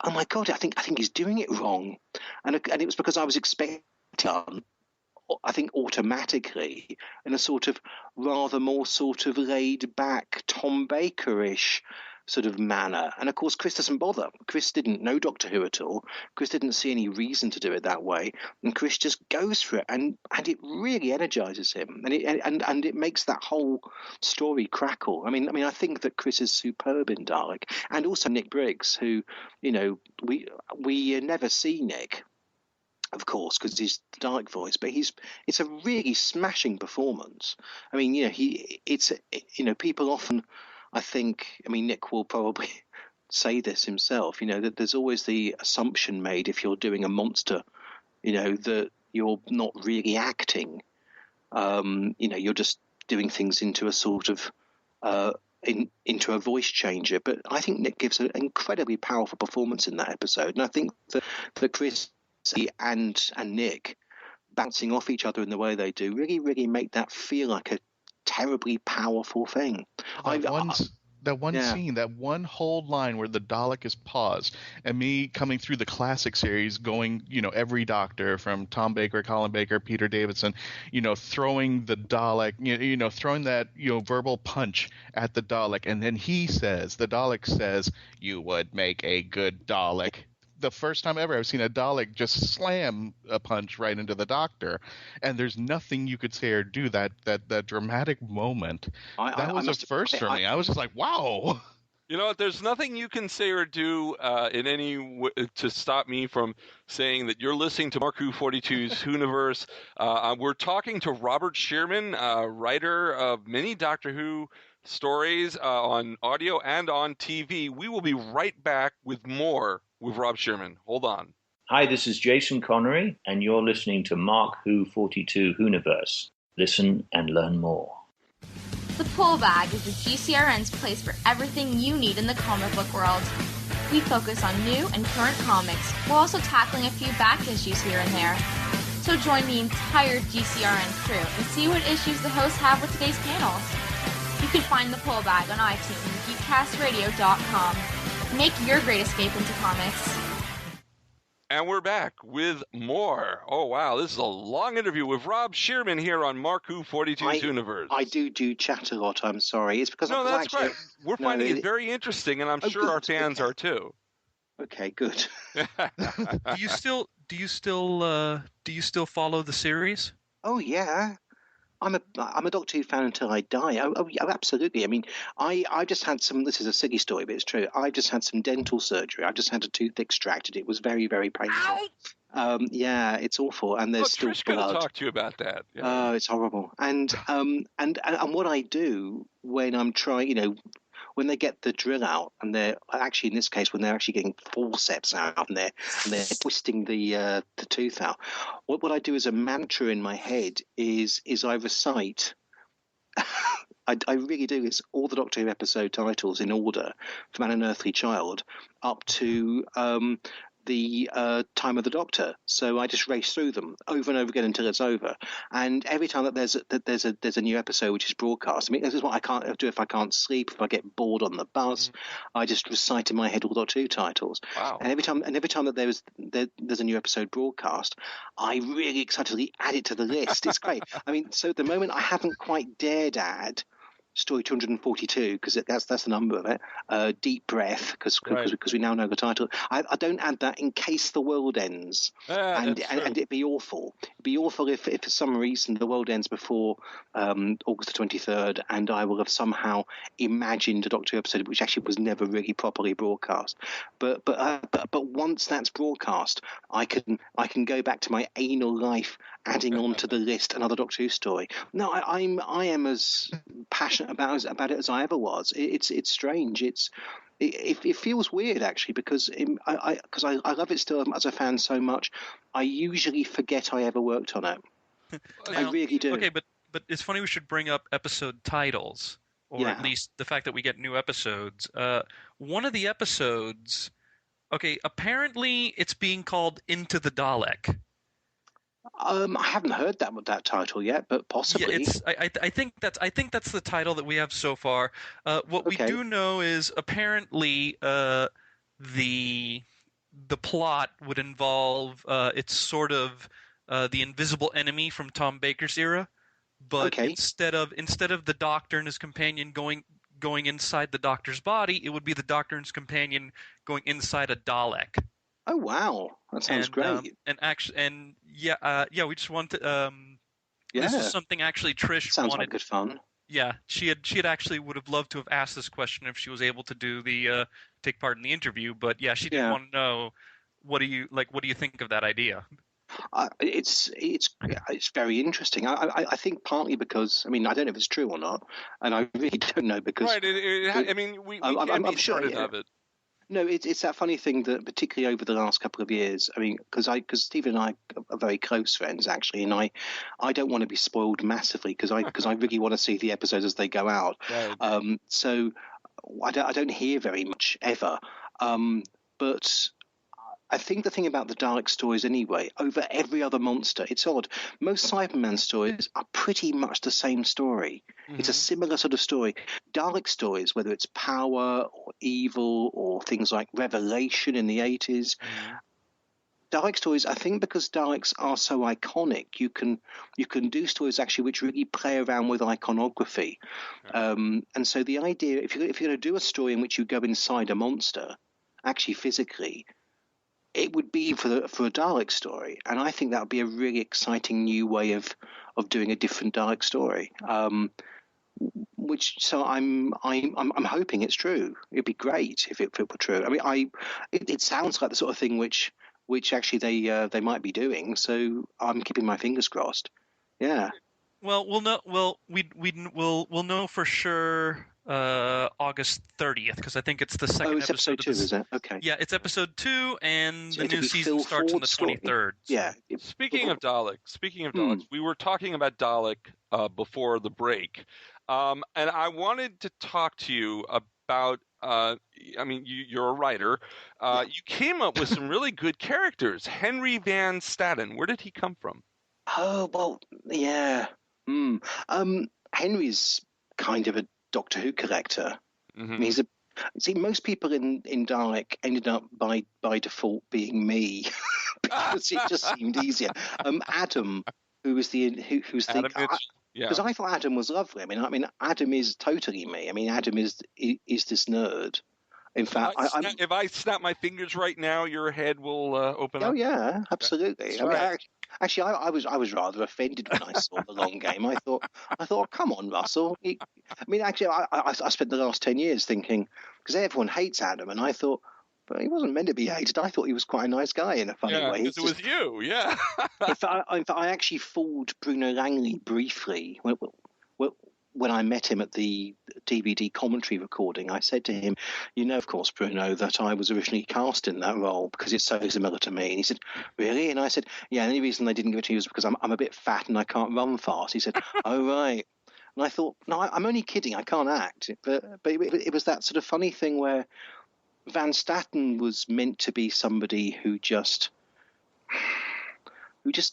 oh my God, I think he's doing it wrong, and it was because I was expecting, I think automatically, in a sort of rather more sort of laid back Tom Baker-ish sort of manner. And of course, Chris doesn't bother. Chris didn't know Doctor Who at all. Chris didn't see any reason to do it that way, and Chris just goes for it, and it really energizes him, and it makes that whole story crackle. I mean, I think that Chris is superb in Dalek, and also Nick Briggs, who we never see Nick, of course, because he's the Dalek voice, but it's a really smashing performance. I mean, people often, I think, Nick will probably say this himself, that there's always the assumption made if you're doing a monster, that you're not really acting. You're just doing things into a sort of, into a voice changer. But I think Nick gives an incredibly powerful performance in that episode. And I think that Chris and Nick bouncing off each other in the way they do really, really make that feel like a terribly powerful thing. That one scene, that one whole line where the Dalek is paused, and me coming through the classic series, going, every Doctor from Tom Baker, Colin Baker, Peter Davison, throwing the Dalek, throwing that, verbal punch at the Dalek, and then the Dalek says, "You would make a good Dalek." The first time ever I've seen a Dalek just slam a punch right into the Doctor, and there's nothing you could say or do. That dramatic moment, that was a first for me. I was just like, wow. You know what? There's nothing you can say or do in any way to stop me from saying that you're listening to Mark Who 42's Whoniverse. We're talking to Robert Shearman, writer of many Doctor Who stories on audio and on TV. We will be right back with more with Rob Shearman. Hold on. Hi, this is Jason Connery, and you're listening to Mark Who 42 Whoniverse. Listen and learn more. The Pull Bag is the GCRN's place for everything you need in the comic book world. We focus on new and current comics, while also tackling a few back issues here and there. So join the entire GCRN crew and see what issues the hosts have with today's panels. You can find The Pull Bag on iTunes and geekcastradio.com. Make your great escape into comics. And we're back with more. Oh, wow. This is a long interview with Rob Shearman here on Mark Who 42's Universe. I do chat a lot, I'm sorry. It's because No, that's actually, right. We're finding it very interesting, and I'm sure our fans are too. Okay, good. Do you still follow the series? Oh, yeah. I'm a Doctor Who fan until I die. Oh, yeah, absolutely. I mean, I just had some. This is a silly story, but it's true. I just had some dental surgery. I just had a tooth extracted. It was very, very painful. Yeah, it's awful, and there's still Trish blood. could have talked to you about that. Yeah. Oh, it's horrible. And what I do when I'm trying, when they get the drill out, and they're actually, in this case, when they're actually getting forceps out and they're twisting the tooth out, what I do as a mantra in my head is I recite. I really do. It's all the Doctor Who episode titles in order, from An Unearthly Child up to the Time of the Doctor. So I just race through them over and over again until it's over. And every time that there's a new episode which is broadcast, I mean, this is what I can't do if I can't sleep, if I get bored on the bus. I just recite in my head all Doctor Who titles. Wow. And every time that there's a new episode broadcast, I really excitedly add it to the list. It's great. I mean, so at the moment I haven't quite dared add Story 242, because that's the number of it. Deep Breath, because we now know the title. I don't add that in case the world ends, and it'd be awful. It'd be awful if for some reason the world ends before August the 23rd, and I will have somehow imagined a Doctor Who episode which actually was never really properly broadcast. But once that's broadcast, I can go back to my anal life, adding on to the list another Doctor Who story. No, I am as passionate about it as I ever was. It's strange. It feels weird actually, because I love it still as a fan so much. I usually forget I ever worked on it. I really do. Okay, but it's funny we should bring up episode titles, or at least the fact that we get new episodes. One of the episodes, apparently it's being called Into the Dalek. I haven't heard that title yet, but possibly. Yeah, I think that's the title that we have so far. What we do know is apparently the plot would involve it's sort of the invisible enemy from Tom Baker's era, but instead of the Doctor and his companion going inside the Doctor's body, it would be the Doctor and his companion going inside a Dalek. Oh wow, that sounds great. We just wanted. This is something actually Trish sounds wanted. like good fun. Yeah, she had actually would have loved to have asked this question if she was able to do the take part in the interview. But yeah, she did want to know what do you think of that idea? It's very interesting. I think partly because, I mean, I don't know if it's true or not, and I really don't know because. Right. We can't be certain of it. No, it's that funny thing that particularly over the last couple of years, I mean, because Stephen and I are very close friends actually, and I don't want to be spoiled massively because I really want to see the episodes as they go out. Right. So I don't hear very much ever, but I think the thing about the Dalek stories anyway, over every other monster, it's odd. Most Cyberman stories are pretty much the same story. Mm-hmm. It's a similar sort of story. Dalek stories, whether it's power or evil or things like Revelation in the 80s, Dalek stories, I think because Daleks are so iconic, you can do stories actually which really play around with iconography. And so the idea, if you're going to do a story in which you go inside a monster, actually physically, it would be for a Dalek story, and I think that would be a really exciting new way of doing a different Dalek story. So I'm hoping it's true. It'd be great if it were true. I mean, it sounds like the sort of thing which actually they might be doing. So I'm keeping my fingers crossed. Yeah. Well, we'll know. Well, we'll know for sure. August 30th, because I think it's the second it's episode 2, is it? Okay. Yeah, it's episode 2, and the new season starts on the 23rd. Yeah. Speaking of Daleks, we were talking about Dalek before the break. And I wanted to talk to you about. You're a writer. You came up with some really good characters. Henry Van Staden. Where did he come from? Oh, well, yeah. Henry's kind of a Doctor Who character. Mm-hmm. I mean, most people in Dalek ended up by default being me because it just seemed easier. Adam, who's the because I thought Adam was lovely. I mean, Adam is totally me. I mean, Adam is this nerd. In fact, if I snap my fingers right now, your head will open up. Oh yeah, absolutely. Actually, I was rather offended when I saw the long game. I thought, come on, Russell. I spent the last 10 years thinking, because everyone hates Adam, and I thought, but he wasn't meant to be hated. I thought he was quite a nice guy in a funny way. Because it was you, yeah. in fact, I actually fooled Bruno Langley briefly when I met him at the DVD commentary recording. I said to him, of course, Bruno, that I was originally cast in that role because it's so similar to me. And he said, really? And I said, yeah, the only reason they didn't give it to you is because I'm a bit fat and I can't run fast. He said, oh, right. And I thought, no, I'm only kidding. I can't act. But it was that sort of funny thing where Van Staden was meant to be somebody who just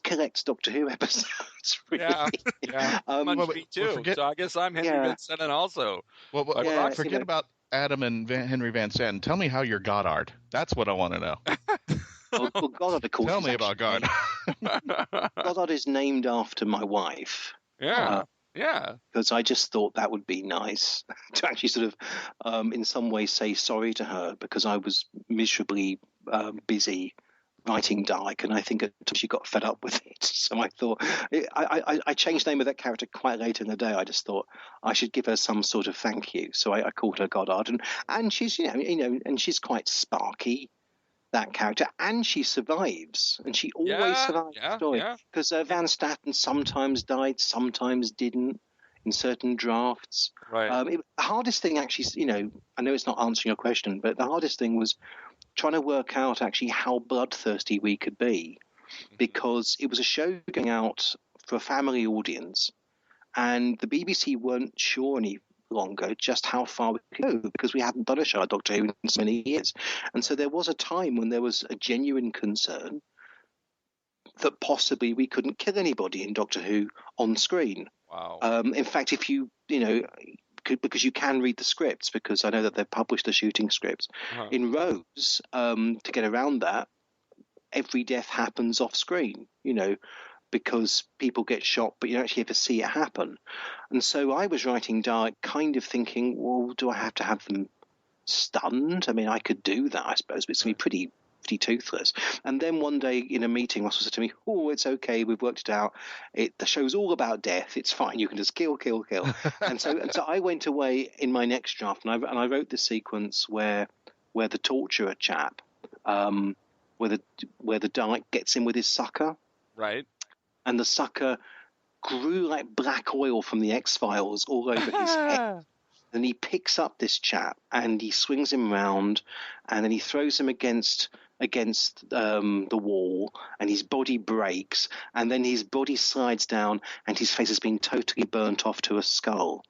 collects Doctor Who episodes. Really. Yeah. Me too. So I guess I'm Henry Van Staden also. Forget about Adam and Henry Van Staden. Tell me how you're Goddard. That's what I want to know. Well, Goddard, of course. Tell me about Goddard. Goddard is named after my wife. Yeah. Because I just thought that would be nice to actually sort of, in some way, say sorry to her because I was miserably busy writing Dalek, and I think she got fed up with it. So I thought I changed the name of that character quite late in the day. I just thought I should give her some sort of thank you. So I called her Goddard, and she's and she's quite sparky, that character, and she survives, and she always survives the story because Van Staden sometimes died, sometimes didn't in certain drafts. Right. The hardest thing actually, I know it's not answering your question, but the hardest thing was trying to work out actually how bloodthirsty we could be, because it was a show going out for a family audience, and the BBC weren't sure any longer just how far we could go because we hadn't done a show on Doctor Who in so many years. And so there was a time when there was a genuine concern that possibly we couldn't kill anybody in Doctor Who on screen. Wow. In fact, if because you can read the scripts, because I know that they've published the shooting scripts. In Rose, to get around that, every death happens off screen, because people get shot, but you don't actually ever see it happen. And so I was writing Dalek kind of thinking, well, do I have to have them stunned? I mean, I could do that, I suppose, but it's going to be pretty toothless. And then one day in a meeting, Russell said to me, oh, it's okay, we've worked it out. The show's all about death. It's fine. You can just kill. and so I went away in my next draft, and I wrote the sequence where the torturer chap, where the Dalek gets in with his sucker. Right. And the sucker grew like black oil from the X-Files all over his head. Then he picks up this chap and he swings him round, and then he throws him against the wall, and his body breaks, and then his body slides down, and his face has been totally burnt off to a skull.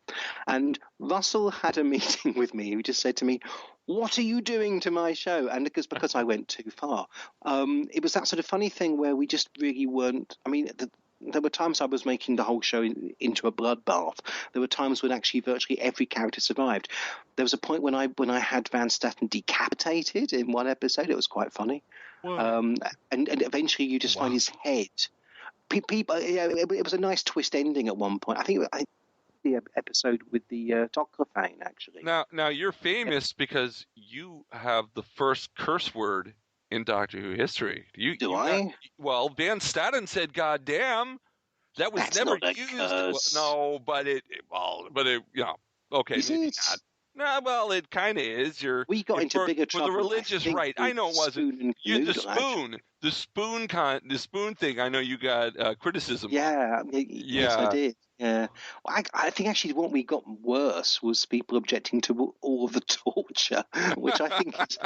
And Russell had a meeting with me. He just said to me, "What are you doing to my show?" And because I went too far, it was that sort of funny thing where we just really weren't. I mean, there were times I was making the whole show into a bloodbath. There were times when actually virtually every character survived. There was a point when I had Van Staden decapitated in one episode. It was quite funny. And eventually you just find his head. People, it was a nice twist ending at one point. I think the episode with the Toclophane, actually. Now you're famous because you have the first curse word in Doctor Who history. Do I? Well, Van Staden said "God damn." That was never used. No, but it. Okay, maybe not. No, well, it kind of is. We got into bigger trouble for the religious right. I know it wasn't. The spoon thing. I know you got criticism. Yeah, yes, I did. Yeah, I think actually what we got worse was people objecting to all of the torture, which I think is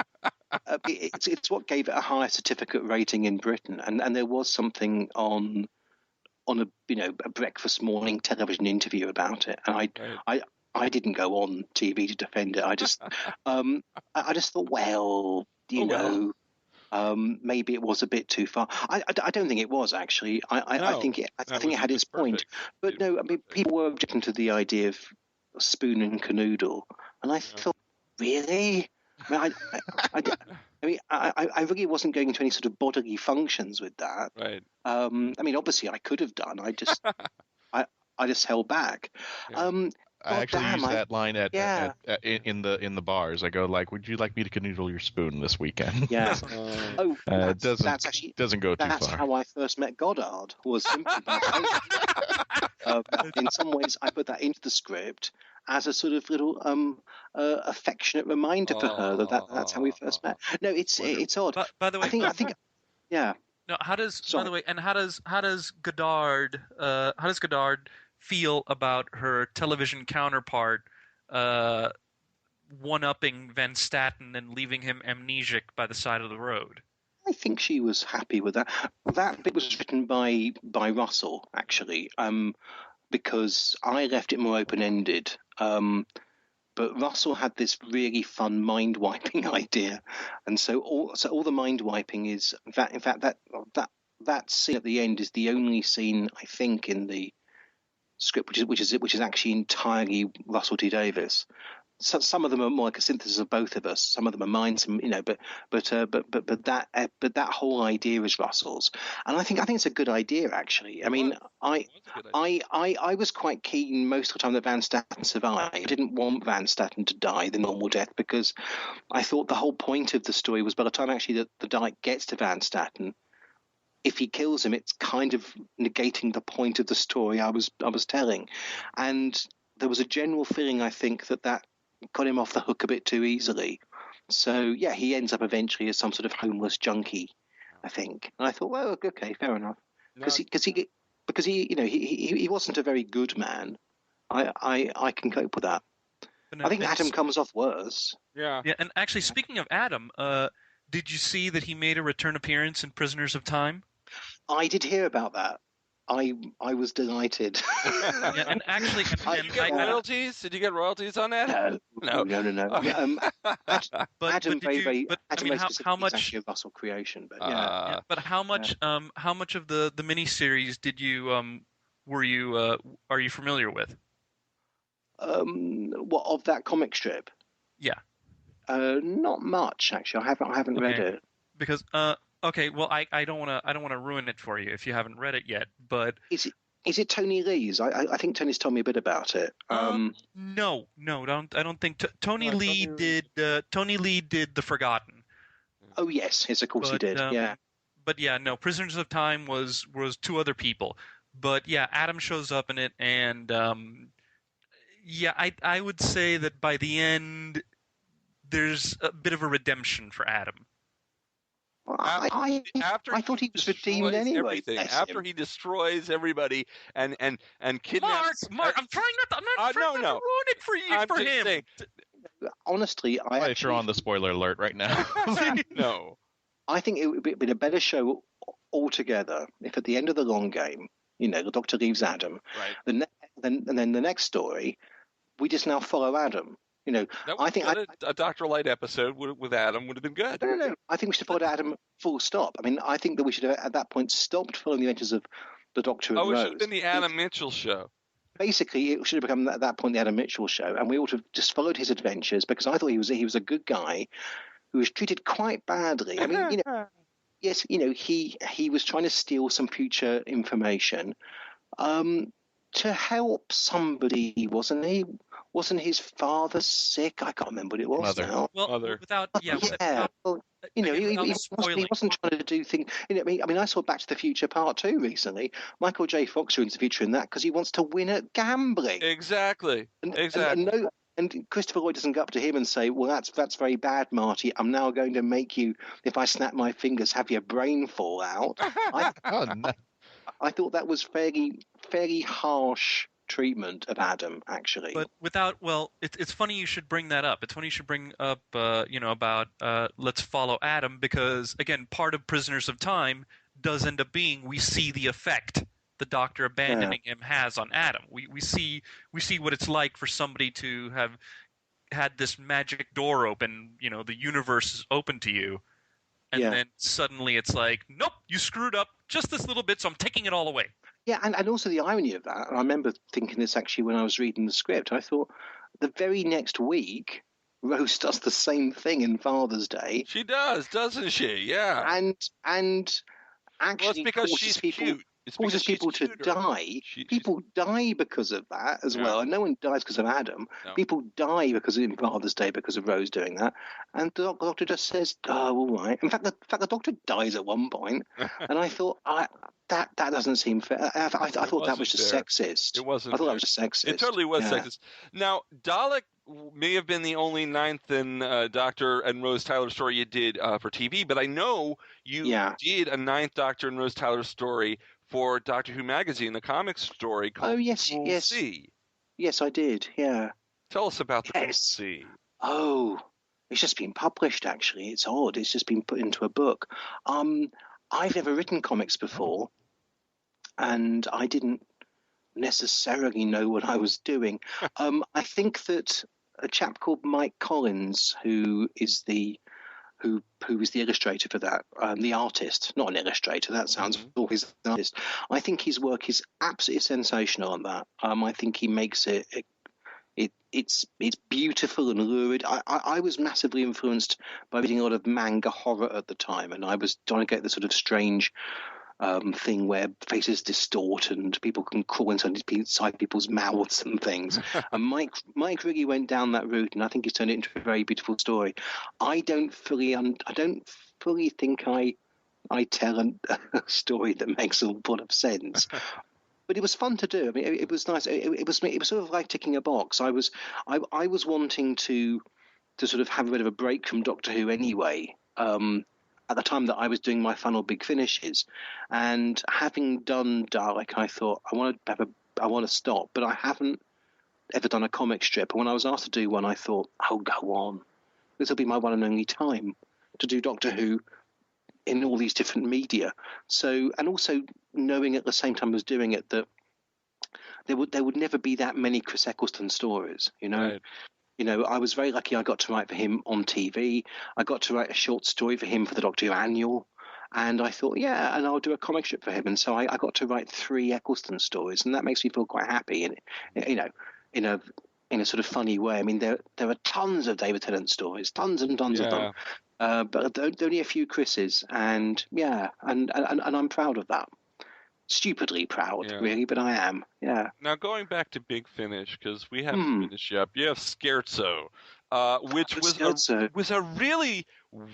it's what gave it a higher certificate rating in Britain, and there was something on on a breakfast morning television interview about it, and I didn't go on TV to defend it. I just I just thought, well, maybe it was a bit too far. I don't think it was actually. I think it had its point. But no, I mean, people were objecting to the idea of spoon and canoodle, and I thought, really? I mean, I really wasn't going into any sort of bodily functions with that. Right. I mean, obviously, I could have done. I just I just held back. Yeah. I actually use that line in the bars. I go like, "Would you like me to canoodle your spoon this weekend?" Yeah. It doesn't go too far. That's how I first met Goddard. Was simply by in some ways, I put that into the script as a sort of little affectionate reminder for her that's how we first met. No, it's odd. By the way, I think yeah. No, how does Goddard feel about her television counterpart one-upping Van Staten and leaving him amnesic by the side of the road? I think she was happy with that. That bit was written by Russell, actually, because I left it more open-ended. But Russell had this really fun mind-wiping idea, and so all the mind-wiping is that, in fact, that scene at the end is the only scene I think in the script which is actually entirely Russell T Davies. So some of them are more like a synthesis of both of us. Some of them are mine. Some, but that whole idea is Russell's, and I think it's a good idea actually. I mean, I was quite keen most of the time that Van Staten survived. I didn't want Van Staten to die the normal death because I thought the whole point of the story was by the time actually the Dalek gets to Van Staten, if he kills him, it's kind of negating the point of the story I was telling, and there was a general feeling I think that got him off the hook a bit too easily. So yeah, he ends up eventually as some sort of homeless junkie, I think. And I thought, well, okay, fair enough, because he wasn't a very good man. I can cope with that. I think Adam comes off worse. Yeah. Yeah, and actually, speaking of Adam, did you see that he made a return appearance in Prisoners of Time? I did hear about that. I was delighted. Yeah, and actually, did you get royalties? Did you get royalties on that? No. But Adam I mean, how much? It's actually a Russell creation, but yeah. But how much of the miniseries did you are you familiar with? What of that comic strip? Yeah. Not much actually. I haven't read it because okay, well, I don't want to ruin it for you if you haven't read it yet. But is it Tony Lee's? I think Tony's told me a bit about it. No, I don't think Tony Lee did. Tony Lee did The Forgotten. Oh yes, of course he did. Yeah. But yeah, no. Prisoners of Time was two other people. But yeah, Adam shows up in it, and yeah, I would say that by the end, there's a bit of a redemption for Adam. Well, I thought he was redeemed anyway. After he destroys everybody and kidnaps. Mark, I'm trying not to. I'm not trying to ruin it for you. I'm for just him. Saying. Honestly, if you're on the spoiler alert right now. No. I think it would be a better show altogether if at the end of the long game, the Doctor leaves Adam. Right. Then the next story, we just now follow Adam. I think a Dr. Light episode with Adam would have been good. No. I think we should have followed Adam full stop. I mean, I think that we should have at that point stopped following the adventures of the Doctor and Rose. It should have been the Adam Mitchell show. Basically, it should have become at that point the Adam Mitchell show, and we ought to have just followed his adventures because I thought he was a good guy who was treated quite badly. I mean, yes, he was trying to steal some future information to help somebody, wasn't he? Wasn't his father sick? I can't remember what it was Mother. now. Well, Mother. without He wasn't trying to do things. I mean, I saw Back to the Future Part 2 recently. Michael J. Fox ruins the future in that because he wants to win at gambling. Exactly. And Christopher Lloyd doesn't go up to him and say, "Well, that's very bad, Marty. I'm now going to make you, if I snap my fingers, have your brain fall out." I thought that was fairly harsh treatment of Adam, actually. But it's funny you should bring that up. It's funny you should bring up, about let's follow Adam because again, part of Prisoners of Time does end up being we see the effect the Doctor abandoning him has on Adam. We see what it's like for somebody to have had this magic door open, the universe is open to you, and then suddenly it's like, nope, you screwed up just this little bit, so I'm taking it all away. Yeah, and also the irony of that, and I remember thinking this actually when I was reading the script, I thought the very next week, Rose does the same thing in Father's Day. She does, doesn't she? Yeah. And actually it's because she's cute. It's causes people to die. People die because of that as well. And no one dies because of Adam. No. People die because of Father's Day because of Rose doing that. And the Doctor just says, "Oh, all right." In fact, the Doctor dies at one point, and I thought, that doesn't seem fair. I thought that was just sexist. It wasn't. I thought that was just sexist. It totally was sexist. Now, Dalek may have been the only ninth and Doctor and Rose Tyler story you did for TV, but I know you did a ninth Doctor and Rose Tyler story for Doctor Who magazine, the comic story called Cool C. Yes, I did. Yeah. Tell us about the Cool C. Oh, it's just been published. Actually, it's odd. It's just been put into a book. I've never written comics before, and I didn't necessarily know what I was doing. I think that a chap called Mike Collins, who is the illustrator for that, the artist, not an illustrator. That sounds always an artist. I think his work is absolutely sensational on that. I think he makes it's beautiful and lurid. I was massively influenced by reading a lot of manga horror at the time, and I was trying to get the sort of strange thing where faces distort and people can crawl inside people's mouths and things. And Mike really went down that route, and I think he's turned it into a very beautiful story. I don't fully think I tell a story that makes a lot of sense. But it was fun to do. I mean, it was nice. It was sort of like ticking a box. I was wanting to sort of have a bit of a break from Doctor Who anyway. At the time that I was doing my final big finishes, and having done Dalek, I thought I want to stop, but I haven't ever done a comic strip. And when I was asked to do one, I thought, oh, go on. This will be my one and only time to do Doctor Who in all these different media. So, and also knowing at the same time I was doing it that there would never be that many Chris Eccleston stories, Right. I was very lucky I got to write for him on TV. I got to write a short story for him for the Doctor Who Annual. And I thought, and I'll do a comic strip for him. And so I got to write 3 Eccleston stories, and that makes me feel quite happy. And, in a sort of funny way. I mean, there are tons of David Tennant stories, tons and tons of them. But there are only a few Chris's. And, and I'm proud of that. Stupidly proud, really, but I am. Yeah. Now going back to Big Finish, because we haven't finished yet. You have Scherzo, which was a really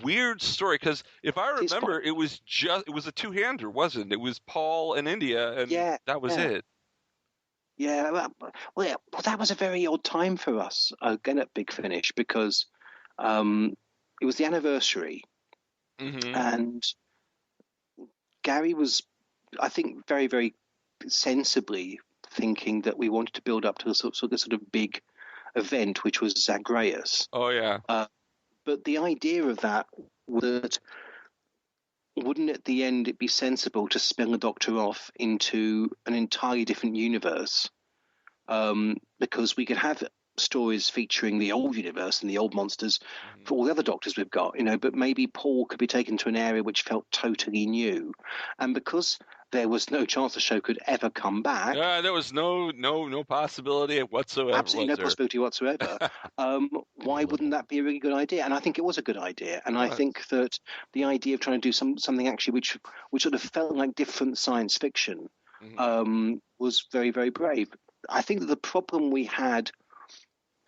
weird story. Because if I remember, it was a two-hander, wasn't it? It was Paul and India, and that was it. Yeah. Well, that was a very odd time for us again at Big Finish because it was the anniversary, and Gary was, I think, very, very sensibly thinking that we wanted to build up to a sort of big event, which was Zagreus. Oh, yeah. But the idea of that was that wouldn't at the end it be sensible to spin the Doctor off into an entirely different universe? Because we could have stories featuring the old universe and the old monsters for all the other Doctors we've got, but maybe Paul could be taken to an area which felt totally new. And because there was no chance the show could ever come back. There was no possibility whatsoever. Absolutely no possibility whatsoever. Why wouldn't that be a really good idea? And I think it was a good idea. And I think that the idea of trying to do something actually which sort of felt like different science fiction was very, very brave. I think that the problem we had,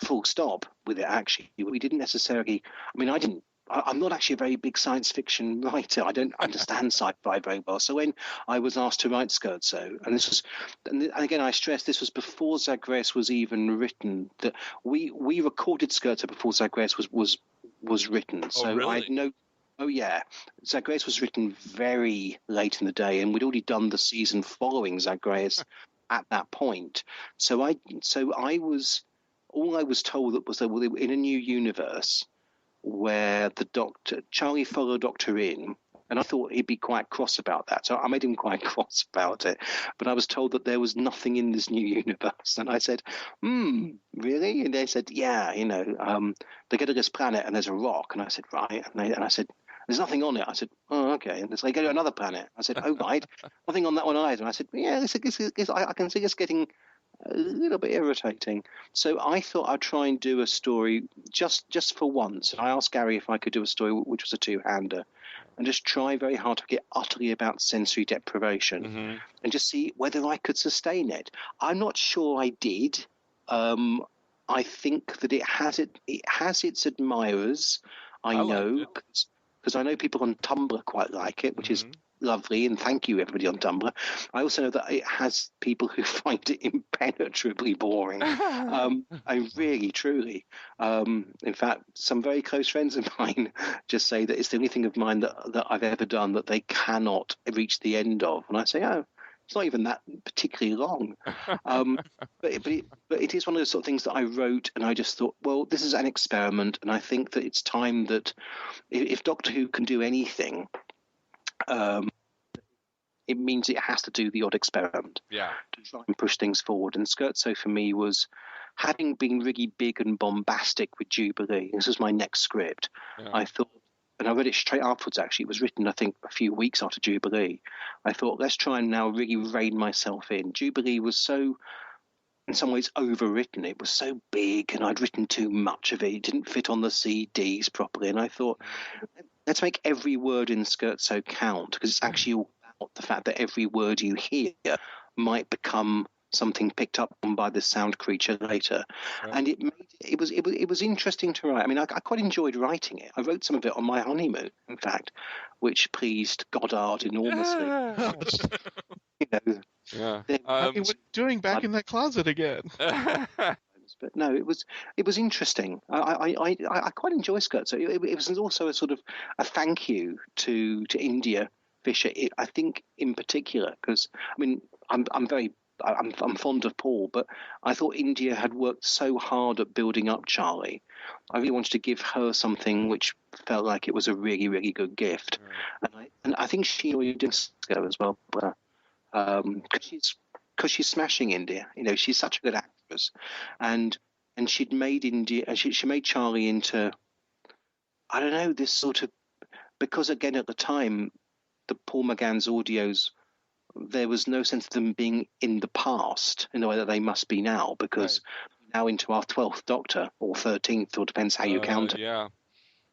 full stop, with it actually, we didn't necessarily. I mean, I'm not actually a very big science fiction writer. I don't understand sci-fi very well. So when I was asked to write Scherzo, and again I stress this was before Zagreus was even written. That we recorded Scherzo before Zagreus was written. So really? I had no. Oh yeah, Zagreus was written very late in the day, and we'd already done the season following Zagreus at that point. So I was. All I was told that was that in a new universe where the Doctor, Charlie followed Doctor in, And I thought he'd be quite cross about that. So I made him quite cross about it. But I was told that there was nothing in this new universe. And I said, really? And they said, yeah, they go to this planet and there's a rock. And I said, right. And I said, there's nothing on it. I said, oh, okay. And they go to another planet. I said, oh, right. Nothing on that one either. And I said, yeah, I can see this getting a little bit irritating. So I thought I'd try and do a story just for once. And I asked Gary if I could do a story which was a two-hander, and just try very hard to get utterly about sensory deprivation and just see whether I could sustain it. I'm not sure I did. I think that it has its admirers. I know, because I know people on Tumblr quite like it, which is lovely, and thank you everybody on Tumblr. I also know that it has people who find it impenetrably boring. I really, truly. In fact, some very close friends of mine just say that it's the only thing of mine that I've ever done that they cannot reach the end of. And I say, oh, it's not even that particularly long. But it is one of those sort of things that I wrote, and I just thought, well, this is an experiment, and I think that it's time that if Doctor Who can do anything, it means it has to do the odd experiment to try and push things forward. And Scherzo for me was, having been really big and bombastic with Jubilee, this was my next script. I thought, and I read it straight afterwards actually, it was written I think a few weeks after Jubilee. I thought, let's try and now really rein myself in. Jubilee was so, in some ways, overwritten. It was so big and I'd written too much of it. It didn't fit on the CDs properly. And I thought, let's make every word in Scherzo count, because it's actually all about the fact that every word you hear might become something picked up on by the sound creature later. And it was interesting to write. I mean, I quite enjoyed writing it. I wrote some of it on my honeymoon, in fact, which pleased Goddard enormously. What are you doing back in that closet again? But no, it was interesting. I quite enjoy Scherzo. It was also a sort of a thank you to India Fisher. I think in particular, because I mean I'm fond of Paul, but I thought India had worked so hard at building up Charlie. I really wanted to give her something which felt like it was a really, really good gift, and I think she already did so as well. Because she's smashing India. She's such a good actress, and she'd made India. She made Charlie into, I don't know, this sort of, because again at the time, the Paul McGann's audios, there was no sense of them being in the past in the way that they must be now, because now into our 12th Doctor or 13th, or depends how you count it.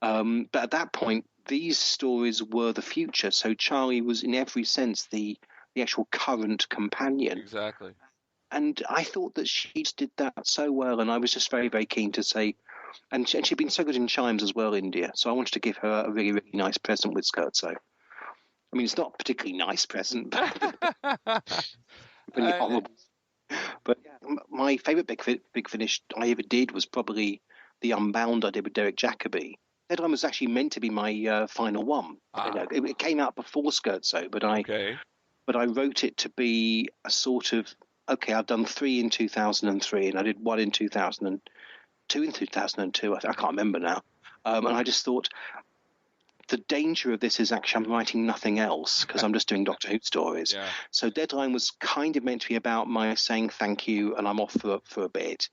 But at that point, these stories were the future. So Charlie was in every sense the actual current companion. Exactly. And I thought that she just did that so well, and I was just very, very keen to say, and she'd been so good in chimes as well, India, so I wanted to give her a really, really nice present with Scherzo. I mean, it's not a particularly nice present, but really horrible. But my favourite big finish I ever did was probably the Unbound I did with Derek Jacobi. Deadline was actually meant to be my final one. It came out before Scherzo, but I wrote it to be a sort of, okay, I've done 3 in 2003, and I did 1 in 2002 in 2002. I can't remember now. And I just thought, the danger of this is actually I'm writing nothing else, because I'm just doing Doctor Who stories. So Deadline was kind of meant to be about my saying thank you and I'm off for a bit.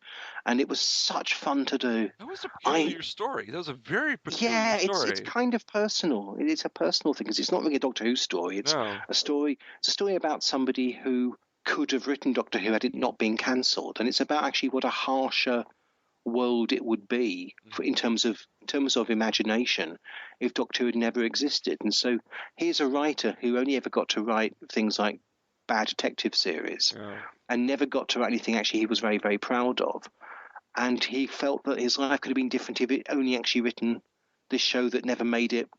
And it was such fun to do. That was a peculiar story. That was a very peculiar story. It's kind of personal. It's a personal thing, because it's not really a Doctor Who story. It's a story. It's a story about somebody who could have written Doctor Who had it not been cancelled. And it's about actually what a harsher world it would be in terms of imagination if Doctor Who had never existed. And so here's a writer who only ever got to write things like bad detective series and never got to write anything actually he was very, very proud of. And he felt that his life could have been different if he'd only actually written this show that never made it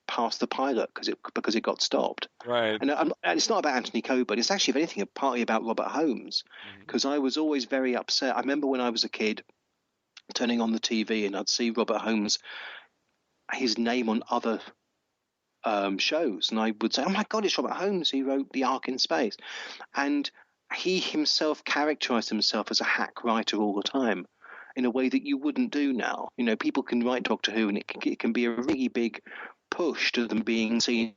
past the pilot because it got stopped. Right. And it's not about Anthony Coburn. It's actually, if anything, partly about Robert Holmes, because I was always very upset. I remember when I was a kid turning on the TV and I'd see Robert Holmes, his name on other shows, and I would say, oh my God, it's Robert Holmes. He wrote The Ark in Space. And he himself characterized himself as a hack writer all the time in a way that you wouldn't do now. People can write Doctor Who and it can be a really big push to them being seen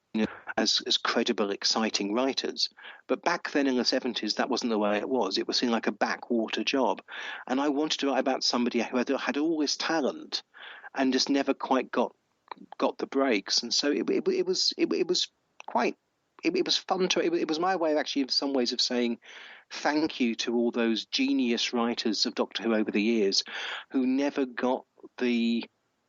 as credible, exciting writers. But back then in the 70s, that wasn't the way it was. It was seen like a backwater job. And I wanted to write about somebody who had all this talent and just never quite got the breaks. And so it was quite. It was fun it was my way, actually, in some ways, of saying thank you to all those genius writers of Doctor Who over the years who never got the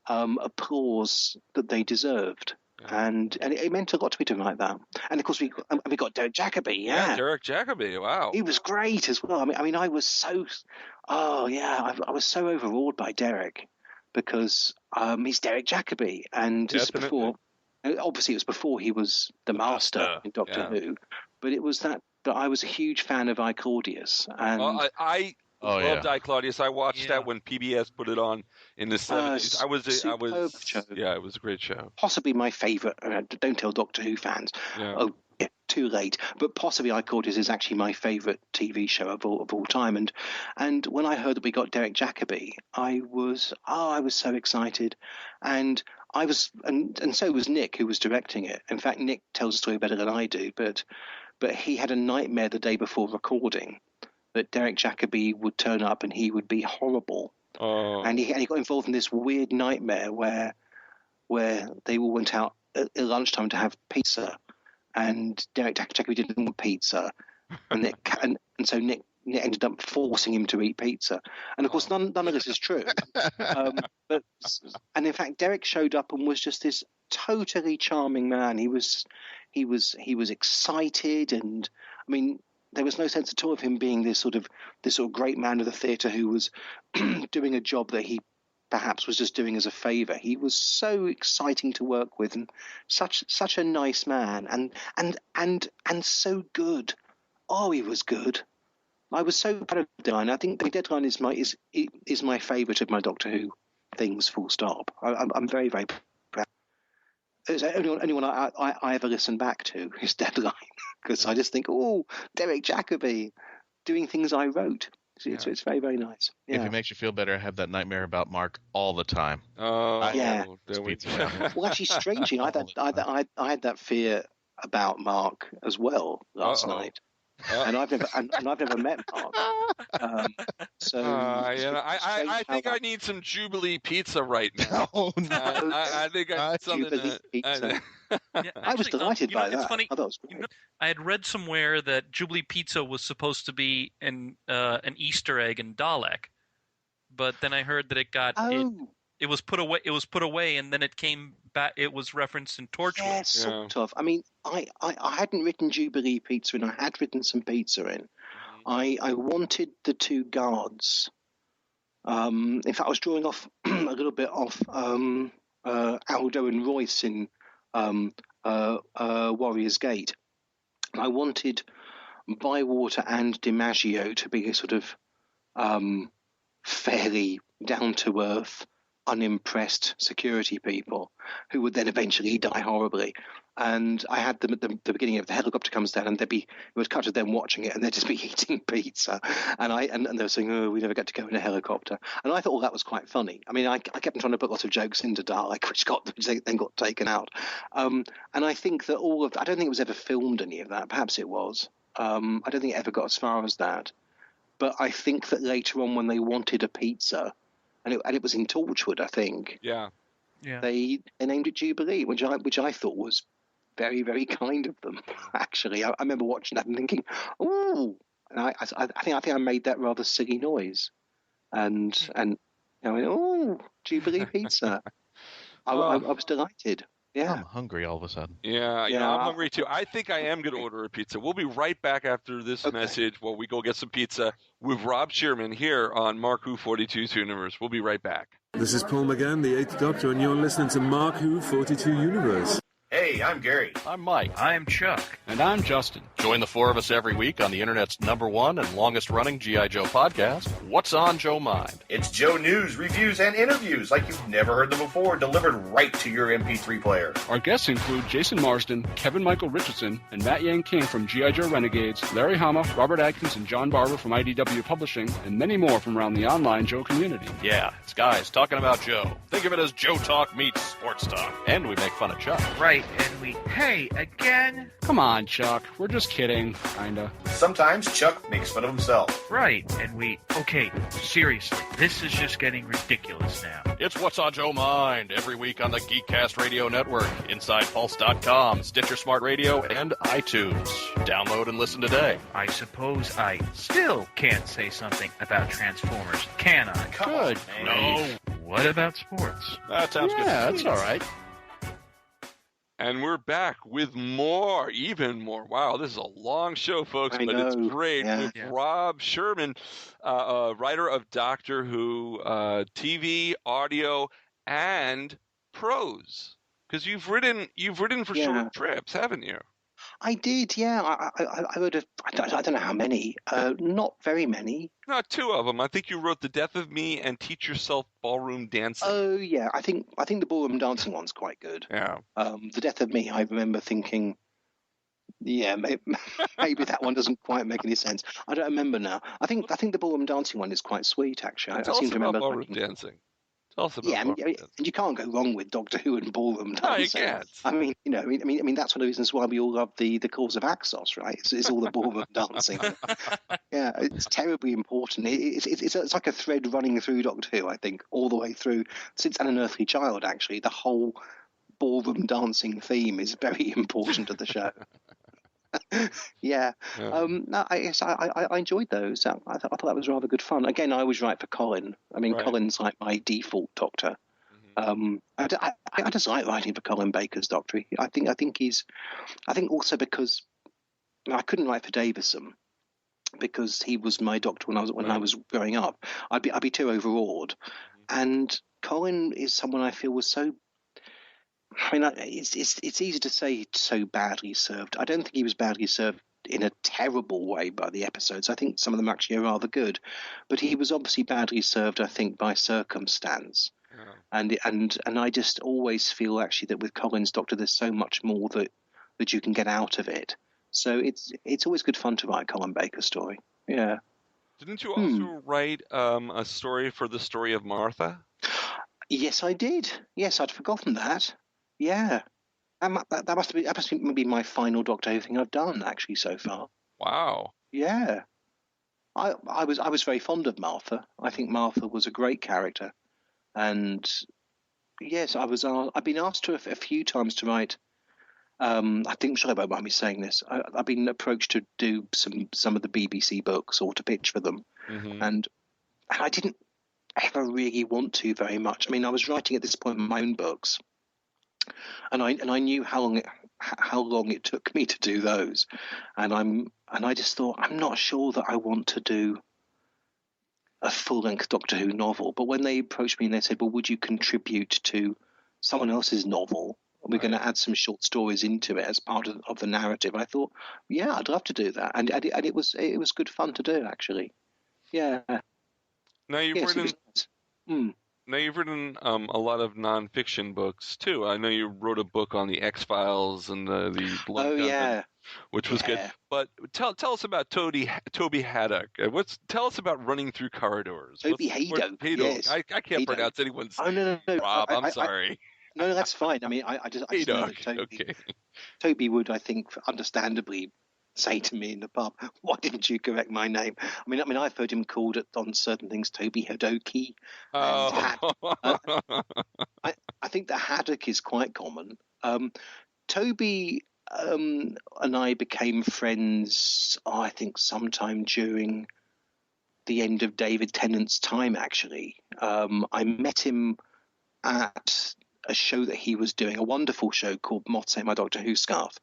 applause that they deserved. Yeah. And it meant a lot to me to write that. And of course we got Derek Jacobi. Yeah, Derek Jacobi. Wow, he was great as well. I mean, I was so I was so overawed by Derek because he's Derek Jacobi, and this is before. Obviously, it was before he was the master in Doctor Who, but it was that I was a huge fan of I, Claudius. And I loved I, Claudius. I watched that when PBS put it on in the 70s. It was a great show. Possibly my favourite. Don't tell Doctor Who fans. Yeah. Oh, yeah, too late. But possibly I, Claudius is actually my favourite TV show of all time. And when I heard that we got Derek Jacobi, I was so excited. And I was, and so was Nick, who was directing it. In fact, Nick tells the story better than I do, but he had a nightmare the day before recording that Derek Jacobi would turn up and he would be horrible. Oh. And he got involved in this weird nightmare where they all went out at lunchtime to have pizza, and Derek Jacobi didn't want pizza, and so Nick ended up forcing him to eat pizza. And of course, none of this is true. And in fact, Derek showed up and was just this totally charming man. He was excited, and I mean, there was no sense at all of him being this sort of great man of the theatre who was doing a job that he perhaps was just doing as a favour. He was so exciting to work with, and such a nice man, and so good. Oh, he was good. I was so proud of Deadline. I think the Deadline is my favourite of my Doctor Who things. Full stop. I'm very, very proud. It's only one I ever listen back to is Deadline, because I just think, oh, Derek Jacobi doing things I wrote. It's very, very nice. Yeah. If it makes you feel better, I have that nightmare about Mark all the time. Oh, yeah. Well, actually, strangely, I had that fear about Mark as well last night. And I've never met Mark. I think I need some Jubilee pizza right now. Oh, no. I think I need something. Pizza. I was delighted by that. It's funny. I thought it was great. I had read somewhere that Jubilee pizza was supposed to be an Easter egg in Dalek, but then I heard that it was put away. It was put away, and then it came back. It was referenced in Torchwood. Yeah, sort of. I mean, I hadn't written Jubilee pizza in. I had written some pizza in. I wanted the two guards. In fact, I was drawing off a little bit off Aldo and Royce in Warrior's Gate. I wanted Bywater and DiMaggio to be a sort of fairly down-to-earth, unimpressed security people who would then eventually die horribly. And I had them at the beginning of the helicopter comes down, and it would cut to them watching it, and they'd just be eating pizza. And they were saying, "Oh, we never get to go in a helicopter." And I thought, that was quite funny. I mean, I kept trying to put lots of jokes into Dalek, which then got taken out. And I think that I don't think it was ever filmed, any of that. Perhaps it was. I don't think it ever got as far as that. But I think that later on, when they wanted a pizza, and it was in Torchwood, I think. Yeah. They named it Jubilee, which I thought was very, very kind of them. Actually, I remember watching that and thinking, "Ooh!" And I think I made that rather silly noise, and I went, "Oh, Jubilee pizza!" I was delighted. Yeah, I'm hungry all of a sudden. Yeah, I'm hungry too. I think I am going to order a pizza. We'll be right back after this message while we go get some pizza with Rob Shearman here on Mark Who 42's Universe. We'll be right back. This is Paul McGann, the 8th Doctor, and you're listening to Mark Who 42 Universe. Hey, Hey, I'm Gary. I'm Mike. I'm Chuck. And I'm Justin. Join the four of us every week on the internet's #1 and longest-running G.I. Joe podcast, What's on Joe Mind? It's Joe news, reviews, and interviews like you've never heard them before, delivered right to your MP3 player. Our guests include Jason Marsden, Kevin Michael Richardson, and Matt Yang King from G.I. Joe Renegades, Larry Hama, Robert Adkins, and John Barber from IDW Publishing, and many more from around the online Joe community. Yeah, it's guys talking about Joe. Think of it as Joe Talk meets Sports Talk. And we make fun of Chuck. Right, and we, hey, again? Come on, Chuck. We're just kidding, kinda. Sometimes Chuck makes fun of himself. Right, and we, okay, seriously, this is just getting ridiculous now. It's What's on Joe Mind, every week on the Geekcast Radio Network, InsidePulse.com, Stitcher Smart Radio, and iTunes. Download and listen today. I suppose I still can't say something about Transformers, can I? Good. No. What about sports? That sounds good. Yeah, that's all right. And we're back with more, even more. Wow, this is a long show, folks, but it's great. Yeah. With Rob Shearman, writer of Doctor Who, TV, audio, and prose. Because you've written for short trips, haven't you? I did, yeah. I wrote I don't know how many. Not very many. Not 2 of them. I think you wrote The Death of Me and Teach Yourself Ballroom Dancing. Oh yeah, I think the ballroom dancing one's quite good. Yeah. The Death of Me, I remember thinking, yeah, maybe that one doesn't quite make any sense. I don't remember now. I think the ballroom dancing one is quite sweet, actually. I seem to remember ballroom dancing. Tell us about and you can't go wrong with Doctor Who and ballroom dancing. No, you can't. I mean, I mean, that's one of the reasons why we all love the Calls of Axos, right? It's all the ballroom dancing. Yeah, it's terribly important. It's like a thread running through Doctor Who, I think, all the way through since An Unearthly Child. Actually, the whole ballroom dancing theme is very important to the show. Yeah. No, I enjoyed those. I thought that was rather good fun. Again, I was right for Colin. I mean, right. Colin's like my default Doctor. Mm-hmm. I just like writing for Colin Baker's Doctor. I think also because I couldn't write for Davison because he was my Doctor when I was growing up. I'd be too overawed, and Colin is someone I feel was so. I mean, it's easy to say so badly served. I don't think he was badly served in a terrible way by the episodes. I think some of them actually are rather good, but he was obviously badly served, I think, by circumstance. Yeah. And I just always feel actually that with Colin's Doctor, there's so much more that you can get out of it. So it's always good fun to write Colin Baker's story. Yeah. Didn't you also write a story for the story of Martha? Yes, I did. Yes, I'd forgotten that. Yeah, that must be maybe my final Doctor Who thing I've done actually so far. Wow. Yeah, I was very fond of Martha. I think Martha was a great character, and yes, I've been asked to a few times to write. I think Michelle won't mind me saying this. I've been approached to do some of the BBC books or to pitch for them, and I didn't ever really want to very much. I mean, I was writing at this point my own books. And I knew how long it took me to do those, and I just thought I'm not sure that I want to do a full-length Doctor Who novel. But when they approached me and they said, "Well, would you contribute to someone else's novel? We're going to add some short stories into it as part of the narrative," I thought, "Yeah, I'd love to do that," and it was good fun to do actually. Yeah. Now you've written. Now, you've written a lot of nonfiction books, too. I know you wrote a book on the X-Files and the Blood Gunman, which was good. But tell us about Toby Haddock. Tell us about Running Through Corridors. Toby Haddock, yes. I can't pronounce anyone's no. Rob, I'm sorry. No, that's fine. I mean, I just know that Toby would, I think, understandably say to me in the pub, "Why didn't you correct my name?" I mean, I've heard him called on certain things Toby Hadoki. I think the Haddock is quite common. Toby and I became friends, I think, sometime during the end of David Tennant's time, actually. I met him at a show that he was doing, a wonderful show called Motte, My Doctor Who Scarf,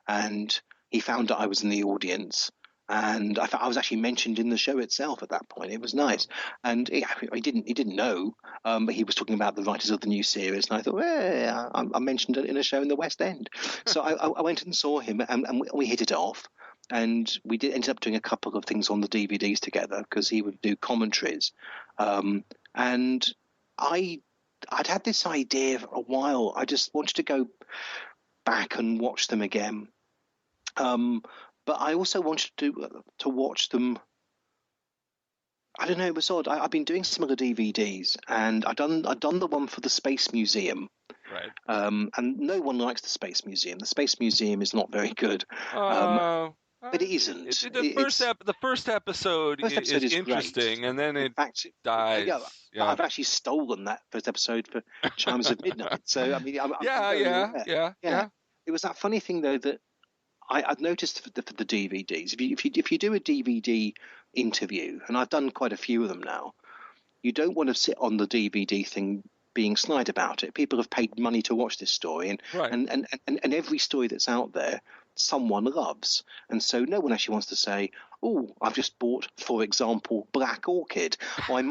and he found that I was in the audience, And I was actually mentioned in the show itself at that point. It was nice, and he didn't know, but he was talking about the writers of the new series, and I thought, I mentioned it in a show in the West End. So I went and saw him, and we hit it off, and we ended up doing a couple of things on the DVDs together because he would do commentaries, and I'd had this idea for a while. I just wanted to go back and watch them again. But I also wanted to watch them. I don't know. It was odd. I've been doing some of the DVDs, and I'd done the one for the Space Museum. Right. And no one likes the Space Museum. The Space Museum is not very good. But it isn't. The first episode is interesting, great. And then it dies. Yeah. I've actually stolen that first episode for Chimes of Midnight. So I mean, yeah. It was that funny thing though that I've noticed for the DVDs. If you do a DVD interview, and I've done quite a few of them now, you don't want to sit on the DVD thing being snide about it. People have paid money to watch this story, and every story that's out there, someone loves, and so no one actually wants to say, "Oh, I've just bought, for example, Black Orchid. Or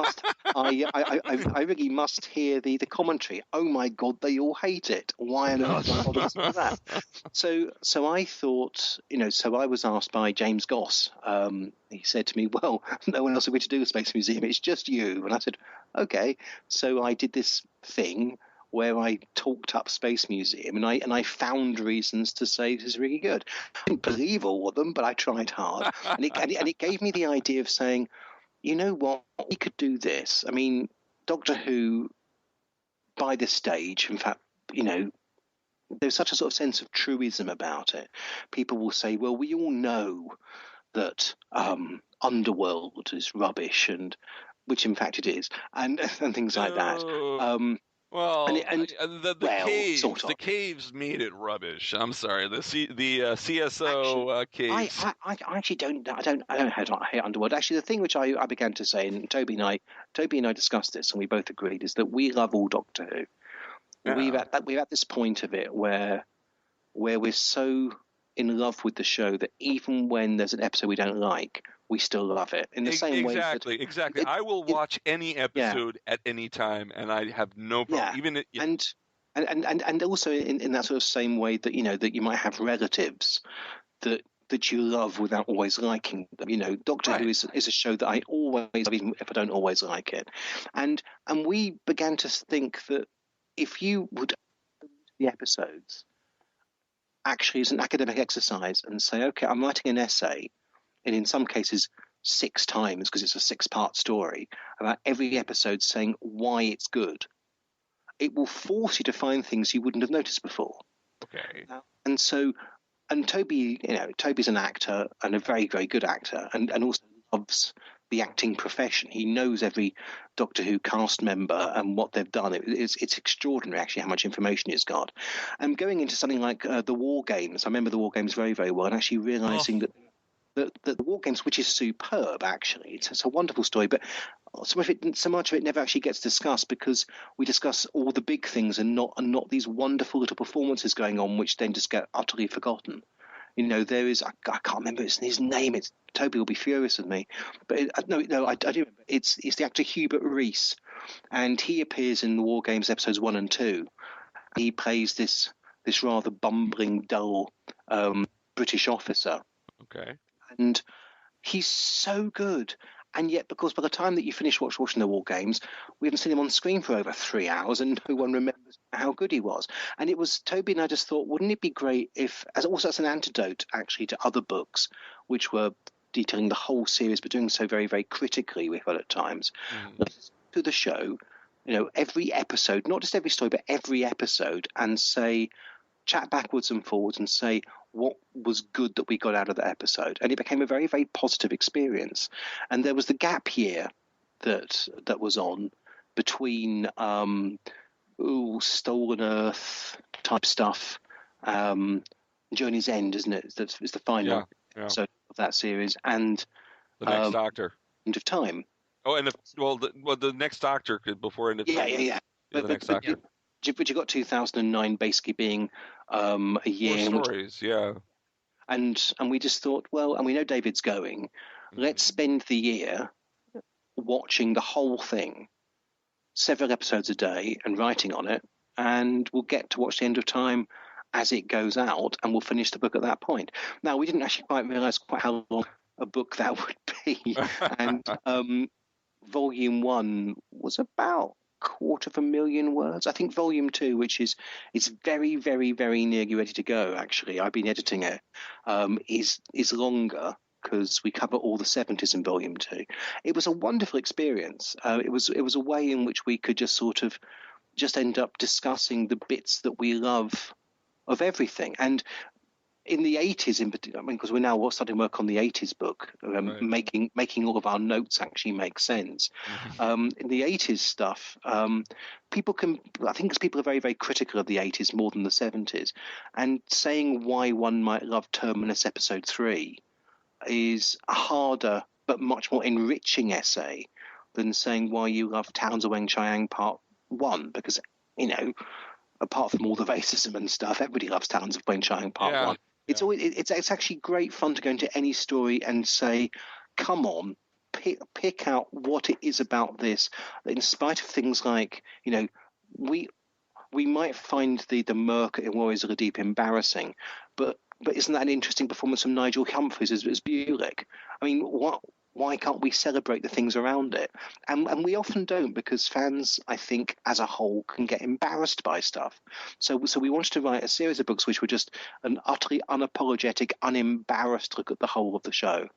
I really must hear the commentary. Oh my God, they all hate it. Why on earth would I bother listening to that?" So I thought, so I was asked by James Goss. He said to me, "Well, no one else agreed to do the Space Museum. It's just you." And I said, "Okay." So I did this thing where I talked up Space Museum, and I found reasons to say this is really good. I didn't believe all of them, but I tried hard, and it gave me the idea of saying, you know what, we could do this. I mean, Doctor Who, by this stage, in fact, there's such a sort of sense of truism about it. People will say, well, we all know that Underworld is rubbish, and which in fact it is, and things like that. The caves made it rubbish. I'm sorry. The CSO caves. I actually don't hate Underworld. Actually, the thing which I began to say, and Toby and I discussed this, and we both agreed, is that we love all Doctor Who. Yeah. We're at this point of it where we're so in love with the show that even when there's an episode we don't like, we still love it. In the same way. Exactly. I will watch any episode at any time, and I have no problem. And also in that sort of same way that that you might have relatives that you love without always liking them. Doctor Who is a show that I always love, even if I don't always like it. And we began to think that if you would the episodes actually as an academic exercise and say, okay, I'm writing an essay, and in some cases 6 times, because it's a 6-part story, about every episode saying why it's good, it will force you to find things you wouldn't have noticed before. Okay. And Toby's an actor, and a very, very good actor, and also loves the acting profession. He knows every Doctor Who cast member and what they've done. It's extraordinary, actually, how much information he's got. And going into something like the War Games, I remember the War Games very, very well, and actually realising that the War Games, which is superb, actually, it's a wonderful story, but so much of it never actually gets discussed because we discuss all the big things and not these wonderful little performances going on, which then just get utterly forgotten. There is I can't remember his name. Toby will be furious with me, but I do remember. It's the actor Hubert Rees, and he appears in the War Games episodes 1 and 2. He plays this rather bumbling, dull British officer. Okay. And he's so good. And yet, because by the time that you finish watching the War Games, we haven't seen him on screen for over 3 hours, and no one remembers how good he was. And it was Toby and I just thought, wouldn't it be great if, as an antidote actually to other books, which were detailing the whole series, but doing so very, very critically, we felt at times, to the show, every episode, not just every story, but every episode, and chat backwards and forwards and say what was good that we got out of that episode. And it became a very, very positive experience. And there was the gap year that was on between Stolen Earth type stuff, Journey's End, isn't it? It's the final episode of that series, and the next Doctor, End of Time. Oh, and the next Doctor before End of Time. Yeah. The next Doctor. But you got 2009 basically being a year. 4 stories, And we just thought, well, and we know David's going, let's spend the year watching the whole thing, several episodes a day, and writing on it, and we'll get to watch The End of Time as it goes out, and we'll finish the book at that point. Now, we didn't actually quite realise quite how long a book that would be, and Volume 1 was about 250,000 words. I think Volume 2, which is very, very, very nearly ready to go, actually, I've been editing it, is longer, because we cover all the 70s in Volume 2. It was a wonderful experience. It was a way in which we could just sort of just end up discussing the bits that we love of everything. And in the 80s, in particular, because we're now starting to work on the 80s book, making all of our notes actually make sense. In the 80s stuff, people are very, very critical of the 80s more than the 70s. And saying why one might love Terminus Episode 3 is a harder but much more enriching essay than saying why you love Towns of Weng-Chiang Part 1, because, apart from all the racism and stuff, everybody loves Towns of Weng-Chiang Part 1. It's always, it's actually great fun to go into any story and say, come on, pick out what it is about this, in spite of things like, we might find the murk in Warriors of the Deep embarrassing, but isn't that an interesting performance from Nigel Humphreys as Bulick? I mean, why can't we celebrate the things around it? And we often don't, because fans, I think, as a whole, can get embarrassed by stuff. So we wanted to write a series of books which were just an utterly unapologetic, unembarrassed look at the whole of the show.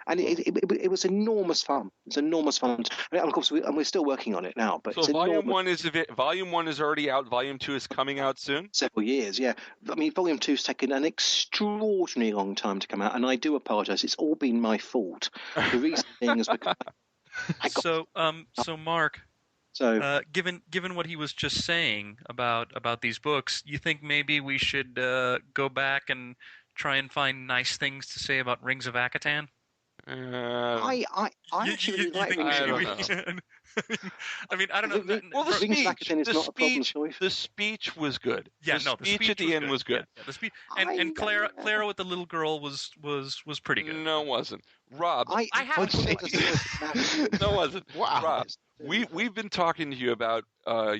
And it was enormous fun. It's enormous fun. And of course, we're still working on it now. But so Volume 1 is already out. Volume 2 is coming out soon. Several years, yeah. I mean, Volume 2's taken an extraordinarily long time to come out, and I do apologise. It's all been my fault. The reason being is because So Mark. Given what he was just saying about these books, you think maybe we should go back and try and find nice things to say about Rings of Akatan? I actually really like Rings of Akatan. I mean, I don't know. Well, the speech was good. Yeah, the speech at the end was good. Yeah, the speech and Clara with the little girl was pretty good. No, it wasn't. Rob, I have to say no, it wasn't. Wow. Rob, we've been talking to you about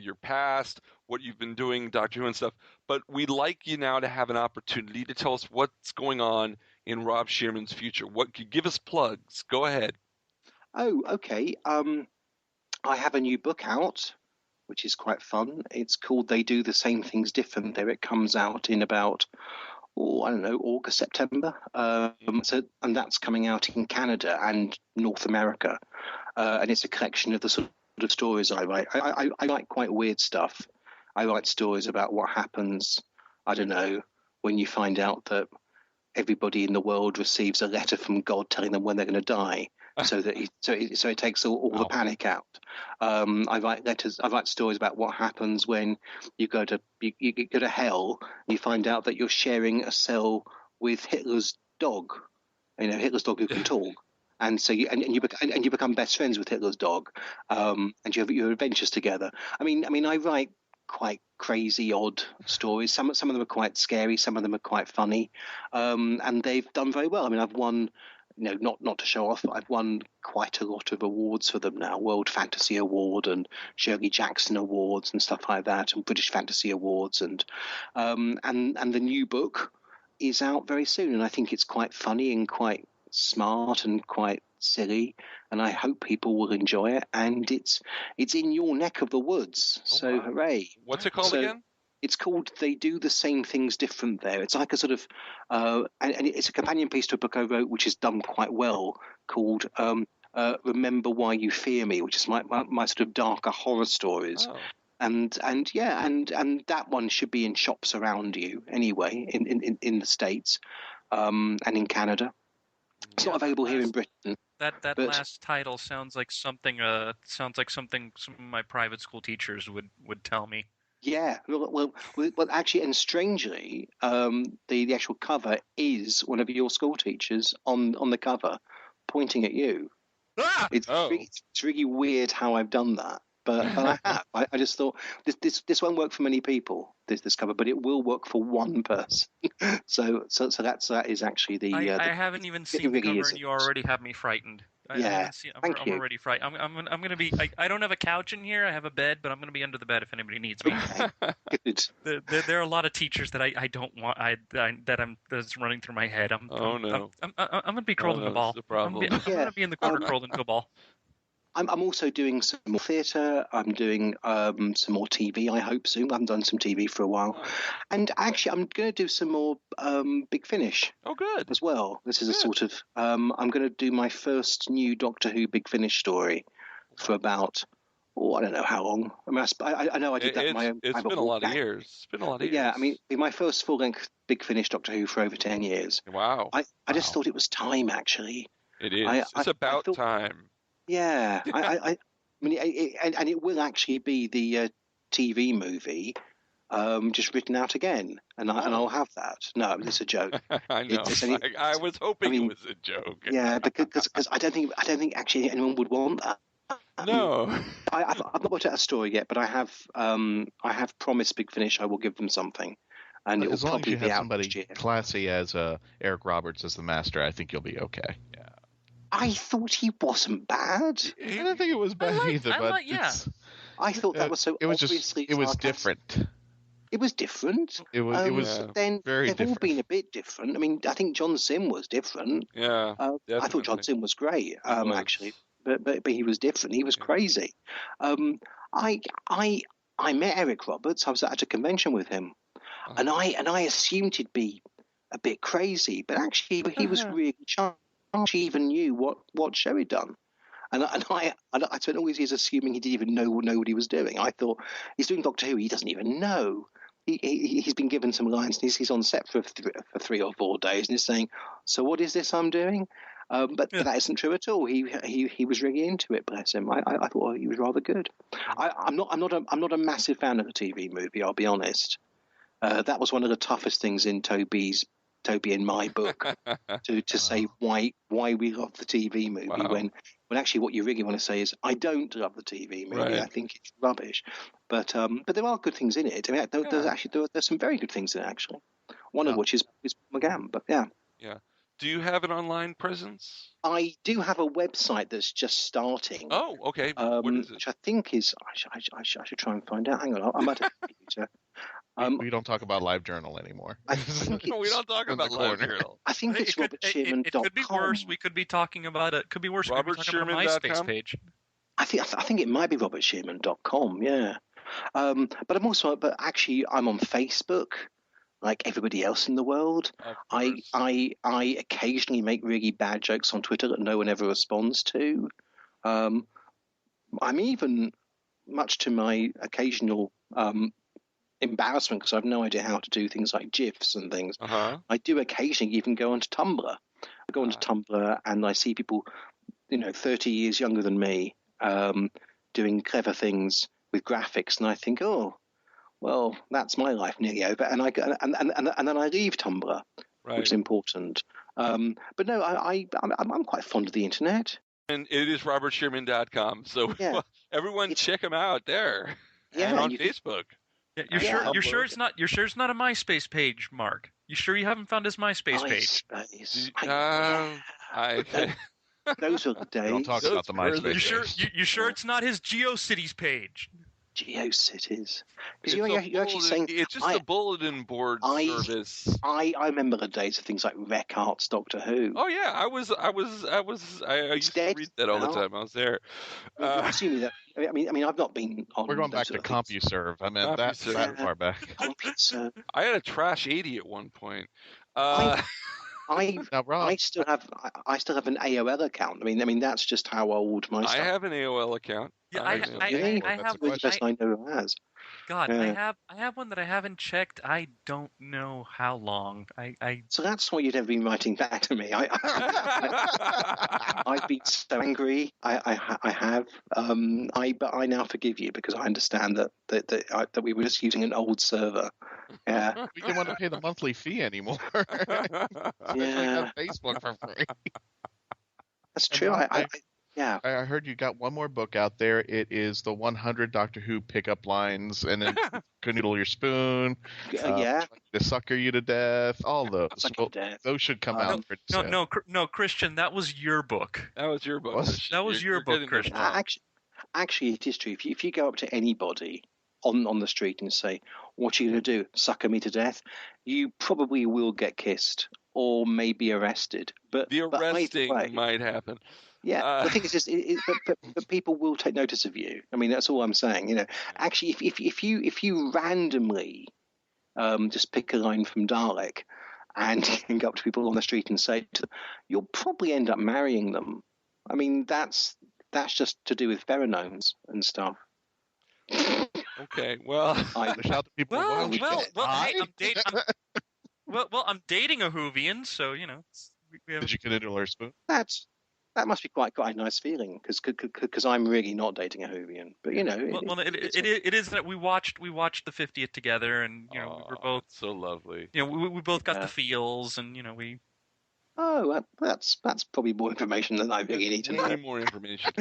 your past, what you've been doing, Doctor Who and stuff, but we'd like you now to have an opportunity to tell us what's going on in Rob Shearman's future. Give us plugs. Go ahead. Oh, okay. I have a new book out, which is quite fun. It's called They Do the Same Things Different. There it comes out in about, August, September. And that's coming out in Canada and North America. And it's a collection of the sort of stories I write. I like quite weird stuff. I write stories about what happens, when you find out that everybody in the world receives a letter from God telling them when they're going to die. So it takes all the panic out. I write stories about what happens when you go to hell and you find out that you're sharing a cell with Hitler's dog. Hitler's dog who can talk. And so you become best friends with Hitler's dog, and you have your adventures together. I mean, I write quite crazy, odd stories. Some of them are quite scary. Some of them are quite funny, and they've done very well. I mean, I've won. Not to show off, I've won quite a lot of awards for them now. World Fantasy Award and Shirley Jackson Awards and stuff like that, and British Fantasy Awards, and the new book is out very soon, and I think it's quite funny and quite smart and quite silly, and I hope people will enjoy it. And it's in your neck of the woods, so hooray! What's it called again? It's called They Do the Same Things Different there. It's like a sort of, and it's a companion piece to a book I wrote, which is done quite well, called Remember Why You Fear Me, which is my sort of darker horror stories. Oh. And that one should be in shops around you anyway, in the States, and in Canada. It's not available here in Britain. That last title sounds like something some of my private school teachers would tell me. Yeah, well, actually, and strangely, the actual cover is one of your school teachers on the cover, pointing at you. Ah! It's really weird how I've done that. but I have. I just thought this won't work for many people. This cover, but it will work for one person. so that is actually the. I haven't even seen the cover, and you already have me frightened. I'm already frightened. I'm going to be. I don't have a couch in here. I have a bed, but I'm going to be under the bed if anybody needs me. Good. There are a lot of teachers that I don't want. That's running through my head. I'm going to be curled into a ball. I'm going to be in the corner curled into a ball. I'm also doing some more theatre. I'm doing some more TV, I hope, soon. I haven't done some TV for a while. And actually, I'm going to do some more Big Finish. Oh, good. As well. This is a sort of... I'm going to do my first new Doctor Who Big Finish story for about... I don't know how long. I mean, I know I did that in my own... It's been a lot of years. It's been a lot of years. Yeah, I mean, my first full-length Big Finish Doctor Who for over 10 years. Wow. I just thought it was time, actually. It is. It's about time. Yeah, I mean, and it will actually be the TV movie, just written out again, and I'll have that. No, it's a joke. I know. I was hoping it was a joke. Yeah, because I don't think actually anyone would want that. No, I've not worked out a story yet, but I have promised Big Finish I will give them something, and it will probably be out next year. Classy as Eric Roberts as the Master, I think you'll be okay. Yeah. I thought he wasn't bad. I don't think it was bad either, but I thought that was so. It was obviously it was different. It was different. It was then very they've different. all been a bit different. I mean, I think John Sim was different. Yeah, I thought John Sim was great. Actually, but he was different. He was crazy. I met Eric Roberts. I was at a convention with him, and I assumed he'd be a bit crazy, but actually he was really charming. She even knew what show he'd done, and I spent all these years assuming he didn't even know what he was doing. I thought he's doing Doctor Who, he doesn't even know. He's been given some lines, and he's on set for 3 or 4 days, and he's saying, "So what is this I'm doing?" But that isn't true at all. He was really into it. Bless him. I thought he was rather good. I'm not a massive fan of the TV movie. I'll be honest. That was one of the toughest things in Toby in my book to say why we love the TV movie when actually what you really want to say is I don't love the TV movie. Right. I think it's rubbish. But there are good things in it. I mean, there's some very good things in it actually. One of which is McGann. But yeah. Yeah. Do you have an online presence? I do have a website that's just starting. Oh, okay. What is it? Which I think is I should try and find out. Hang on, I'm at a computer. We don't talk about LiveJournal anymore. We don't talk about LiveJournal. I think it's robertshearman.com. It could be worse. We could be talking about it. Could be worse. We could be talking about a MySpace page. I think it might be robertshearman.com. Yeah. But actually, I'm on Facebook, like everybody else in the world. I occasionally make really bad jokes on Twitter that no one ever responds to. I'm even, much to my occasional embarrassment, because I have no idea how to do things like GIFs and things. I do occasionally even go onto Tumblr. I go onto Tumblr and I see people, 30 years younger than me, doing clever things with graphics, and I think, oh, well, that's my life nearly over, and and then I leave Tumblr, which is important. But no, I'm quite fond of the internet. And it is robertshearman.com, so everyone check him out there. Yeah, and on Facebook. Yeah, you're sure it's not a MySpace page, Mark? You sure you haven't found his MySpace page? Those are the days. Don't talk about the MySpace. You sure it's not his GeoCities page? GeoCities. You're actually saying it's just a bulletin board service. I remember the days of things like Rec Arts Doctor Who. Oh yeah, I used to read that all the time. I was there. Assuming that, I mean, I've not been on. We're going back to CompuServe. I mean, that far back. CompuServe. I had a Trash 80 at one point. I still have an AOL account. I mean that's just how old my stuff. I have an AOL account. Yeah, I have. The best I know who has. God, I have one that I haven't checked. I don't know how long. So that's why you'd ever been writing back to me. I've been so angry. I have. But I now forgive you because I understand that we were just using an old server. Yeah. We didn't want to pay the monthly fee anymore. Yeah. Facebook for free. That's true. Yeah. I heard you got one more book out there. It is the 100 Doctor Who pickup lines, and then canoodle your spoon. Yeah. To sucker you to death. All those. Well, death. Those should come out pretty soon. No, Christian, that was your book. That was your book. That was your book, Christian. Actually, it is true. If you go up to anybody on the street and say, "What are you going to do? Sucker me to death?" You probably will get kissed or maybe arrested. But the arresting might happen. Yeah, the thing is just, but people will take notice of you. I mean, that's all I'm saying. You know, actually, if you randomly just pick a line from Dalek and go up to people on the street and say to them, you'll probably end up marrying them. I mean, that's just to do with pheromones and stuff. Okay, well, shout to people. I'm dating a Whovian, so you know. Did you canoodle her spoon? That must be quite a nice feeling because I'm really not dating a Whovian, but you know. It is that we watched the 50th together, and you know we were both so lovely. You know, we both got the feels, and you know we. Oh, that's probably more information than I really need to know. Any more information,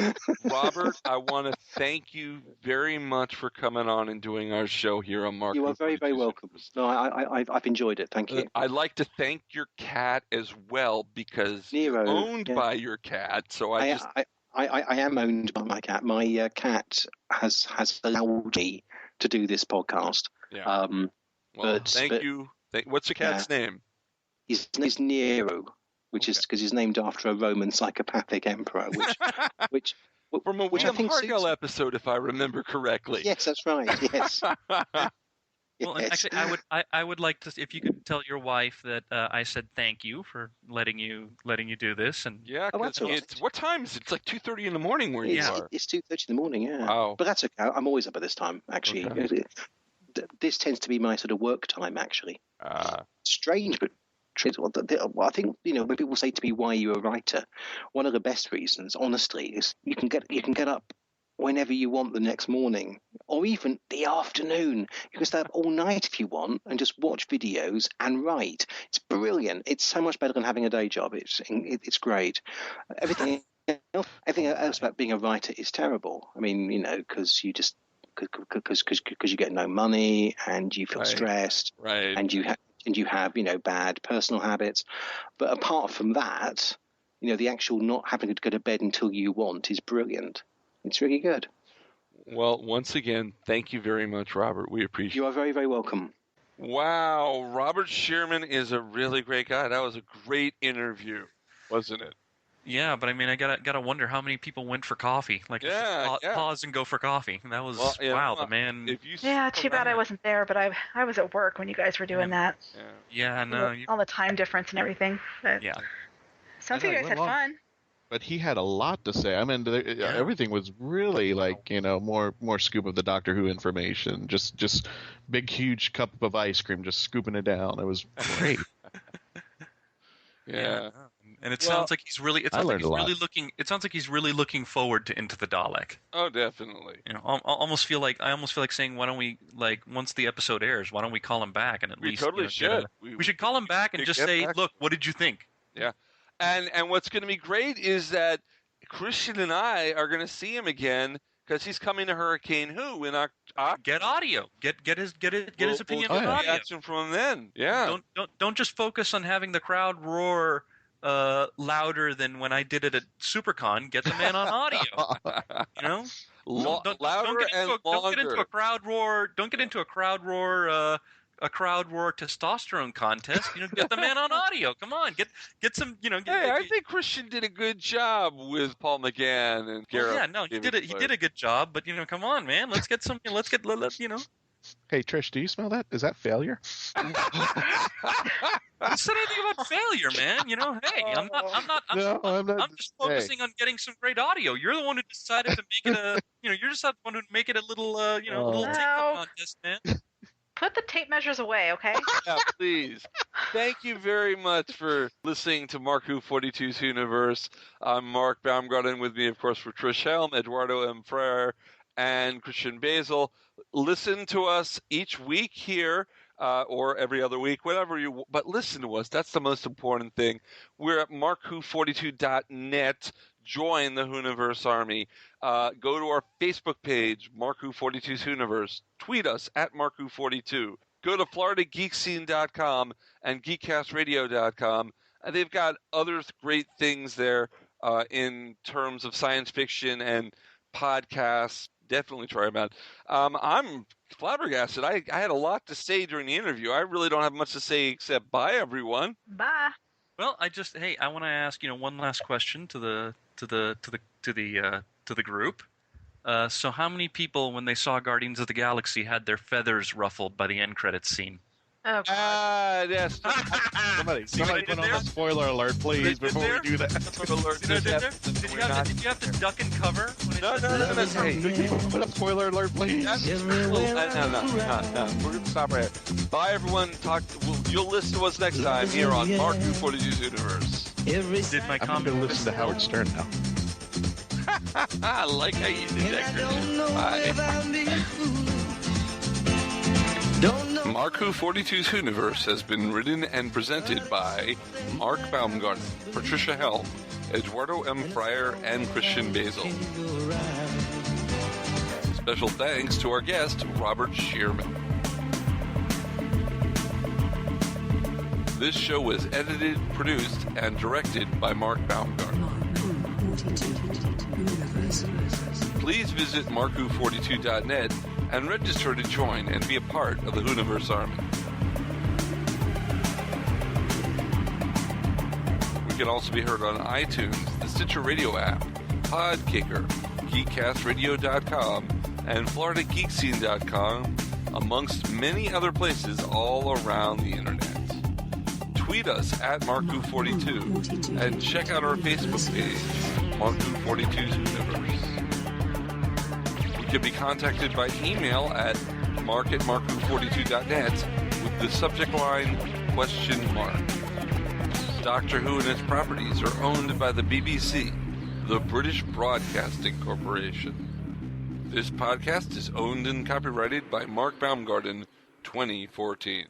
Robert? I want to thank you very much for coming on and doing our show here on Mark. You are very, very welcome. No, I've enjoyed it. Thank you. I'd like to thank your cat as well because Nero, it's owned by your cat. So I am owned by my cat. My cat has allowed me to do this podcast. Yeah. Thank you. What's the cat's name? His name is Nero. Which is because he's named after a Roman psychopathic emperor, which from a William Hartnell episode, if I remember correctly. Yes, that's right. Yes. Well, actually, I would like to, if you could tell your wife that I said thank you for letting you do this, and what time is it? It's like 2:30 in the morning where you are. It's 2:30 in the morning. Yeah. Wow. But that's okay. I'm always up at this time. Actually, this tends to be my sort of work time. Actually, strange, but. I think, you know, when people say to me, why are you a writer? One of the best reasons, honestly, is you can get up whenever you want the next morning or even the afternoon. You can stay up all night if you want and just watch videos and write. It's brilliant. It's so much better than having a day job. It's great. Everything else about being a writer is terrible. I mean, you know, because you just because you get no money and you feel stressed, right? And you have, you know, bad personal habits. But apart from that, you know, the actual not having to go to bed until you want is brilliant. It's really good. Well, once again, thank you very much, Robert. We appreciate it. You are very, very welcome. Wow, Robert Shearman is a really great guy. That was a great interview, wasn't it? Yeah, but I mean, I gotta wonder how many people went for coffee. Like, pause and go for coffee. That was the man. Too bad I wasn't there, but I was at work when you guys were doing that. Yeah, no. All the time difference and everything. But sounds like you guys had fun. But he had a lot to say. I mean, everything was really like, you know, more scoop of the Doctor Who information. Just big, huge cup of ice cream, just scooping it down. It was great. Yeah. And it sounds like he's really. It sounds like he's really looking. It sounds like he's really looking forward to Into the Dalek. Oh, definitely. You know, I almost feel like saying, why don't we, like, once the episode airs, why don't we call him back and at least totally should. We should call him back and just say, look, what did you think? Yeah, and what's going to be great is that Christian and I are going to see him again because he's coming to Hurricane Who in October. Get audio. Get his opinion on audio. Reaction from him then. Yeah. Don't just focus on having the crowd roar. Louder than when I did it at SuperCon. Get the man on audio. You know, louder and longer. Don't get into a crowd roar. Don't get into a crowd roar. A crowd roar testosterone contest. You know, get the man on audio. Come on, get some. You know. I think Christian did a good job with Paul McGann and Gareth. He did it. He did a good job. But you know, come on, man. Let's get some. Let's you know. Hey Trish, do you smell that? Is that failure? I said anything about failure, man. You know, hey, I'm just focusing on getting some great audio. You're the one who decided to make it a. You know, you're just the one who make it a little. Little TikTok contest, man. Put the tape measures away, okay? Yeah, please. Thank you very much for listening to Mark Who 42's Universe. I'm Mark Baumgarten. With me, of course, for Trish Helm, Eduardo-m-Freyre, and Christian-basel. Listen to us each week here or every other week, whatever you – but listen to us. That's the most important thing. We're at markwho42.net. join the Hooniverse Army. Go to our Facebook page, MarkWho42's Hooniverse. Tweet us at MarkWho42. Go to FloridaGeekScene.com and GeekCastRadio.com. They've got other great things there in terms of science fiction and podcasts. Definitely try them out. I'm flabbergasted. I had a lot to say during the interview. I really don't have much to say except bye, everyone. Bye. Well, I want to ask one last question to the group. So, how many people, when they saw Guardians of the Galaxy, had their feathers ruffled by the end credits scene? Oh, God. Yes. Somebody put on a spoiler alert, please, before we do that. Did you have to duck and cover? No. Hey, put up spoiler alert, please. No. We're going to stop right here. Bye, everyone. You'll listen to us next time here on MarkWho42's Universe. I'm going to listen to Howard Stern now. I like how you did that, Christian. Bye. MarkWho42's Hooniverse has been written and presented by Mark Baumgarten, Patricia-Helm, Eduardo-m-Freyre, and Christian-basel. Special thanks to our guest, Robert Shearman. This show was edited, produced, and directed by Mark Baumgarten. Please visit MarkWho42.net and register to join and be a part of the Hooniverse Army. We can also be heard on iTunes, the Stitcher Radio app, Podkicker, GeekCastRadio.com, and FloridaGeekScene.com, amongst many other places all around the internet. Tweet us at MarkWho42 and check out our Facebook page, MarkWho42's Hooniverse. You can be contacted by email at mark@markwho42.net with the subject line, ? Doctor Who and its properties are owned by the BBC, the British Broadcasting Corporation. This podcast is owned and copyrighted by Mark Baumgarten, 2014.